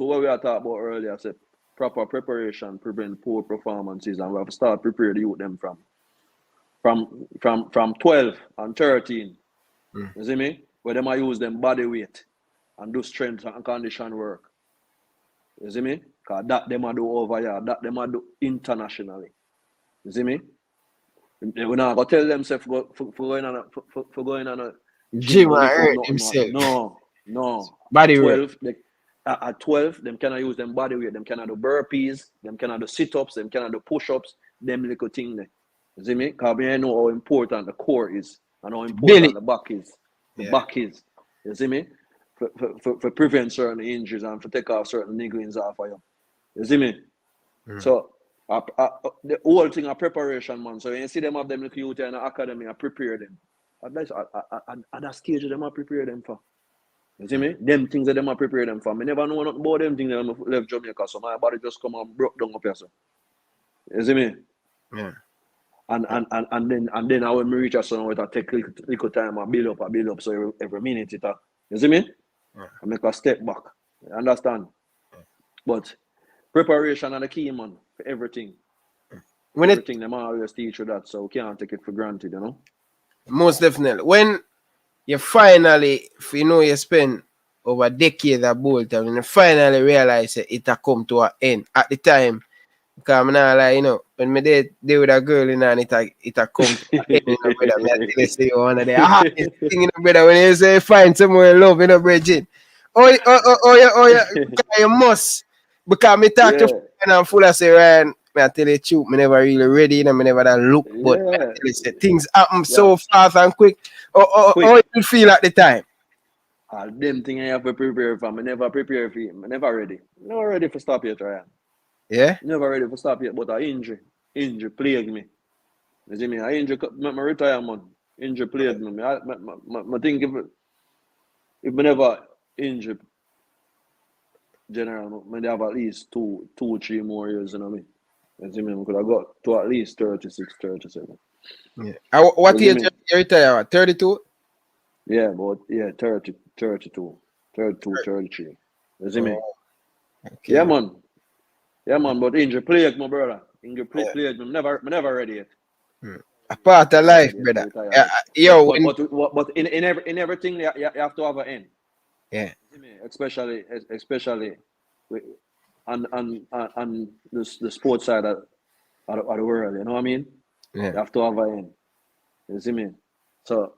what we were talking about earlier. I said proper preparation prevent poor performances, and we have to start prepare the youth them from 12 and 13. You see me? Where them I use them body weight and do strength and condition work. You see me? Because that them I do over here, that them I do internationally. You see me? We're not gonna tell them for going on a Gym and hurt himself. No. Body weight. At 12, them cannot use them body weight. Them cannot do burpees. Them cannot do sit-ups. Them cannot do push-ups. Them little thing there. You see me? Because I know how important the core is and how important the back is. The back is. You see me? For prevent certain injuries and for take off certain nigglings off of you. You see me? So the whole thing of preparation, man. So when you see them have them little youth in the academy, I prepare them. At that stage them I prepare them for. You see me? Them things that them I prepare them for. I never know nothing about them things that I left Jamaica, so my body just come and broke down up here. So. You see me? Yeah. And then when we reach a son, it take little time, I build up. So every minute you see me? I make a step back. You understand? But preparation are the key, man, for everything. Everything them always teach you that, so we can't take it for granted, you know? Most definitely. When you finally, you spend over decades at Bolton, and you finally realize it has come to an end. At the time, because I'm not like, when me did with a girl, and it has come to an end, brother. I say one of the hardest thing, brother, when you say find someone you love, Bridget. You must. Because me talk to friend and full of say, Ryan, I tell you the truth, me never really ready, and me never that look, but I tell you, say, things happen so fast and quick. How you feel at the time? All them things I have to prepare for, I never prepare for him. I never ready. Never ready for stop yet, Ryan. Yeah? Never ready for stop yet, but an injury plagued me. You see me? An injury make me retire, man. Injury plagued me. I think if me never injured general, I have at least 2-3 more years, you know what I mean? You see me? I could have got to at least 36, 37. Yeah. What You age see me? you retire? 32? Yeah, but yeah, 30, 32, 32, 33. You see me? Oh, Yeah, okay. man. Yeah, man. But injury plague, my brother. Injury Yeah. plague, me never ready yet. A part of Never life, ready yet to brother. retire yet. Yo, when But in everything you have to have an end. yeah, You see me? Especially with, on the sports side of the world. You know what I mean? yeah, You have to have an end. You see me? So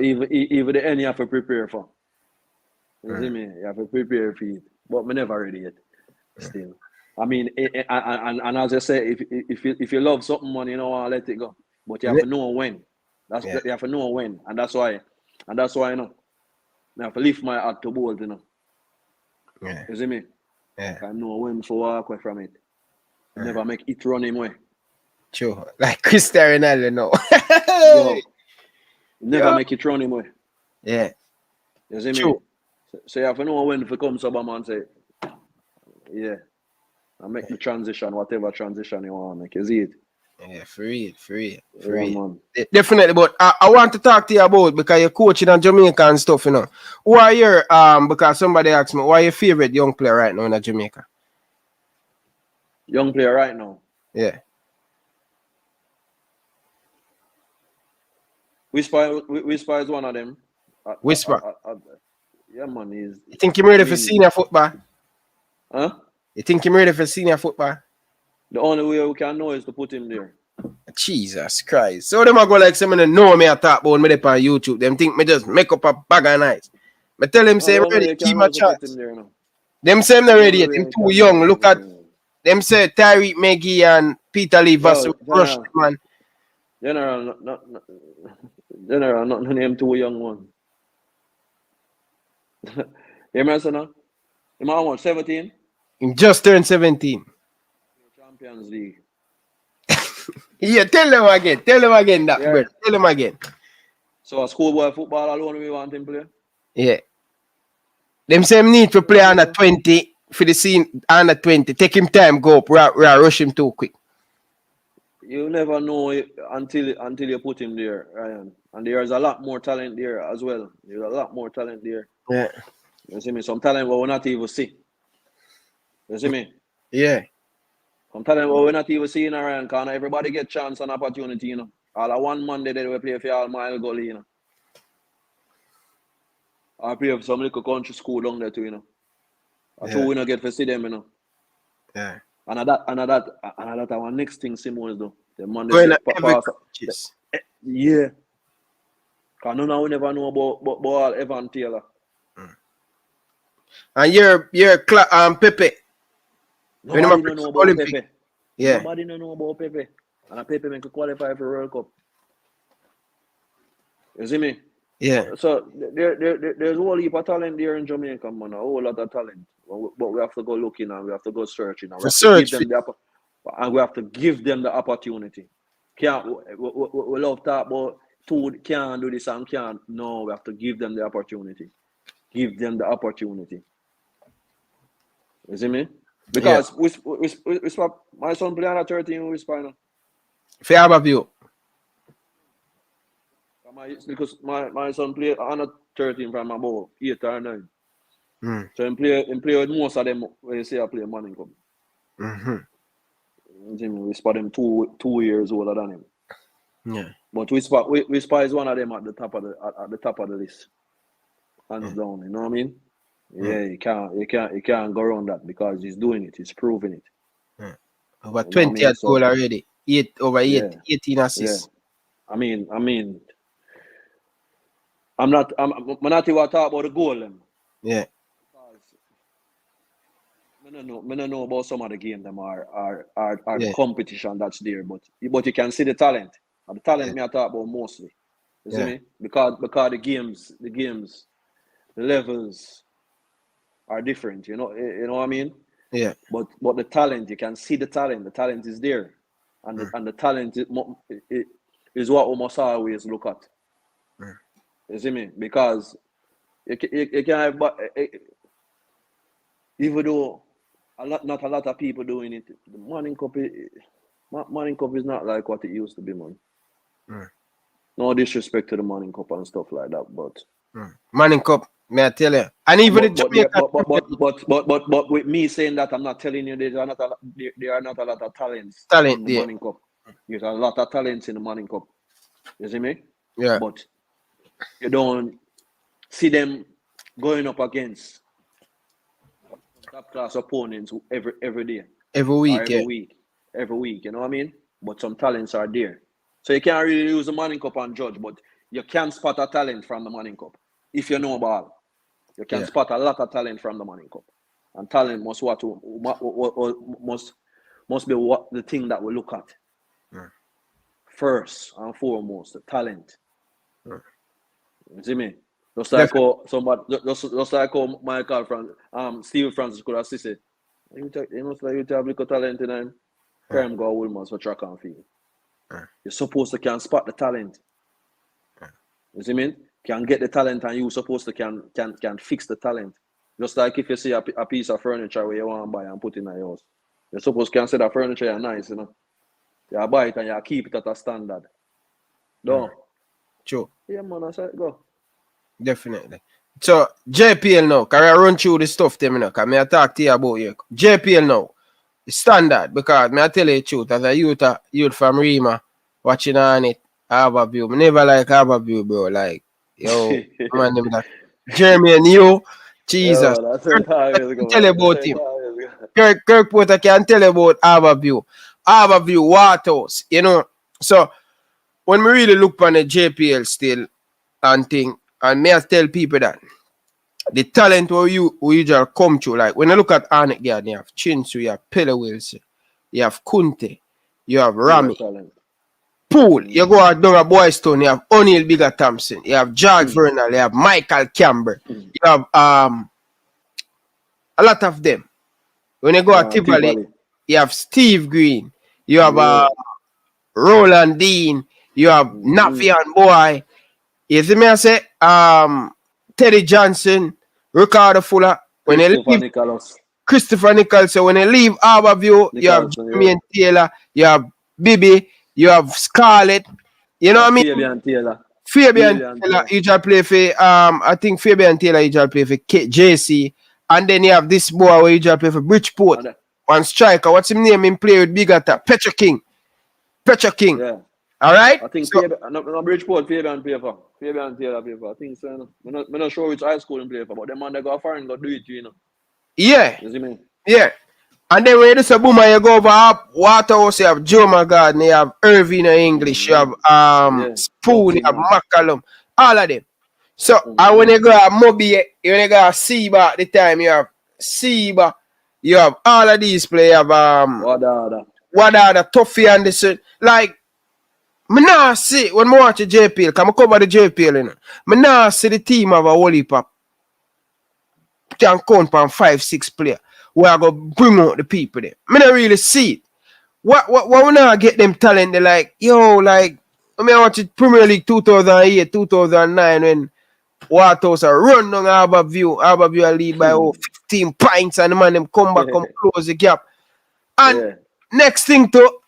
even the end you have to prepare for. You see me? You have to prepare for it. But me never ready yet. Still. I mean, and as I say, if you love something, man, you know, let it go. But you have to know when. yeah, You have to know when, and that's why, you know, I have to lift my heart to bold, you know. yeah, You see me? yeah. I know when to walk away from it. Never make it run him way. True. Like Cristiano Ronaldo now. Yo, never Yeah. make it run him way. Yeah. You see me? True. So you have to know when to come sober man and say, yeah, I make the transition, whatever transition you want to make. You see it? Yeah, for real, for real, for Yeah, real. man. Definitely, but I want to talk to you about because you're coaching in Jamaica and stuff, you know. Who are your because somebody asked me, who are your favorite young player right now in Jamaica? Young player right now. Yeah. Whisper is one of them. Whisper. Yeah, man. You think you're I ready for mean, senior football? huh? You think you're ready for senior football? The only way we can know is to put him there. Jesus Christ. So them a go like someone know me I talk about me on YouTube. Them think me just make up a bag of nice. I tell them No, say the I'm only way ready, you give can him know a is to put him chance. there, you know. Them say I'm not The ready only yet. way Him you too can know is young. to Look put at him there. them say Tyreek McGee and Peter Lee versus Yo, Rush man. General, General, not name too young one. You remember, no? You might want 17? Him just turned 17. Champions League. Yeah, tell them again. Tell them again that, Yeah. brother. Tell them again. So a schoolboy football alone we want him play? Yeah. Them say him need to play under 20 for the scene under 20. Take him time, go up, rush him too quick. You never know it until you put him there, Ryan. And there's a lot more talent there as well. There's a lot more talent there. Yeah. You see me? Some talent we will not even see. You see me? Yeah. Some talent we will not even see in Ryan. Because everybody get chance and opportunity, you know. All of one Monday they will play for all mile goal, you know. I play for some little country school down there too, you know. I true we not get to see them, you know. Yeah. And that our next thing Simoes do. The Monday Going say to every pass. coaches. Yeah. Because none of we never know about Evan Taylor. And you're Pepe. Nobody don't know about Olympic. Pepe. Yeah. Nobody don't know about Pepe. And Pepe make qualify for World Cup. You see me? Yeah. So there's a whole heap of talent there in Jamaica, man. A whole lot of talent. But we have to go looking and we have to go searching and we have to give them we have to give them the opportunity. We love talk about can't do this and can't. No, we have to give them the opportunity. Give them the opportunity. You see me? Because my son play under 13 with Spina. Fair about you. Because my son play under 13 from about 8 or 9. Mm. So he play with most of them when you say I play Manning Cup. Mm-hmm. We spot him 2 years older than him. Yeah. But we spot is one of them at the top of the list. Hands down, you know what I mean? Yeah, you can't go around that because he's doing it, he's proving it. Yeah. Over You know 20 what I mean? goal already. 18 assists. I mean, I'm not even talking about the goal them. Yeah. I don't know about some of the game them are the competition that's there, but you can see the talent. And the talent me I talk about mostly. You see me? Because the games, the levels are different, you know what I mean? Yeah. But the talent, you can see the talent. The talent is there. And the talent is what we must always look at. You see me? Because you can have, even though not a lot of people doing it, the Manning Cup is not like what it used to be, man. No disrespect to the Manning Cup and stuff like that, but Manning Cup, may I tell you? And even the Jamaica. But with me saying that, I'm not telling you there are not a lot of talents in the Manning Cup. There's a lot of talents in the Manning Cup. You see me? Yeah. But you don't see them going up against top class opponents every day. Every week, Every week, you know what I mean? But some talents are there. So you can't really use the Manning Cup and judge, but you can spot a talent from the Manning Cup. If you know ball, you can spot a lot of talent from the Manning Cup. And talent must be what the thing that we look at. First and foremost, the talent. You see me? Just like how somebody, just like how Michael from Steve Francis could have said, you must like you have little talent in him. Prime go Wilmers for track and field. You're supposed to can spot the talent. You see me? Can get the talent, and you're supposed to can fix the talent. Just like if you see a piece of furniture where you want to buy and put in your house, you're supposed to can say that furniture is nice, you know. You buy it and you keep it at a standard. No. True. Yeah, man, I said go. Definitely. So JPL now, can I run through the stuff them now? Can I talk to you about you? JPL now, standard, because I tell you the truth, as a youth from Rima, watching on it, overview. I never like overview, bro. Like, yo, man, them that Jeremy and you, Jesus. Yo, tell you about him. Kirk Porter can tell you about overview. Overview, Waterhouse, you know. So when we really look on the JPL still and thing, and may I tell people that the talent where you usually come to, like when I look at Arnett Gardner, you have Chinsu, you have Pele Wilson, you have Kunte, you have Rami, Poole, you go out down a Boystone, you have O'Neal Bigger Thompson, you have George Vernal, you have Michael Campbell, you have a lot of them. When you go at Tivoli, you have Steve Green, you have Roland Dean, you have Nafian Boy, you see me I say Teddy Johnson, Ricardo Fuller, when you leave Christopher Nichols, so when you leave Harborview, you have Jeremy Taylor, you have Bibi, you have Scarlett, you know what I mean? Fabian Taylor usually play for I think Fabian Taylor usually play for JC, and then you have this boy who usually play for Bridgeport, one striker, what's his name? Him play with Bigger Petra King. Yeah. All right. I think so, no Bridgeport Fabian play for. Fabian Taylor play for. I think so. I'm not sure which high school him play for, but the man they go foreign go do it, you know. Yeah. You see me? Yeah. And then when you do a boomer, you go over up Waterhouse, you have Joe McGardner, you have Irving English, you have Spoon, you have McCallum, all of them. So and when you go at Moby, when you go at Seba at the time, you have Seba, you have all of these players, you have Wadada, Tuffy Anderson. Like, I now see when I watch the JPL, because I cover the JPL, you know, I now see the team of a whole heap of can count on 5-6 players where I go bring out the people there. I don't really see it. What we now get them talent, they're like, yo, like, I mean, I watch it Premier League 2008, 2009 when Waterhouse are run down Harborview are lead by 15 points and the man them come back and close the gap. And next thing to,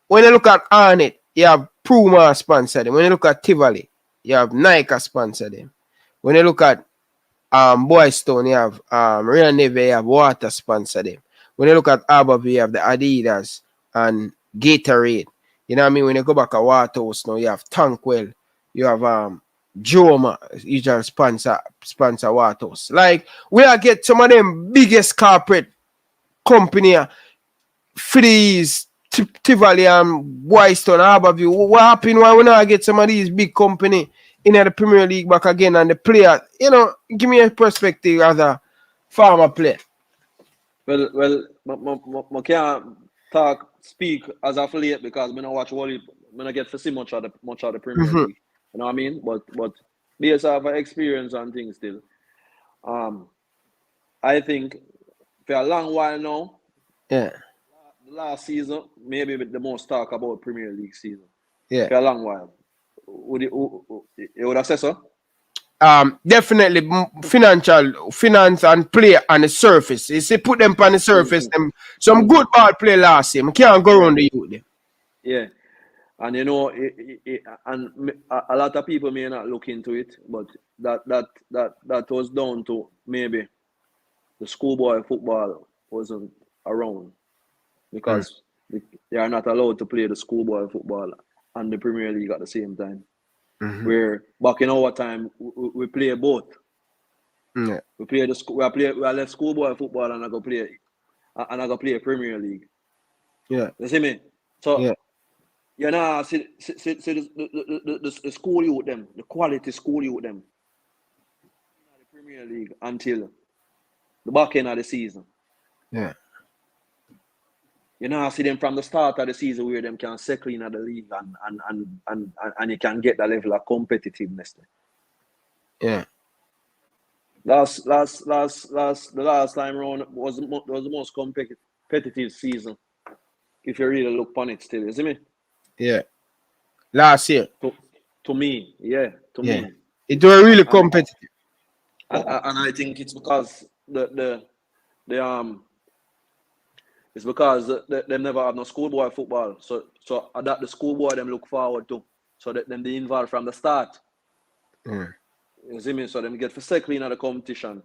when you look at Arnett, you have Puma sponsor them. When you look at Tivoli, you have Nike sponsor them. When you look at Boystone, you have Real Navy, you have Water sponsor them. When you look at Harborview, you have the Adidas and Gatorade. You know what I mean? When you go back at Waterhouse now, you have Tankwell, you have Joma, usual sponsor Waterhouse. Like, we are get some of them biggest corporate company for these Tivoli and Boystone, Harborview. What happened? Why we not get some of these big company in the Premier League back again and the player? You know, give me a perspective as a former player. Well, I can't speak as of late because I don't watch Wally. I don't get to see much of the Premier League. You know what I mean? But based off of experience and things still, I think for a long while now, last season maybe the most talk about Premier League season. Yeah, for a long while. You would have said so? Definitely finance and play on the surface. You see, put them on the surface. Them some good ball play last year. I can't go around the youth. Yeah. And you know, a lot of people may not look into it, but that was down to maybe the schoolboy football wasn't around because they are not allowed to play the schoolboy football and the Premier League at the same time. Where back in our time, we play both. Yeah. We left schoolboy football and I go play Premier League. Yeah. You see me? So yeah. You know, see the school youth them, the quality school youth them. The Premier League until the back end of the season. Yeah. You know, I see them from the start of the season where them can settle in the league and you can get that level of competitiveness. Yeah. The last time around was the most competitive season. If you really look upon it still, you see me? Yeah. Last year. To me, yeah. To me. It was really competitive. And I think it's because it's because they never have no schoolboy football. So that the schoolboy them look forward to. So that them they involved from the start. You see me? So them get for second in the competition.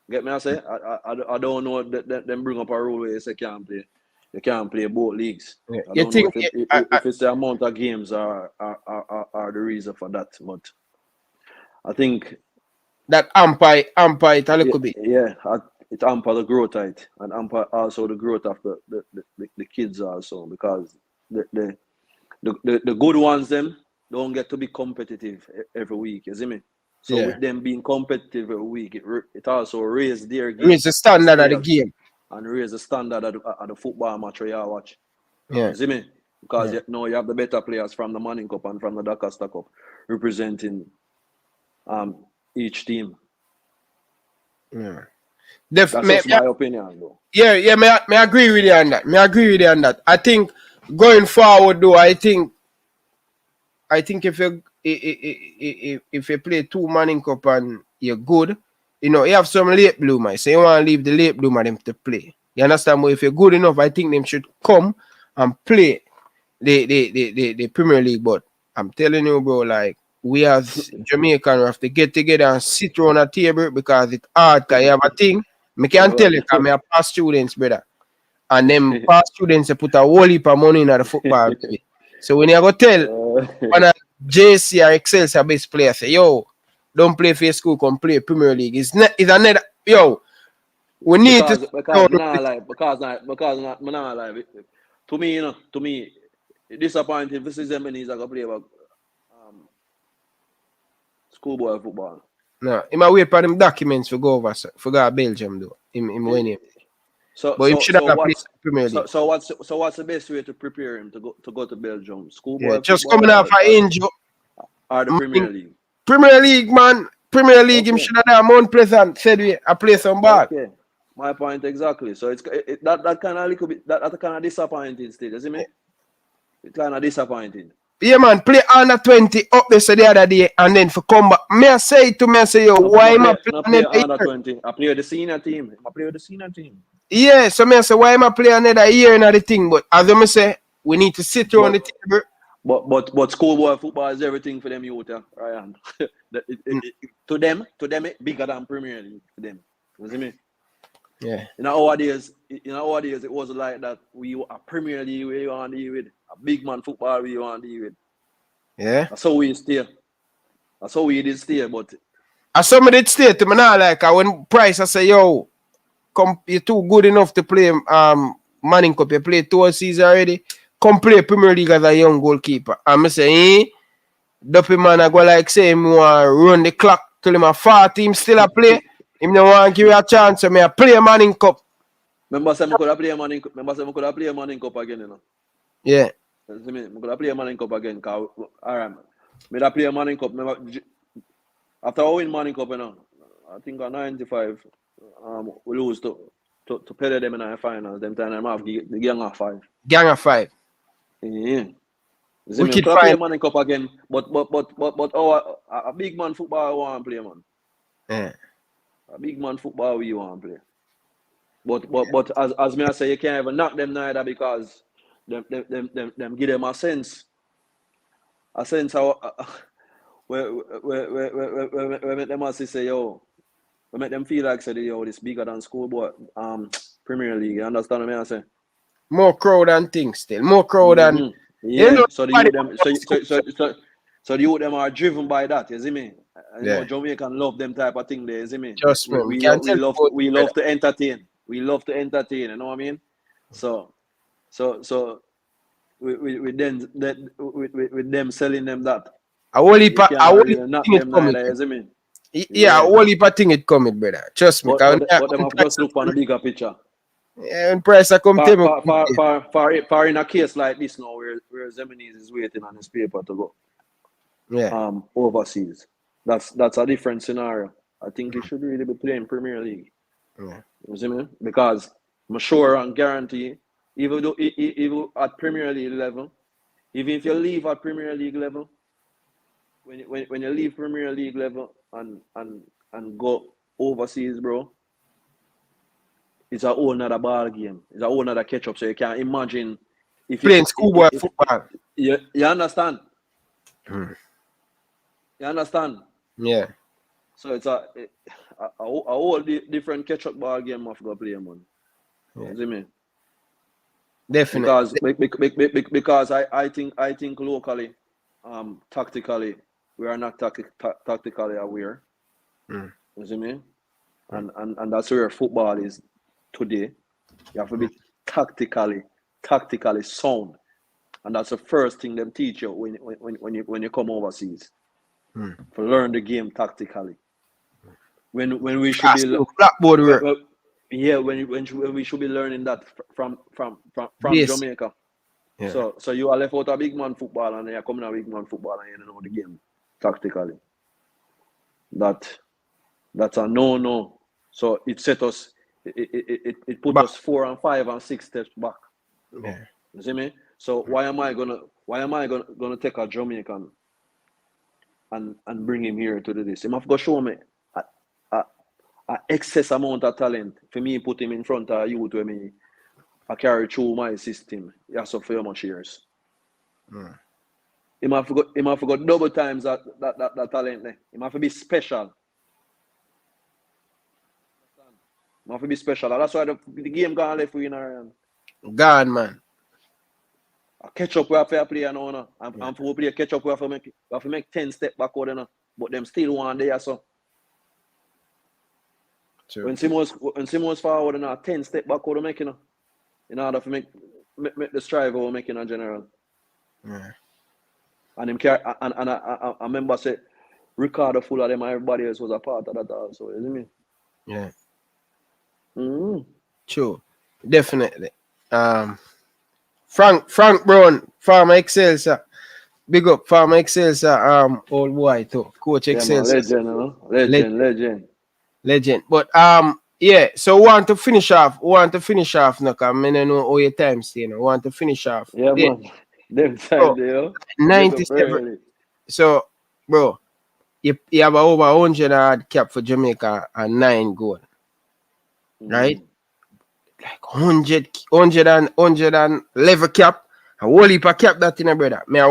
Get me? I say I don't know that them bring up a rule where you say you can't play both leagues. Yeah. I don't know if it's the amount of games are the reason for that, but I think that amper it a little bit. Yeah, it hamper the growth height and hamper also the growth of the kids also because the good ones them don't get to be competitive every week. You see me? So with them being competitive every week, it also raise their game. Raise the standard of the game. And raise the standard of the football match where you watch. Yeah. You see me? Because you have the better players from the Manning Cup and from the Dakar Cup representing each team. Yeah. That's just my opinion, though. Yeah, may agree with you on that. I think going forward, though, I think if you play 2 Manning Cup and you're good, you know, you have some late bloomers. So you want to leave the late bloomer them to play. You understand? But if you're good enough, I think them should come and play the Premier League. But I'm telling you, bro, like we as Jamaican have to get together and sit around a table because it's hard. Because you have a thing. I can tell you, because I have past students, brother. And them past students put a whole heap of money in the football. So when you go tell one of JC or Exclsuive best player, say, yo, don't play for your school, come play Premier League. It's another, yo, we need because not alive. To me, disappointing. This is them needs to go play about schoolboy football. No, he might wait for them documents for go over, for go to Belgium though. Him win him. But he should have played Premier League. So what's the best way to prepare him to go to Belgium? Schoolboy just coming off an injury. Or the Premier League. Premier League, man. Premier League, him should have done Mount Pleasant said I play some ball. Okay. My point exactly. So it's that kind of little bit that kind of disappointing still, you see me? It's kind of disappointing. Yeah, man, play under 20 up there so the other day and then for come back. I say, yo, why am I playing under 20? I play the senior team. Yeah, so I say, why am I playing another year in the thing? But as I say, we need to sit around the table. But schoolboy football is everything for them youth, Ryan. To them, it's bigger than Premier League for them. You see me? Yeah. In our days, it was like that. We were a Premier League where you want to deal with, a big man football where you want to deal with. Yeah. That's how we stay. That's how we did stay, but as some did stay to me now, like when Price I say, yo, come you're too good enough to play Manning Cup, you play 2 seasons already. Come play Premier League as a young goalkeeper. And I say, Duppy man, I go like say him want run the clock till him a 40, him still a play. Him no want give you a chance, so me a play Manning Cup. Remember say I could play Manning Cup again, you know. Yeah. I could play Manning Cup again, cause alright, me da play Manning Cup. After I win Manning Cup, you know, I think on 95, we lose to play them in the finals. Them time I have the gang of 5. Gang of 5. Yeah. We could play Manning Cup again, but a big man football I want to play, man. Yeah. A big man football we want to play. But as me I say, you can't even knock them neither because them give them a sense a sense how where make them also say, yo, we make them feel like say, yo, this bigger than Schoolboy, Premier League. You understand what I say? More crowd and things still. More crowd and yeah. you know, So the youth them, so the youth them are driven by that. You see me? You know, Jamaican love them type of thing. There, you see me? Just We love to entertain. We love to entertain. You know what I mean? So with them selling them that. A whole heap of not them neither, you see me? Yeah, a whole heap of thing it coming, brother. Trust me. But them have just look on the bigger picture. Yeah, when price I come to for in a case like this now, where Simoes is waiting on his paper to go. Yeah. Overseas. That's a different scenario. I think he should really be playing Premier League. Yeah. You see me? Because I'm sure and guarantee, even at Premier League level, even if you leave at Premier League level, when you leave Premier League level and go overseas, bro, it's a whole nother ball game. It's a whole nother catch up. So you can't imagine if playing schoolboy football. You understand? You understand? Yeah. So it's a whole different catch up ball game of go play, man. Yeah. You see me? Definitely. Because I think locally, tactically, we are not tactically aware. You see me? And that's where football is today. You have to be tactically sound, and that's the first thing them teach you when you come overseas. To learn the game tactically. When we should be blackboard work. when we should be learning that from Yes. Jamaica. Yeah. So you are left out a big man football and you're coming a big man football and you don't know the game tactically. That's a no. So it set us it put us 4 and 5 and 6 steps back. Yeah. You see me? So why am I gonna take a Jamaican and bring him here to do this? He must go show me a excess amount of talent for me put him in front of youth where me I carry through my system. Yes, so for much years. He must go double times that talent there. He must be special. He must be special. And that's why the game gone left with him. Gone, man. A catch up we have to play now. And for play catch up we have to make 10 steps backward now. But them still want there so. True. When Simoes forward and 10 step backward making in order to make the strive over making a general. Yeah. And him care and I remember say Ricardo full of them and everybody else was a part of that also, you see me? Yeah. True. Definitely. Frank Brown, Farmer Exclsuive. Big up Farmer Exclsuive, old boy too. Coach Exclsuive. Legend. But yeah, so want to finish off now, because I know all your time stay now. Want to finish off. Yeah, man. Them time there. 97. So, bro, you have over 100 hard cap for Jamaica and 9 goal. Right? Like 100 and level cap. A whole heap of cap that in a brother. May I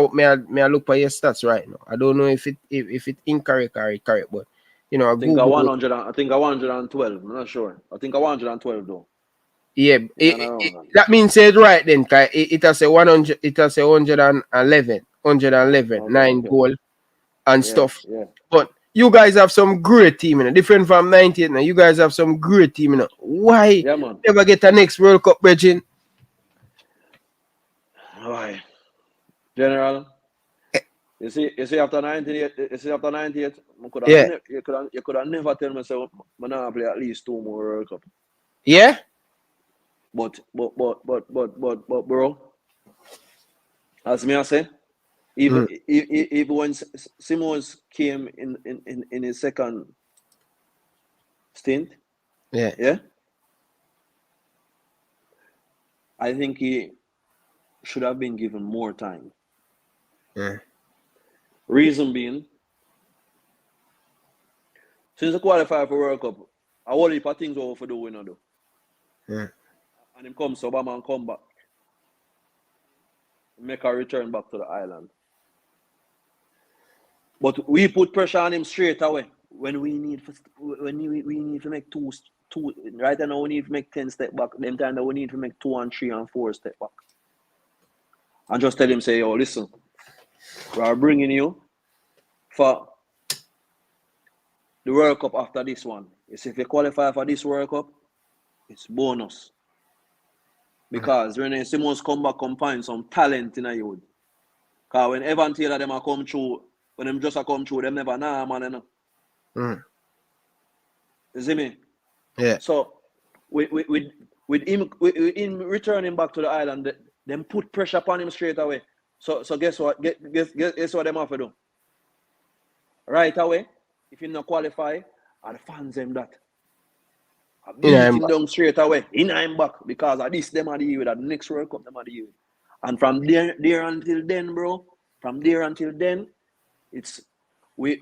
look for your stats right now. I don't know if it incorrect or correct, but you know, I think I 100. I think I 112. I'm not sure. I think I 112 though. Yeah, that means it's right then. It has a 100. It has a 111, 9 goal and stuff. Yeah. But you guys have some great team, you know, different from 98 now. You guys have some great team, you know. Why never get a next World Cup, Reggie? Why, General? You see after 98, you could have never tell me so I now play at least 2 more World Cup. Yeah. But bro, as me I say, even when Simoes came in his second stint, yeah, I think he should have been given more time. Yeah. Reason being, since the qualify for World Cup, a whole heap of things over for the winner though. Yeah. And him come Obama and come back. Make a return back to the island. But we put pressure on him straight away when we need to make two right now we need to make 10 step back. Them time that we need to make 2 and 3 and 4 step back. And just tell him, say, yo, listen, we are bringing you for the World Cup after this one. If you qualify for this World Cup, it's bonus. Because when Simoes come back, come find some talent in a youth. Because when Evan Taylor them come through, when them just come through, them never man, you know. You see me? Yeah. So with him returning back to the island, them put pressure upon him straight away. So guess what? Guess what them have to do? Right away, if he not qualify, and the fans them that. Beat him down straight away. In him back because of this them are the year, that the next World Cup them are the year. And from there until then, bro, it's we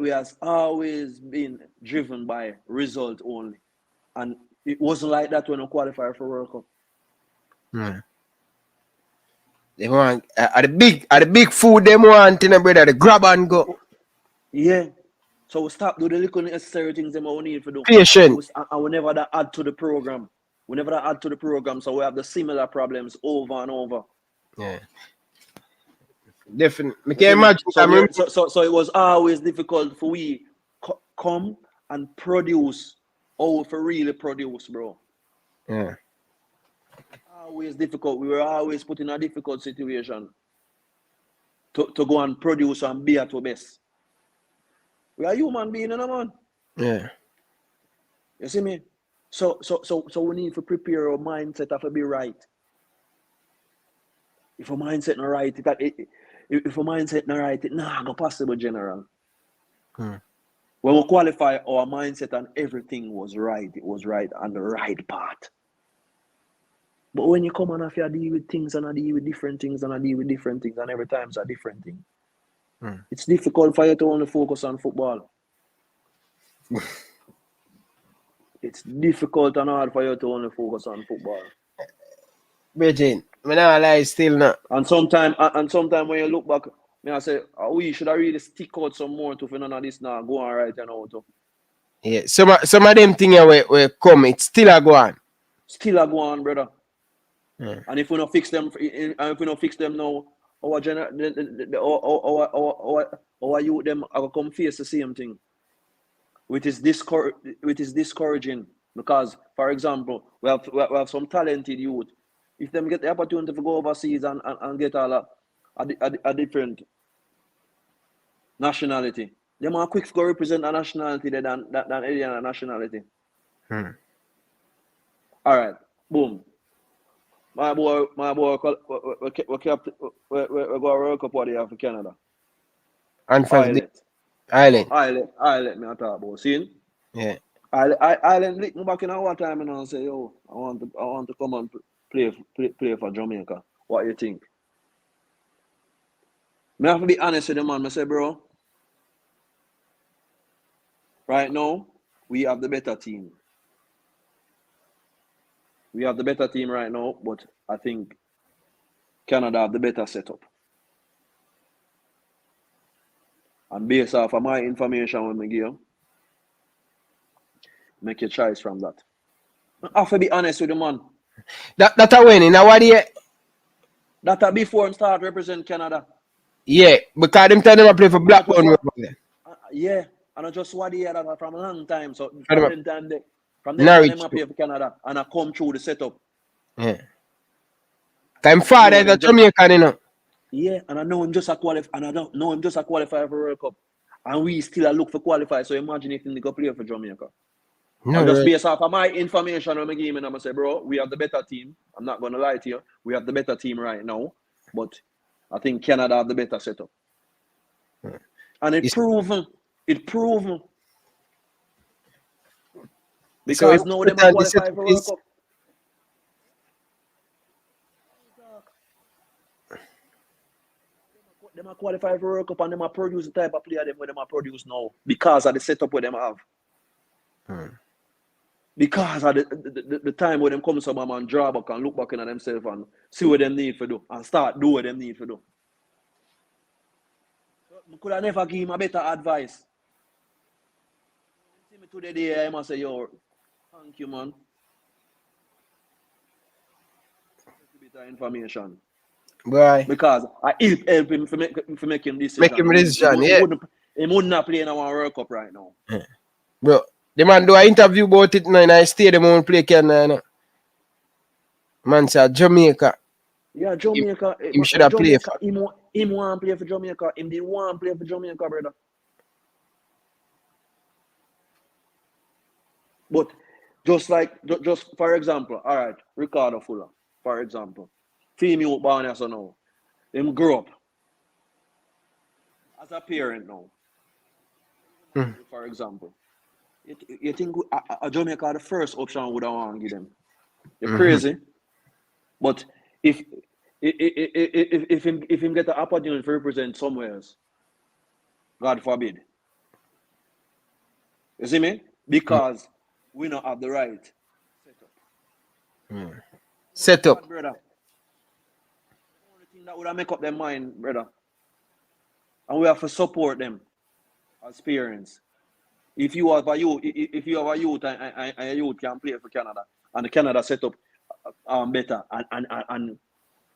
has always been driven by result only. And it wasn't like that when we qualified for World Cup. They want at the big food they want in a brother, the grab and go. Yeah. So we stop do the little necessary things that we need to do. Patient. And we never that add to the program. So we have the similar problems over and over. Yeah. Definitely. I can imagine. So it was always difficult for we come and produce for really produce, bro. Yeah. Always difficult. We were always put in a difficult situation to go and produce and be at our best. We are human beings, you know, man. Yeah. You see me? So we need to prepare our mindset to be right. If our mindset not right, if our mindset not right, it's not possible, general. When we qualify, our mindset and everything was right. It was right on the right path. But when you come and have to deal with things and deal with different things and every time it's a different thing. It's difficult for you to only focus on football. It's difficult and hard for you to only focus on football. Bridget, I not lie still not. And sometimes when you look back, I say, we should have really stick out some more to none of this now go on right now. Yeah, some of them things will come, it's still a go on. Still a go on, brother. Yeah. And if we don't fix them, now, our youth them are come face the same thing, which is discouraging. Because, for example, we have some talented youth. If them get the opportunity to go overseas and get a different nationality, they are quick to go represent a nationality than any other nationality. All right, boom. My boy, we go World Cup what they have for Canada. And for Island. Island, me talk about. See? Yeah. Island lick me back in our time and say, yo, I want to come and play for Jamaica. What do you think? Me have to be honest with the man. I say, bro, right now, we have the better team. We have the better team right now, but I think Canada have the better setup. And based off of my information when I give you, make your choice from that. I have to be honest with the man. That a win in our year. That a before him start represent Canada. Yeah, because them time them play for Blackburn. Yeah, and I just what the year that from a long time. So from them I play for Canada and I come through the setup. Yeah. Time father is a Jamaican, you know. Yeah, and I know him just a qualify, and I don't know him just a qualifier for World Cup. And we still look for qualifiers. So imagine if he go play for Jamaica. No, and just based off of my information when I give him, and I'm say, bro, we have the better team. I'm not gonna lie to you. We have the better team right now, but I think Canada have the better setup. And it's proven. Because so now they might qualify for World Cup. They might qualify for World Cup and they might produce the type of player them where they might produce now because of the setup where they have. Because of the time where them come some and draw back and look back in at themselves and see what them need to do and start do what them need to do. I could have never give him a better advice. See me today, I must say, yo, thank you, man. A bit of information. Boy. Because I help him to make him decision. Make him decision, yeah. He wouldn't have played in our World Cup right now. Bro, the man do an interview about it now in a stadium won't play Canada. Man said Jamaica. Yeah, Jamaica. Him should have played for. Him want to play for Jamaica. Him didn't want to play for Jamaica, brother. But just for example, all right, Ricardo Fuller, for example, female born as now, him grew up as a parent now. For example, you think a Jamaica the first option would have want to give them? You're crazy, but if him get the opportunity to represent somewhere else, God forbid. You see me? Because we don't have the right Set up. brother. The only thing that would have make up their mind, brother. And we have to support them as parents. If you have a youth, and a youth can play for Canada, and the Canada set up better, and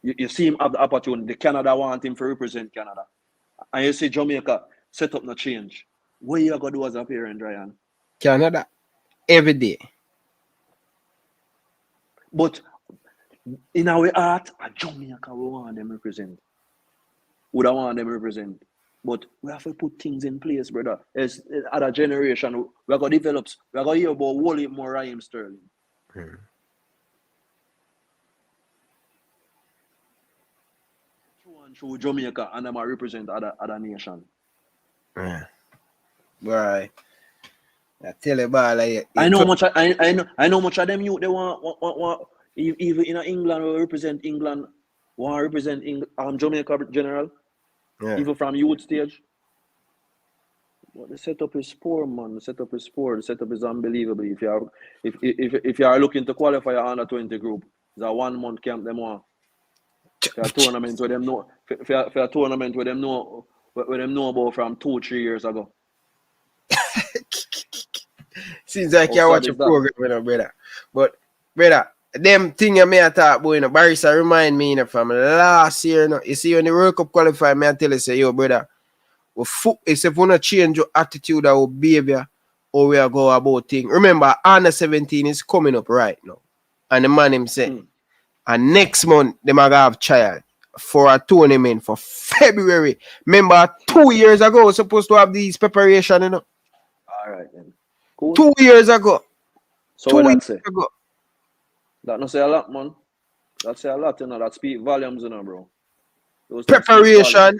you see him have the opportunity, the Canada want him to represent Canada, and you see Jamaica set up no change. What you gonna do as a parent, Ryan? Canada. Every day. But in our heart, a Jamaica we want them represent. Would I want them represent? But we have to put things in place, brother. As other generation, we're going to develop, we're going to hear about Wally more Raheem Sterling. Through Jamaica, and them are represent other nation. Boy. I tell you about like I know much of them youth they want even in England will represent England, want to represent Jamaica general. Yeah. Even from youth stage. But the setup is poor, man. The setup is poor. The setup is unbelievable. If you are looking to qualify your under 20 group, it's a 1 month camp them want. For a tournament where them know for a tournament where them know about from 2-3 years ago. Seems like you watch a program, brother. But brother, them thing I may talk about, Barista remind me from last year. You see when the World Cup qualify, me I tell you say, yo, brother, if we not change your attitude or behavior, or we are go about things. Remember, under 17 is coming up right now. And the man him say, and next month they might have child for a tournament for February. Remember 2 years ago we're supposed to have these preparation, All right then. Cool. 2 years ago. So 2 what years that say? ago. That not say a lot, man. That say a lot, that speak volumes, bro. Those Preparation,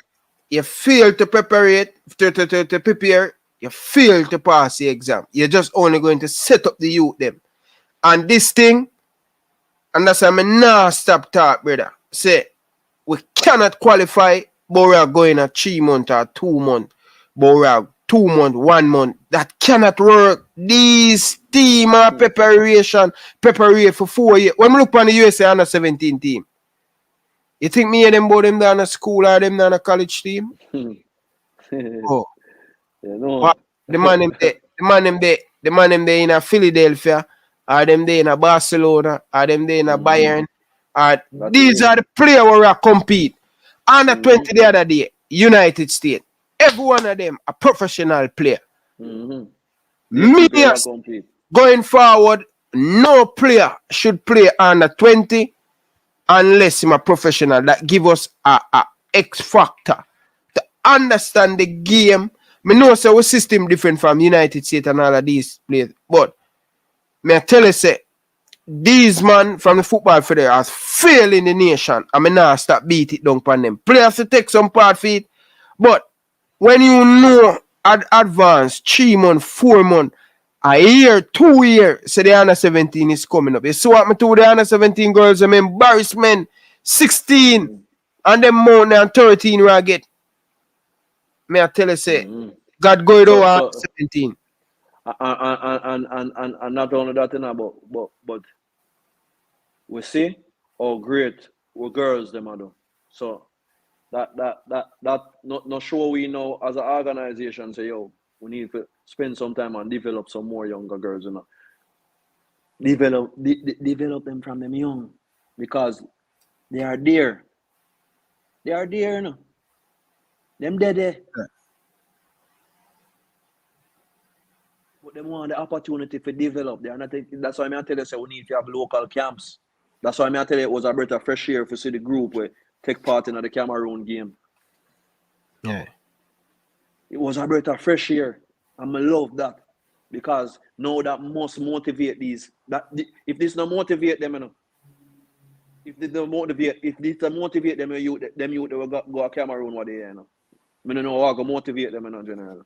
you fail to prepare to prepare, you fail to pass the exam. You're just only going to set up the youth them. And this thing, and that's why I'm not stop talk, brother. Say, we cannot qualify, but we are going a 3 month or 2 month. But we are 2 month, 1 month. That cannot work. These team are preparation for 4 years. When we look on the USA under 17 team, you think me and them about them down a school or them down a college team? Oh. Yeah, no. What? The man them there in a Philadelphia, or them there in a Barcelona, or them there in a Bayern. These are the players where we compete. Under 20 the other day, United States. Every one of them a professional player. Millions going forward, no player should play under 20 unless he's a professional. That give us a X factor to understand the game. I know so our system different from United States and all of these players, but I tell you say these man from the football federation are failing the nation. I mean now stop beat it down upon them. Players to take some part for it, but when you know advance 3 months, 4 months, a year, 2 years, so the under 17 is coming up. You see what me do with the under 17 girls, them embarrassment, 16, and them more than 13 where I get. May I tell you say, God go to under 17. And not only that, but we see how great we girls them are do. So not sure we know as an organization say, yo, we need to spend some time and develop some more younger girls, you know. Develop them from them young because they are there. They are there, you know. Them dead there. But they want the opportunity to develop. They are not. That's why I tell you, say we need to have local camps. That's why I tell you it was a breath of fresh air to see the group where take part in the Cameroon game. Yeah. It was a breath of fresh air. And I love that. Because now that must motivate these. If this not motivate them, you know. If this don't motivate them, you they will go to Cameroon what they, you know. I don't know how to motivate them in general.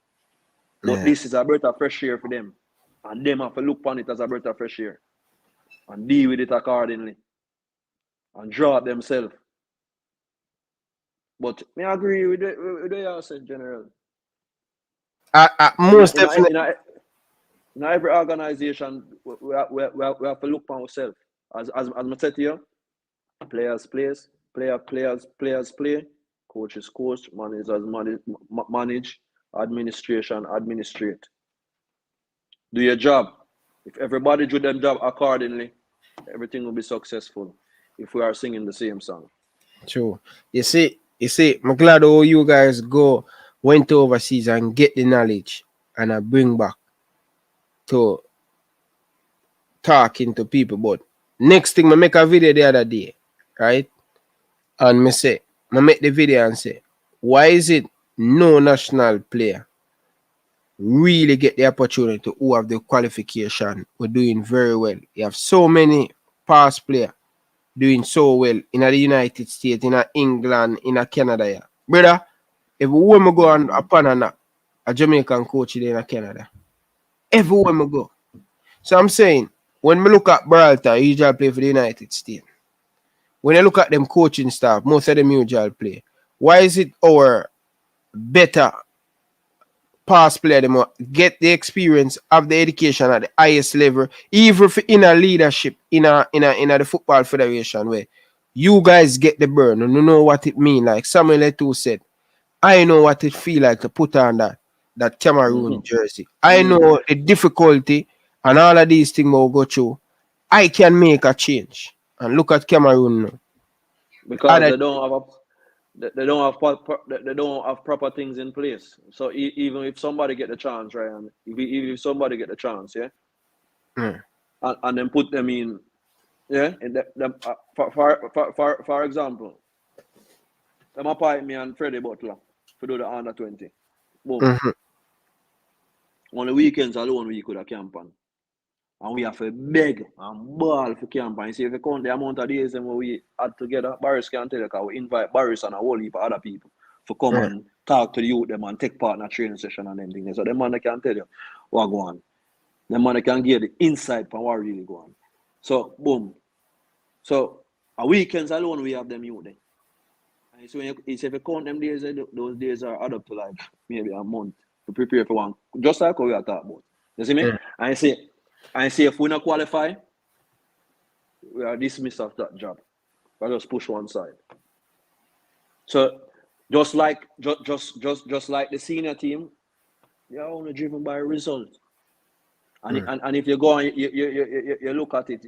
But this is a breath of fresh air for them. And them have to look upon it as a breath of fresh air. And deal with it accordingly. And draw it themselves. But I agree with the you said, General. Most definitely. In every organization, we have to look upon ourselves. As I said to you, players play, coaches coach, managers manage, administration administrate. Do your job. If everybody do their job accordingly, everything will be successful. If we are singing the same song. True. You see, I'm glad all you guys went overseas and get the knowledge and I bring back to talking to people. But next thing, I make a video the other day, right? And I make the video and say, why is it no national player really get the opportunity who have the qualification? We're doing very well. You have so many past players doing so well in the United States, in England, in Canada. Yeah. Brother, if we go on a Panama, a Jamaican coach in Canada, everywhere we go. So I'm saying, when we look at Gibraltar, he usually play for the United States. When I look at them coaching staff, most of them usually play. Why is it our better past player them get the experience of the education at the highest level, even in a leadership in the football federation where you guys get the burn and you know what it mean? Like Samuel Eto'o said, I know what it feel like to put on that Cameroon jersey. I know the difficulty and all of these things will go through. I can make a change. And look at Cameroon now. Because they don't have proper things in place. So even if somebody get the chance, right, and if somebody get the chance, yeah, and then put them in, yeah, in for example, them appoint me and Freddie Butler to do the under 20. Boom. On the weekends alone, we could have camp on. And we have to beg and ball for camp. And see if you count the amount of days and we had together, Barris can tell you, because we invite Barris and a whole heap of other people to come and talk to the youth them and take part in a training session and them things. So them man can tell you what go on. Them man can give the insight from what really go on. So boom. So a weekends alone we have them youth then. And so when if you count them days, those days are add up to like maybe a month to prepare for one. Just like what we are talking about. You see me? And say if we not qualify, we are dismissed of that job. We just push one side. So just like the senior team, they are only driven by results. And if you go and you look at it,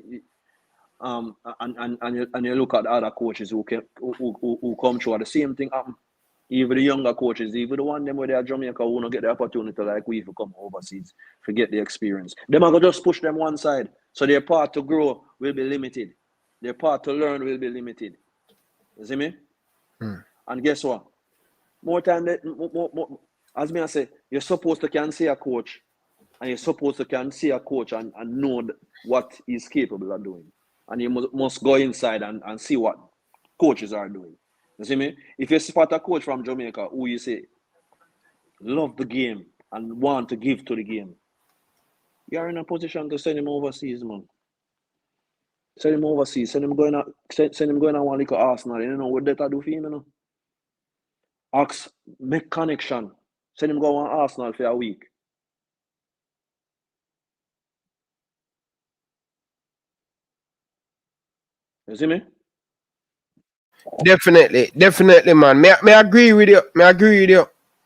and you look at the other coaches who come through, the same thing happen. Even the younger coaches, even the one them where they are Jamaica who don't get the opportunity like we to come overseas to get the experience. Them are gonna just push them one side. So their part to grow will be limited. Their part to learn will be limited. You see me? And guess what? More time as me I say, you're supposed to can see a coach and you're supposed to can see a coach and know what he's capable of doing. And you must go inside and see what coaches are doing. You see me? If you spot a coach from Jamaica who you say love the game and want to give to the game, you are in a position to send him overseas, man. Send him overseas. Send him going on one little Arsenal. You know what that do for him, you know? Ask, make connection. Send him go on Arsenal for a week. You see me? Definitely, man. Me agree with you.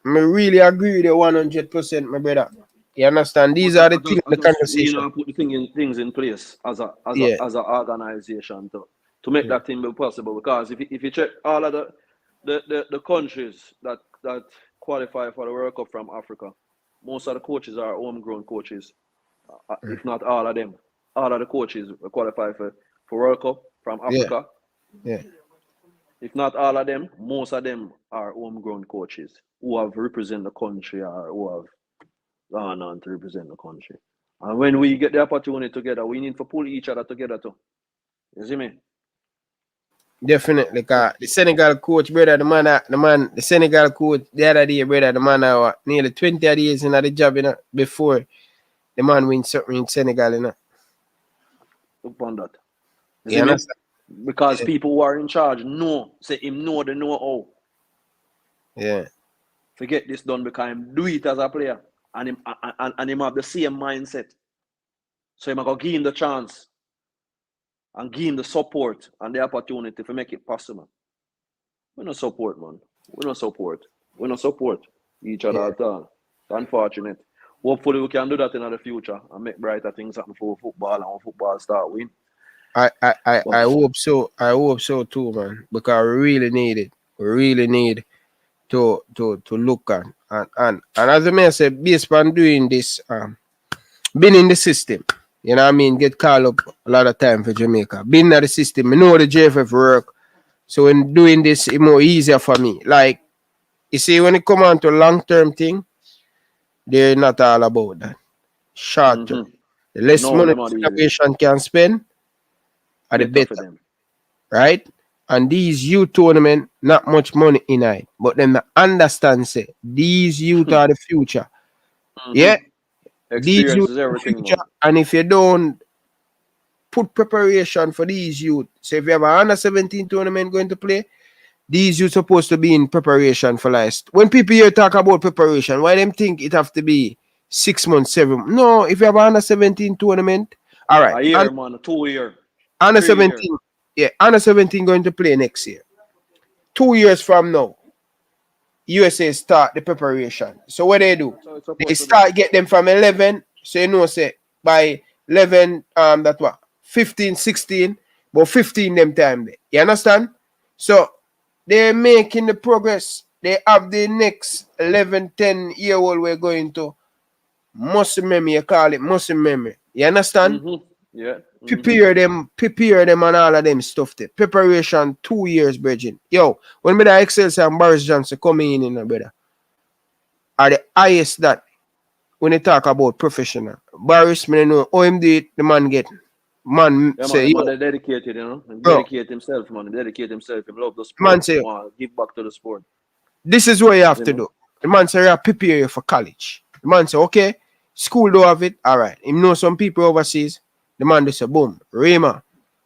Me really agree with you 100%, my brother. You understand? These are the things, I the just we conversation. put the things in place as Yeah, as a organization to make yeah, that thing be possible. Because if you check all of the countries that qualify for the World Cup from Africa, most of the coaches are homegrown coaches. If not all of them, all of the coaches qualify for World Cup from yeah, Africa. yeah. If not all of them, most of them are homegrown coaches who have represented the country or who have gone on to represent the country. And when we get the opportunity together, we need to pull each other together too. You see me? Definitely, cause the Senegal coach, brother, the Senegal coach the other day, brother, the man nearly 20 years in the job, before the man win something in Senegal, Upon that. You You see me? understand? Because people who are in charge say him know the know how. Yeah. Forget this done because him do it as a player. And him have the same mindset. So him go give him the chance and give him the support and the opportunity to make it possible. We don't support, man. We don't support. We don't support each other Yeah. at all. It's unfortunate. Hopefully we can do that in the future and make brighter things happen for football and when football start win. I hope so. I hope so too, man. Because we really need it. We really need to look at and as I may say, based on doing this, been in the system. You know what I mean? Get called up a lot of time for Jamaica. Been in the system. I know the JFF work. So in doing this, it's more easier for me. Like, you see, when it come on to long-term thing, they're not all about that. Short-term. The less No, money them are the the easy. federation can spend, the Better for better. them. Right? And these youth tournament, not much money in it. But then I understand, say, these youth are the future. Yeah? These Experience youth is are the everything, future. man. And if you don't put preparation for these youth, so if you have a under 17 tournament going to play, these youth supposed to be in preparation for last. When people here talk about preparation, why them think it have to be 6 months, 7? No, if you have a under 17 tournament, all right. A And year, man. 2 year. under 3 year. 17, yeah, under 17 going to play next year. 2 years from now, USA start the preparation. So what they do? So it's They supposed to be. start get them from 11. So you know, say by 11, that what 15, 16, but 15 them time there. You understand? So they're making the progress. They have the next 11, 10 year old we're going to muscle memory. You call it muscle memory. You understand? Yeah. Prepare them and all of them stuff there. Preparation 2 years, Bridging. Yo, when me that Excel and Boris Johnson coming in, brother, are the highest that when they talk about professional. Boris, me know how him do it, the man get. Man Yeah, man. say, The man yo, they dedicated, you know. He bro, dedicate himself, man. He dedicate himself. He love the man sport. say, Want give back to the sport. this is what you You have see to me? do. The man say, I prepare you for college. The man say, okay, school don't have it. All right. Him know some people overseas. The man just say, boom, Rima,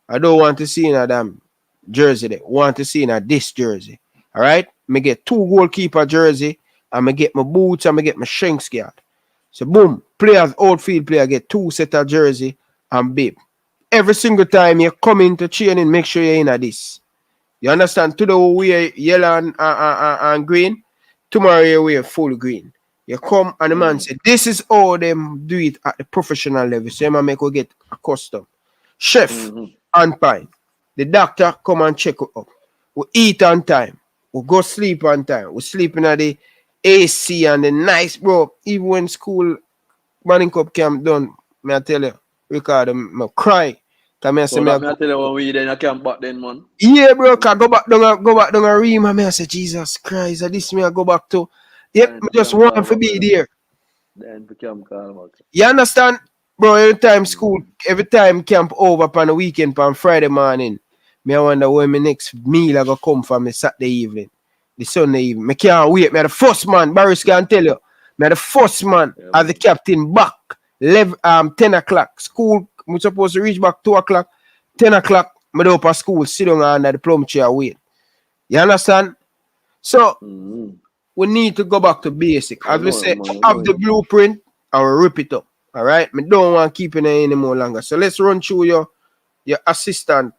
I don't want to see in a damn jersey there. Want to see in a this jersey. All right. Me get 2 goalkeeper jersey. And me get my boots and me get my shanks guard. So boom, players, outfield player get 2 set of jersey and bib. Every single time you come into training, make sure you're in a this. You understand? Today we wear yellow and green. Tomorrow you wear full green. You come and the man say, this is how them do it at the professional level. So you make you get accustomed. Chef on time. The doctor come and check you up. We eat on time. We go sleep on time. We sleep in the AC and the nice, bro. Even when school morning cup camp done, me I tell you, Ricardo, me cry. Cause me I say, So me I that me go, I tell you when we then I camp back then, man. yeah, bro, cause go back down a ream and me I say, Jesus Christ, this me I go back to. Yep, Then me for just camp want call to back, be brother. there. Then for camp call back. You understand? Bro, every time camp over upon the weekend on Friday morning, me I wonder where my next meal I go come from the Saturday evening, the Sunday evening. Me can't wait. Me are the first man, Barris can tell you. Me are the first man Yeah, as the man. captain back 10 o'clock. School, we supposed to reach back 2 o'clock. 10 o'clock, me up at school, sit down under the plum chair wait. You understand? So we need to go back to basic. I As we know it, say, man. I know have the it. blueprint and rip it up. All right. Me don't want to keep it any more longer. So let's run through your assistant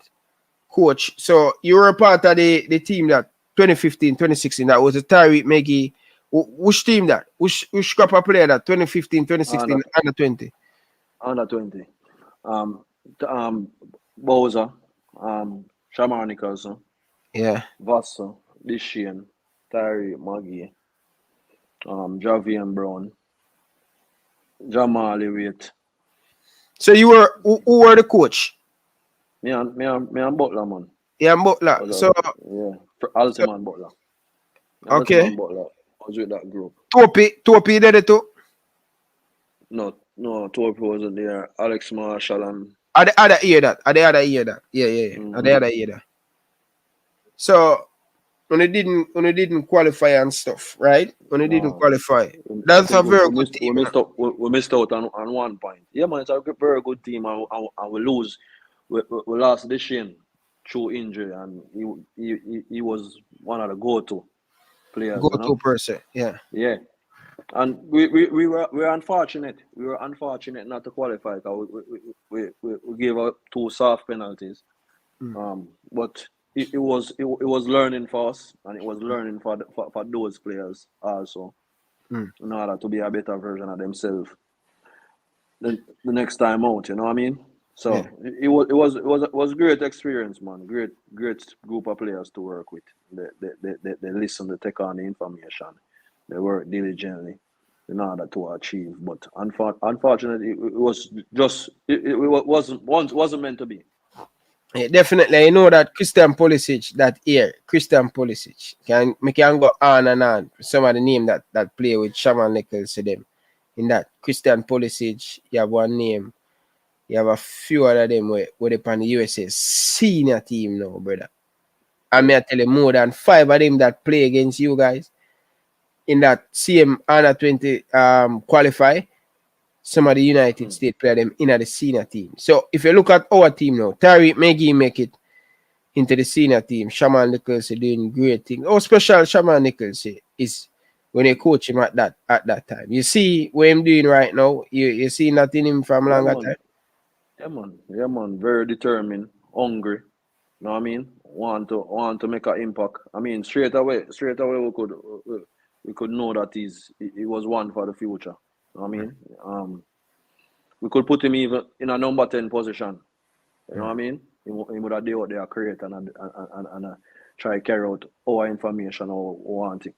coach. So you were a part of the team that 2015, 2016, that was the Tariq Maggie. Which team that? Which crop of player that 2015, 2016, under 20? Under 20. Bowser, Shamanicas, Yeah. Vassa, Dishian, Tariq Maggie, Javian Brown, Jamal Elliott. So you were who were the coach? Me and Butler, man. Yeah, Butler. So yeah, Altiman Butler. Okay. Altiman Butler. I was with that group. Topi did it too. No, Topi wasn't there. Alex Marshall and. Are the other year that? Yeah. Mm-hmm. Are the other year that? So when they didn't qualify and stuff, right? When they didn't qualify, that's a very good team. We missed out on 1 point. Yeah, man, it's a very good team, and we lose. We lost this year through injury, and he was one of the go-to players. Go-to person, yeah. Yeah, and we were unfortunate. We were unfortunate not to qualify. We gave out 2 soft penalties, but. It was learning for us, and it was learning for those players also, in order to be a better version of themselves the next time out. You know what I mean? So yeah. it was great experience, man. Great group of players to work with. They listen, they take on the information, they work diligently in order to achieve. But unfortunately, it wasn't meant to be. Yeah, definitely, I know that Christian Pulisic can go on and on. Some of the name that play with Shaman Nichols to them. In that Christian Pulisic, you have one name. You have a few other them where they on the USA senior team now, brother. I may tell you more than 5 of them that play against you guys in that same under 20 qualify. Some of the United States player them in the senior team. So if you look at our team now, Tariq Maggie make it into the senior team. Shaman Nichols is doing great things. How special Shaman Nichols is when they coach him at that time. You see what I'm doing right now. You see nothing in him from longer time. Yeah man. Very determined, hungry. You know what I mean? Want to make an impact. I mean, straight away we could know that he was one for the future. You know what I mean? We could put him even in a number 10 position. You know what I mean? He would have done what they are create and try to carry out our information or want to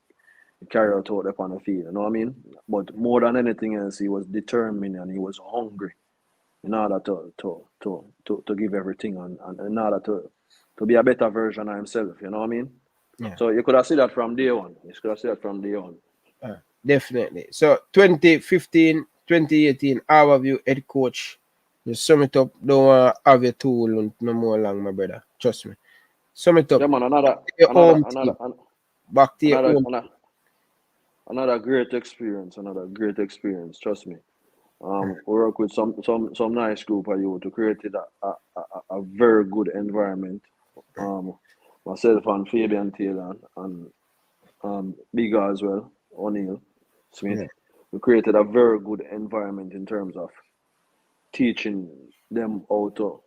carry out on the field. You know what I mean? But more than anything else, he was determined and he was hungry in order to give everything and in order to be a better version of himself. You know what I mean? Yeah. So you could have seen that from day one. Definitely. So 2015, 2018, our of you head coach. You sum it up. Don't want to have your tool no more long, my brother. Trust me. Sum it up. Yeah, man, Back to your home. Another great experience. Trust me. We work with some nice group of you to create a very good environment. Myself and Fabian Taylor and Bigger as well, O'Neill Smith. Yeah. We created a very good environment in terms of teaching them how to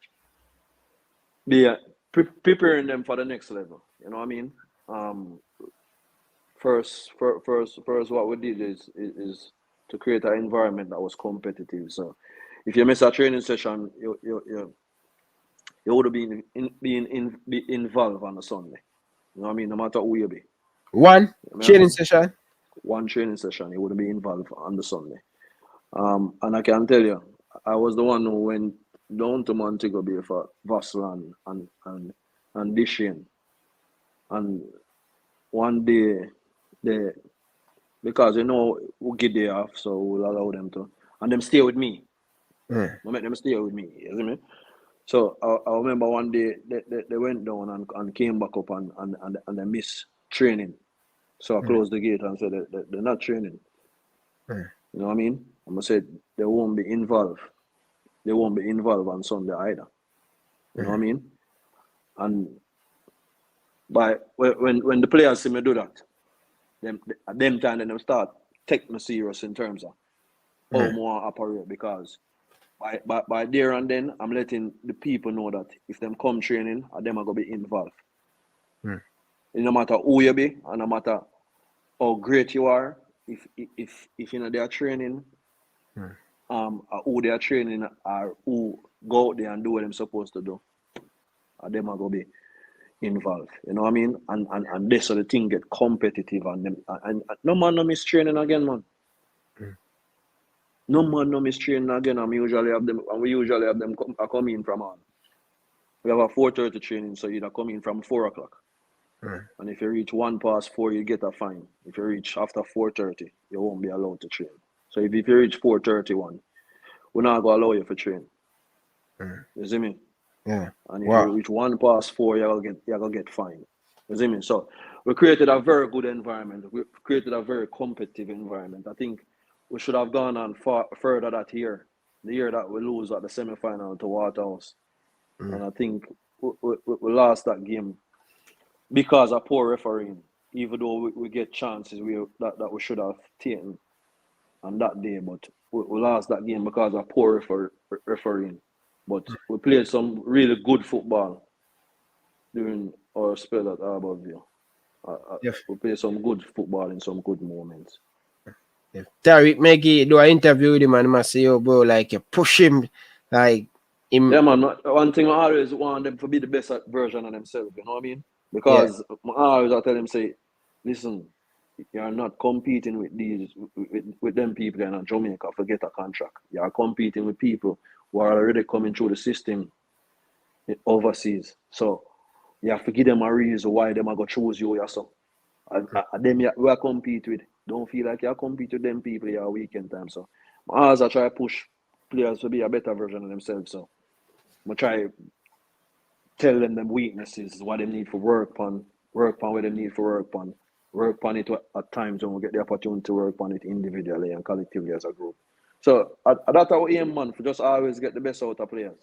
be preparing them for the next level. You know what I mean? First, what we did is to create an environment that was competitive. So, if you miss a training session, you would be involved on a Sunday. You know what I mean? No matter who you be. One training session, you would be involved on the Sunday. And I can tell you, I was the one who went down to Montego Bay for Vassal and Dishian. And one day, because we get day off, so we'll allow them to, and them stay with me. We make them stay with me, you see me? So I remember one day they went down and came back up and they missed training. So I closed the gate and said they're not training. You know what I mean? I'm gonna say they won't be involved. They won't be involved on Sunday either. You know what I mean? And when the players see me do that, them start take me serious in terms of how more I operate, because By there and then, I'm letting the people know that if them come training, them are gonna be involved. Mm. No matter who you be, and no matter how great you are, if you know they are training, who they are training or who go out there and do what they're supposed to do, them are gonna be involved. You know what I mean? And this so the thing get competitive and them and no man no miss training again, man. No man no miss training again, and we usually have them come in from on. We have a 4:30 training, so you come in from 4 o'clock. And if you reach 4:01, you get a fine. If you reach after 4:30, you won't be allowed to train. So if you reach 4:31, we're not gonna allow you to train. You see me? Yeah. And if you reach 4:01, you're gonna get fined. You see me? So we created a very good environment. We created a very competitive environment. I think we should have gone on further that year. The year that we lose at the semi-final to Waterhouse. And I think we lost that game because of poor refereeing. Even though we get chances that we should have taken on that day, but we lost that game because of poor refereeing. But we played some really good football during our spell at Harborview. We played some good football in some good moments. If Tariq Maggie do an interview with him and must say, yo, bro, like you push him, like him. Yeah, man. One thing I always want them to be the best version of themselves, you know what I mean? Because I always tell them, say, listen, you're not competing with these with them people in Jamaica for get a contract. You are competing with people who are already coming through the system overseas. So you have to give them a reason why they are going to choose you yourself. And them we are compete with. Don't feel like you compete with them people your weekend time. So I always try to push players to be a better version of themselves. So I try tell them weaknesses, what they need for work on what they need for work on it at times when we get the opportunity to work on it individually and collectively as a group. So that's our aim, man, for just always get the best out of players.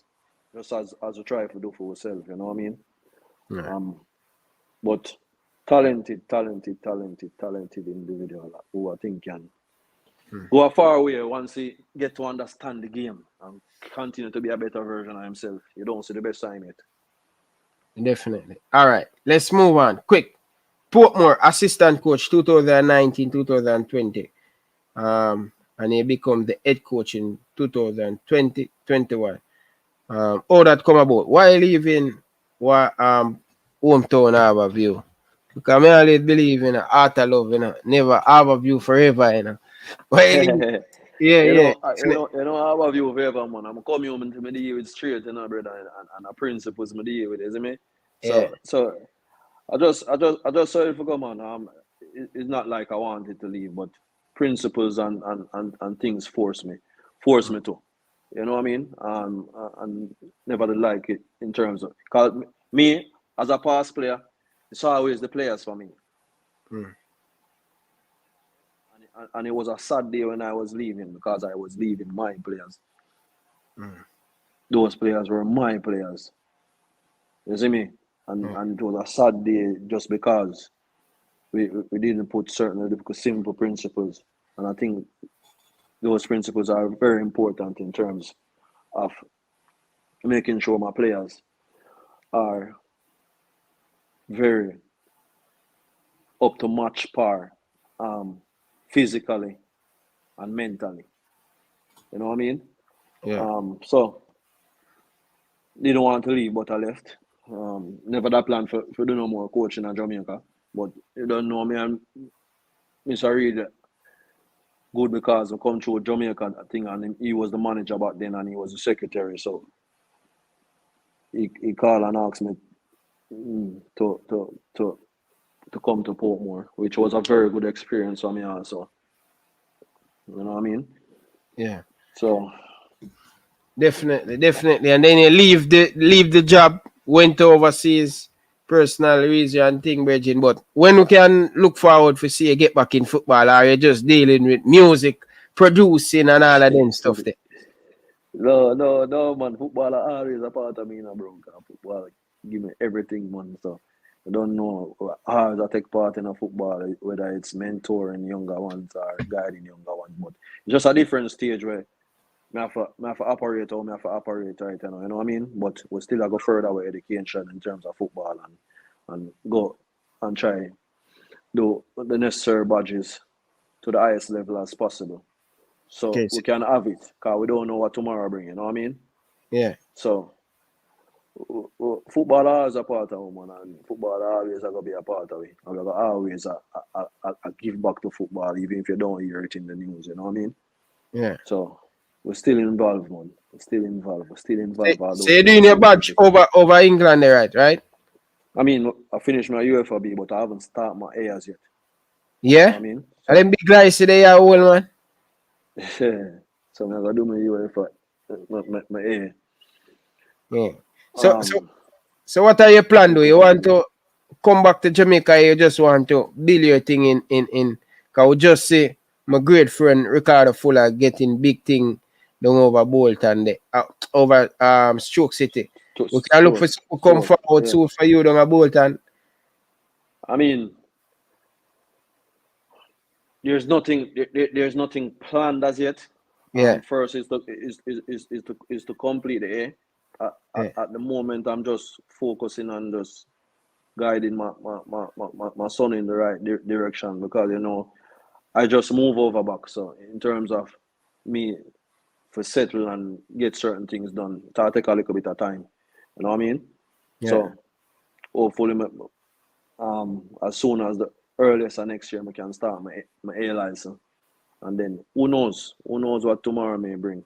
Just as we try to do for ourselves, you know what I mean? Yeah. But talented individual who I think can go a far away once he get to understand the game and continue to be a better version of himself. You don't see the best sign yet. Definitely. All right, let's move on. Quick. Portmore, assistant coach 2019-2020. And he become the head coach in 2020-21. How that come about? Why leaving hometown Harborview? Because I always believe in art of love, never Harborview forever, Why leave? You know, Harborview forever, man. I'm coming home and deal with straight, brother, and a principles me deal with, isn't me? So I just saw it for come on. It's not like I wanted to leave, but principles and things force me to. You know what I mean? And never did like it in terms of, cause me as a past player, it's always the players for me. And it was a sad day when I was leaving because I was leaving my players. Those players were my players. You see me? And it was a sad day just because we didn't put certain simple principles. And I think those principles are very important in terms of making sure my players are very up to match par physically and mentally. You know what I mean? Yeah. So didn't want to leave, but I left. Never that plan for do no more coaching in Jamaica. But you don't know me and Mr. Reed good because I come through Jamaica thing and he was the manager back then and he was the secretary. So he called and asked me to come to Portmore, which was a very good experience for me also. You know what I mean? Yeah. So definitely. And then you leave the job, went overseas, personal reason and thing, Bridget. But when we can look forward to see you get back in football, or you just dealing with music, producing and all of them stuff there? No, man. Football are always a part of me, bro. Football give me everything, man. So I don't know how I take part in a football, whether it's mentoring younger ones or guiding younger ones. But it's just a different stage where me have to operate how me have to operate right now, you know what I mean? But we still go further with education in terms of football and go and try do the necessary badges to the highest level as possible. So Okay, we can have it, because we don't know what tomorrow brings, you know what I mean? yeah. So football is a part of woman, and football always going to be a part of it. And we're going to always give back to football, even if you don't hear it in the news, you know what I mean? Yeah. So we're still involved, man. We're still involved. So you're doing your badge over England there, right? I mean, I finished my UFAB, but I haven't started my A as yet. Yeah? You know what I mean? And them big guys today are old, man. So I'm going to do my UFA, my A. Yeah. Um, So what are your plans? Do you want to come back to Jamaica, or you just want to build your thing in because we just see my great friend Ricardo Fuller getting big thing down over Bolton there, over Stoke City. We can look for some come forward soon for you down at Bolton. I mean, there's nothing planned as yet. Yeah. First is to complete the A. At the moment, I'm just focusing on just guiding my son in the right direction, because you know I just move over back. So in terms of me for settle and get certain things done, it'll take a little bit of time. You know what I mean? Yeah. So hopefully, as soon as the earliest of next year, I can start my A license, and then who knows what tomorrow may bring.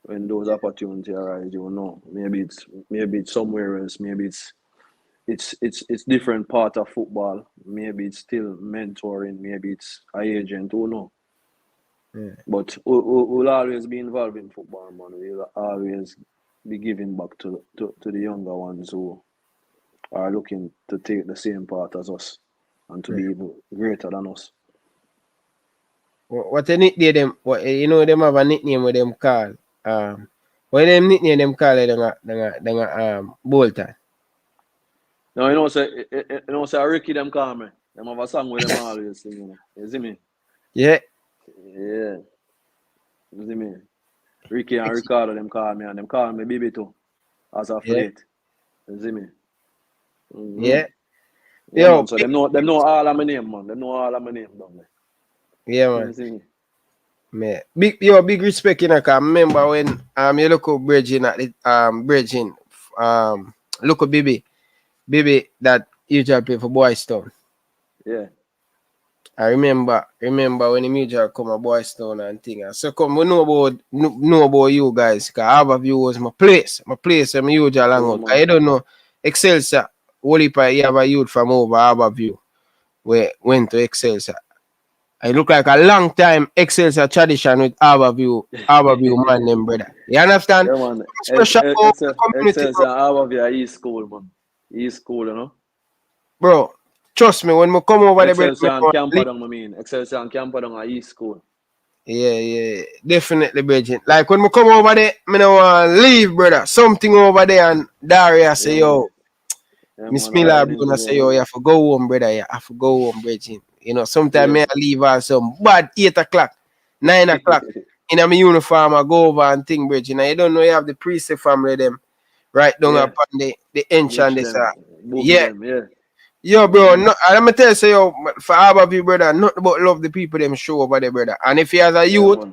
When those opportunities arise, you will know. Maybe it's somewhere else. Maybe it's different part of football. Maybe it's still mentoring. Maybe it's an agent. Who knows? Yeah. But we'll always be involved in football, man. We'll always be giving back to the younger ones who are looking to take the same part as us and to be even greater than us. What a nickname them? What you know them have a nickname with them call. What them nickname them call Bolton? Now you know say Ricky them call me. Them have a song with them always sing, you know. You see me? Yeah. Yeah. You see me? Ricky and Ricardo them call me, and them call me Bibi too. As of late. You see me? Mm-hmm. Yeah. Yeah, man, so them know all of my name, man. Them know all of my name down there. Yeah, man. You see me? Man, big respect, you know, cause I remember when you look at bridging at the look at Bibi that usually play for Boys Town. Yeah. I remember when the usually come at Boys Town and thing. So come we know about you guys, cause half of you was my place I'm usually hang out. I don't know Exclsuive, only you have a youth from over half of you went to Exclsuive. I look like a long time Exclsuive tradition with Harborview man, them brother. You understand? Yeah, man. Special community, Exclsuive Harborview East School, man. East School, you know. Bro, trust me, when we come over there, Exclsuive and Camperdown, I mean. Exclsuive and Camperdown are East School. Yeah, definitely, Bridget. Like when we come over there, I don't want to leave, brother. Something over there, and Daria say, yo, Miss Miller, gonna say, yo, you have to go home, brother. You have to go home, Bridget. You know, sometimes I leave at some bad 8 o'clock, 9 o'clock in my uniform. I go over and think, Bridget. You don't know you have the priest family them right down upon the entrance. Yeah. Yo, bro, no, I'm gonna tell you, say, yo, for all of you, brother, nothing but love the people them show over there, brother. And if you as a youth,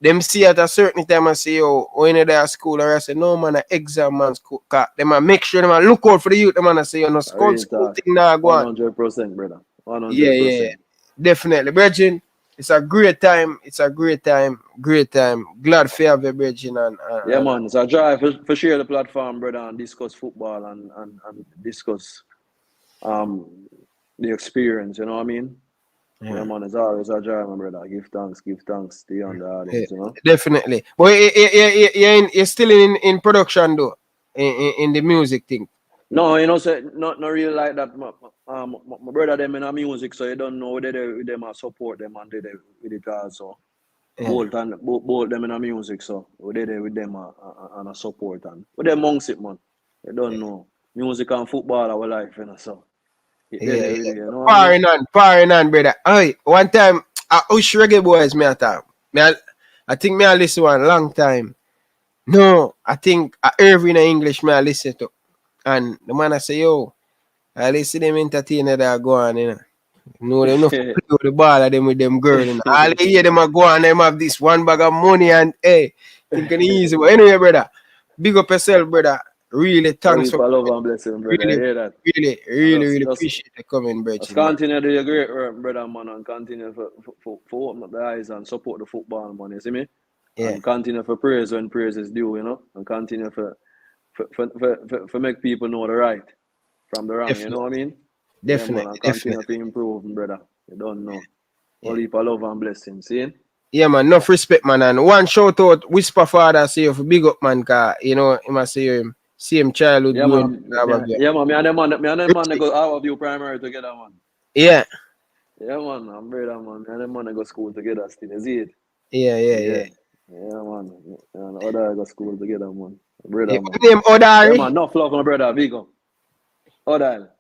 them see at a certain time and say, yo, when you're there at school, or I say, no, man, exam man, school, them make sure them look out for the youth, them and say, you know, school thing now go on. 100%, brother. 100%. Yeah, definitely, Bridget. It's a great time. Glad for you, Bridget. Yeah, man, it's a drive for share the platform, brother, and discuss football and discuss the experience, you know what I mean? Yeah, man, it's always a joy, my brother. Give thanks to you and the audience, you know? Definitely. But you're still in production, though, in the music thing. No, you know, so not really like that. My brother them in the music, so you don't know they with them and support them and they with it also. Both them in the music, so we there with them and support and with them amongst it, man. You don't know. Music and football our life, you know, so. You know Parring on, brother. Hey, one time I wish Reggae Boyz me at time. I think me I listen one long time. No, I think every English man I listen to. And the man I say, yo, I listen to them entertainer that go on, you know. No, they no play with the ball of them with them girl. You know. All they hear them a go on, them have this one bag of money and hey, think it's easy. But anyway, brother, big up yourself, brother. Really, thanks for love and blessing, brother. really, I hear that. really appreciate the comment, brother. Just continue to do your great work, brother, man, and continue for open up the eyes and support the football, man. You see me? Yeah. And continue for praise when praise is due, you know, and continue for make people know the right from the wrong. Definitely. You know what I mean? Definitely. Yeah, man, and continue to improve, brother. You don't know. Yeah. Only for love and blessing. See? Yeah, man, enough respect, man. And one shout out, Whisper Father, say you for big up, man, cause you know, he must say him same childhood. Yeah, man. Yeah, man. Me and them man go out of you primary together, man. Yeah. Yeah, man. I'm brother, man. Me and them man go school together still. You see it? Yeah. Yeah, man. And other go school together, man. Brother, Yeah, man. name Odari? Yeah, man. No love, my brother. Big up. Other.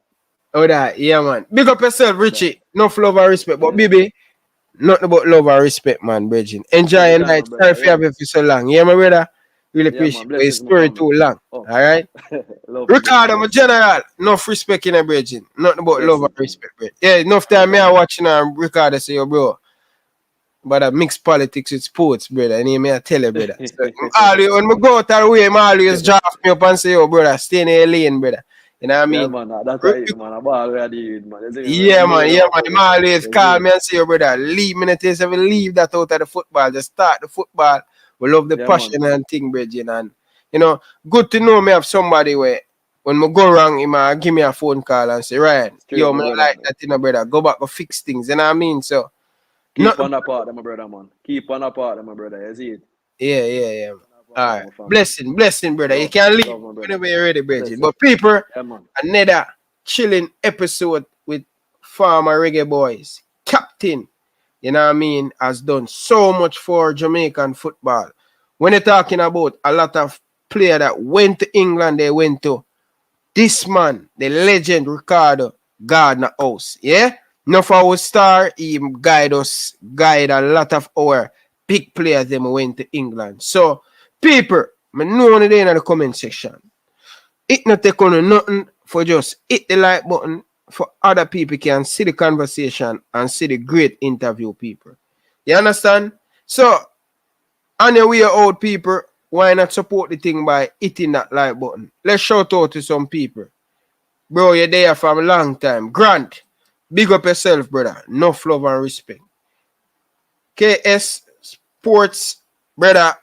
Yeah, man. Big up yourself, Richie. No love and respect, but Bibi, nothing about love and respect, man, Bridging. Enjoy your night. Sorry for having you so long. Yeah, my brother. Really appreciate it. It's story too long. All right. Ricardo, my general, enough respect in a Bridging. Nothing about love and respect, bro. Yeah, enough time me I watching Ricardo say, yo, bro. But I mix politics with sports, brother. And he may tell you, brother. So, always, when I go out the way, I always draft me up and say, yo, brother, stay in your lane, brother. You know what I mean? Yeah, man. That's right, man. I'm already, man. Yeah, man. He always call me and say, yo, brother, leave me. Leave that out of the football. Just start the football. We love the passion and thing, Bridging. And, you know, good to know me have somebody where when I go wrong, he might give me a phone call and say, Ryan, yo, man, like that, you know, brother. Go back, go fix things. You know what I mean? So, keep on the part, my brother, man. Keep on the part, my brother. You see it? Yeah. All right. Blessing, brother. You can leave whenever you're ready, Bridging. But people, another chilling episode with former Reggae Boyz. Captain, you know what I mean, has done so much for Jamaican football. When you're talking about a lot of players that went to England, they went to this man, the legend Ricardo Gardner house. Yeah? Enough our star, he guide a lot of our big players them went to England. So, people, I know on the in the comment section. It not take on nothing for just hit the like button for other people can see the conversation and see the great interview people. You understand? So, on your way out, people, why not support the thing by hitting that like button? Let's shout out to some people. Bro, you're there from a long time. Grant, big up yourself, brother. Enough love and respect. KS Sports, brother,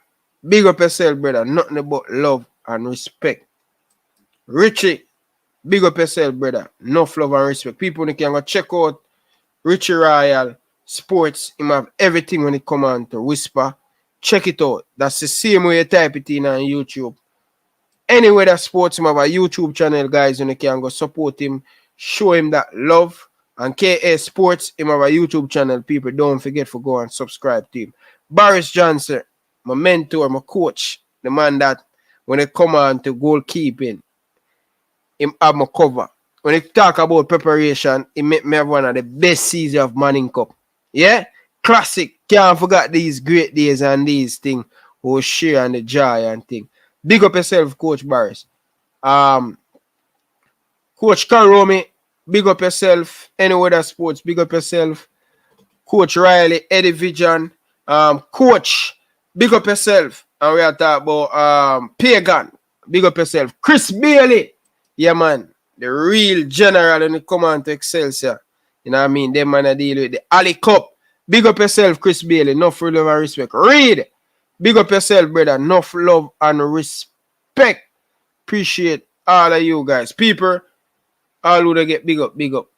big up yourself, brother. Nothing but love and respect. Richie, big up yourself, brother. Enough love and respect. People can go check out Richie Royal Sports. He have everything when it come on to Whisper. Check it out. That's the same way you type it in on YouTube. Anyway, that sports him have a YouTube channel, guys, and you can go support him, show him that love. And KS Sports, him have a YouTube channel. People, don't forget to go and subscribe to him. Boris Johnson, my mentor, my coach, the man that when it come on to goalkeeping, him have my cover. When he talk about preparation, he make me have one of the best seasons of Manning Cup. Yeah? Classic. Can't forget these great days and these things who share and the joy and thing. Big up yourself, Coach Boris. Coach Karomi, big up yourself. Any other sports, big up yourself. Coach Riley, Eddie Vision. Coach, big up yourself. And we are talking about Pagan. Big up yourself. Chris Bailey. Yeah, man. The real general when it come on to Exclsuive. You know what I mean? Them man a deal with the Ali Cup. Big up yourself, Chris Bailey. Enough love and respect. Read. Big up yourself, brother. Enough love and respect. Appreciate all of you guys. People, all who get big up.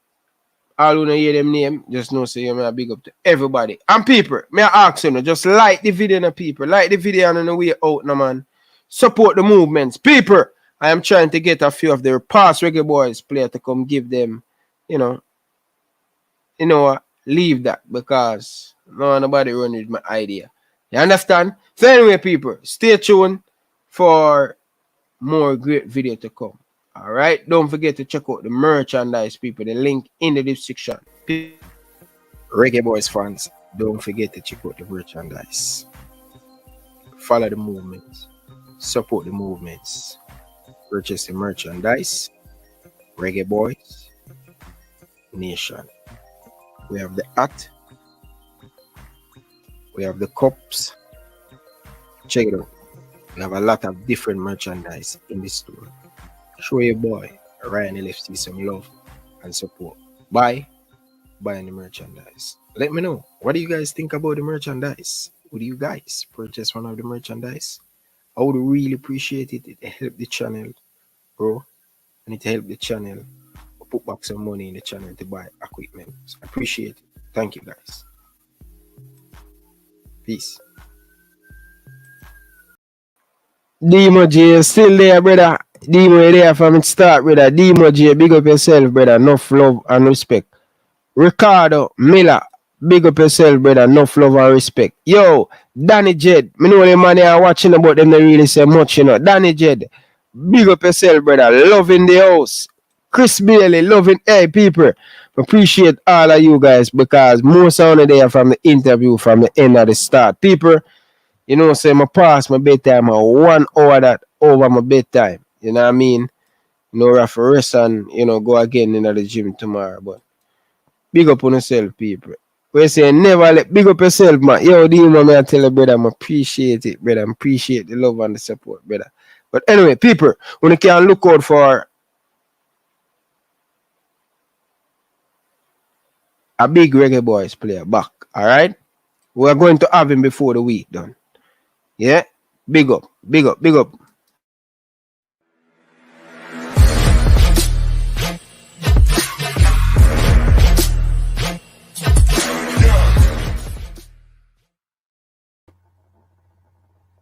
All who hear them name, just know say you may big up to everybody. And people, may I ask you, just like the video, no people. Like the video on the way out, no man. Support the movements. People, I am trying to get a few of their past Reggae Boyz players to come give them, leave that because nobody run with my idea. You understand? So anyway, people, stay tuned for more great video to come. All right? Don't forget to check out the merchandise, people. The link in the description. Reggae Boyz fans, don't forget to check out the merchandise. Follow the movements. support the movements, purchase the merchandise, Reggae Boyz Nation. We have the hat, we have the cups. Check it out. We have a lot of different merchandise in the store. Show your boy Ryan LFC some love and support. Buying the merchandise. Let me know. What do you guys think about the merchandise? Would you guys purchase one of the merchandise? I would really appreciate it. It help the channel, bro. And it help the channel. Put back some money in the channel to buy equipment. I appreciate it. Thank you guys. Peace. Demo J still there, brother. Demo there from the start, brother. Demo J, big up yourself, brother. Enough love and respect. Ricardo Miller, big up yourself, brother. Enough love and respect. Yo, Danny Jed, me know the man here watching about them, they really say much, you know. Danny Jed, big up yourself, brother. Love in the house. Chris Bailey, loving, hey, people. Appreciate all of you guys because most of them there from the interview from the end of the start. People, you know, say my pass my bedtime, 1 hour that over my bedtime. You know what I mean? You know, have to rest and, you know, go again into the gym tomorrow. But big up on yourself, people. We say never let big up yourself, man. Yo, Dimo, man, I tell you, brother, I appreciate it, brother. I appreciate the love and the support, brother. But anyway, people, when you can look out for a big Reggae Boyz player back, all right? We are going to have him before the week done. Yeah? Big up, big up, big up.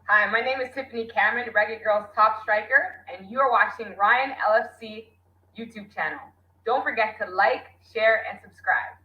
Hi, my name is Tiffany Cameron, Reggae Girls top striker, and you are watching Ryan LFC YouTube channel. Don't forget to like, share, and subscribe.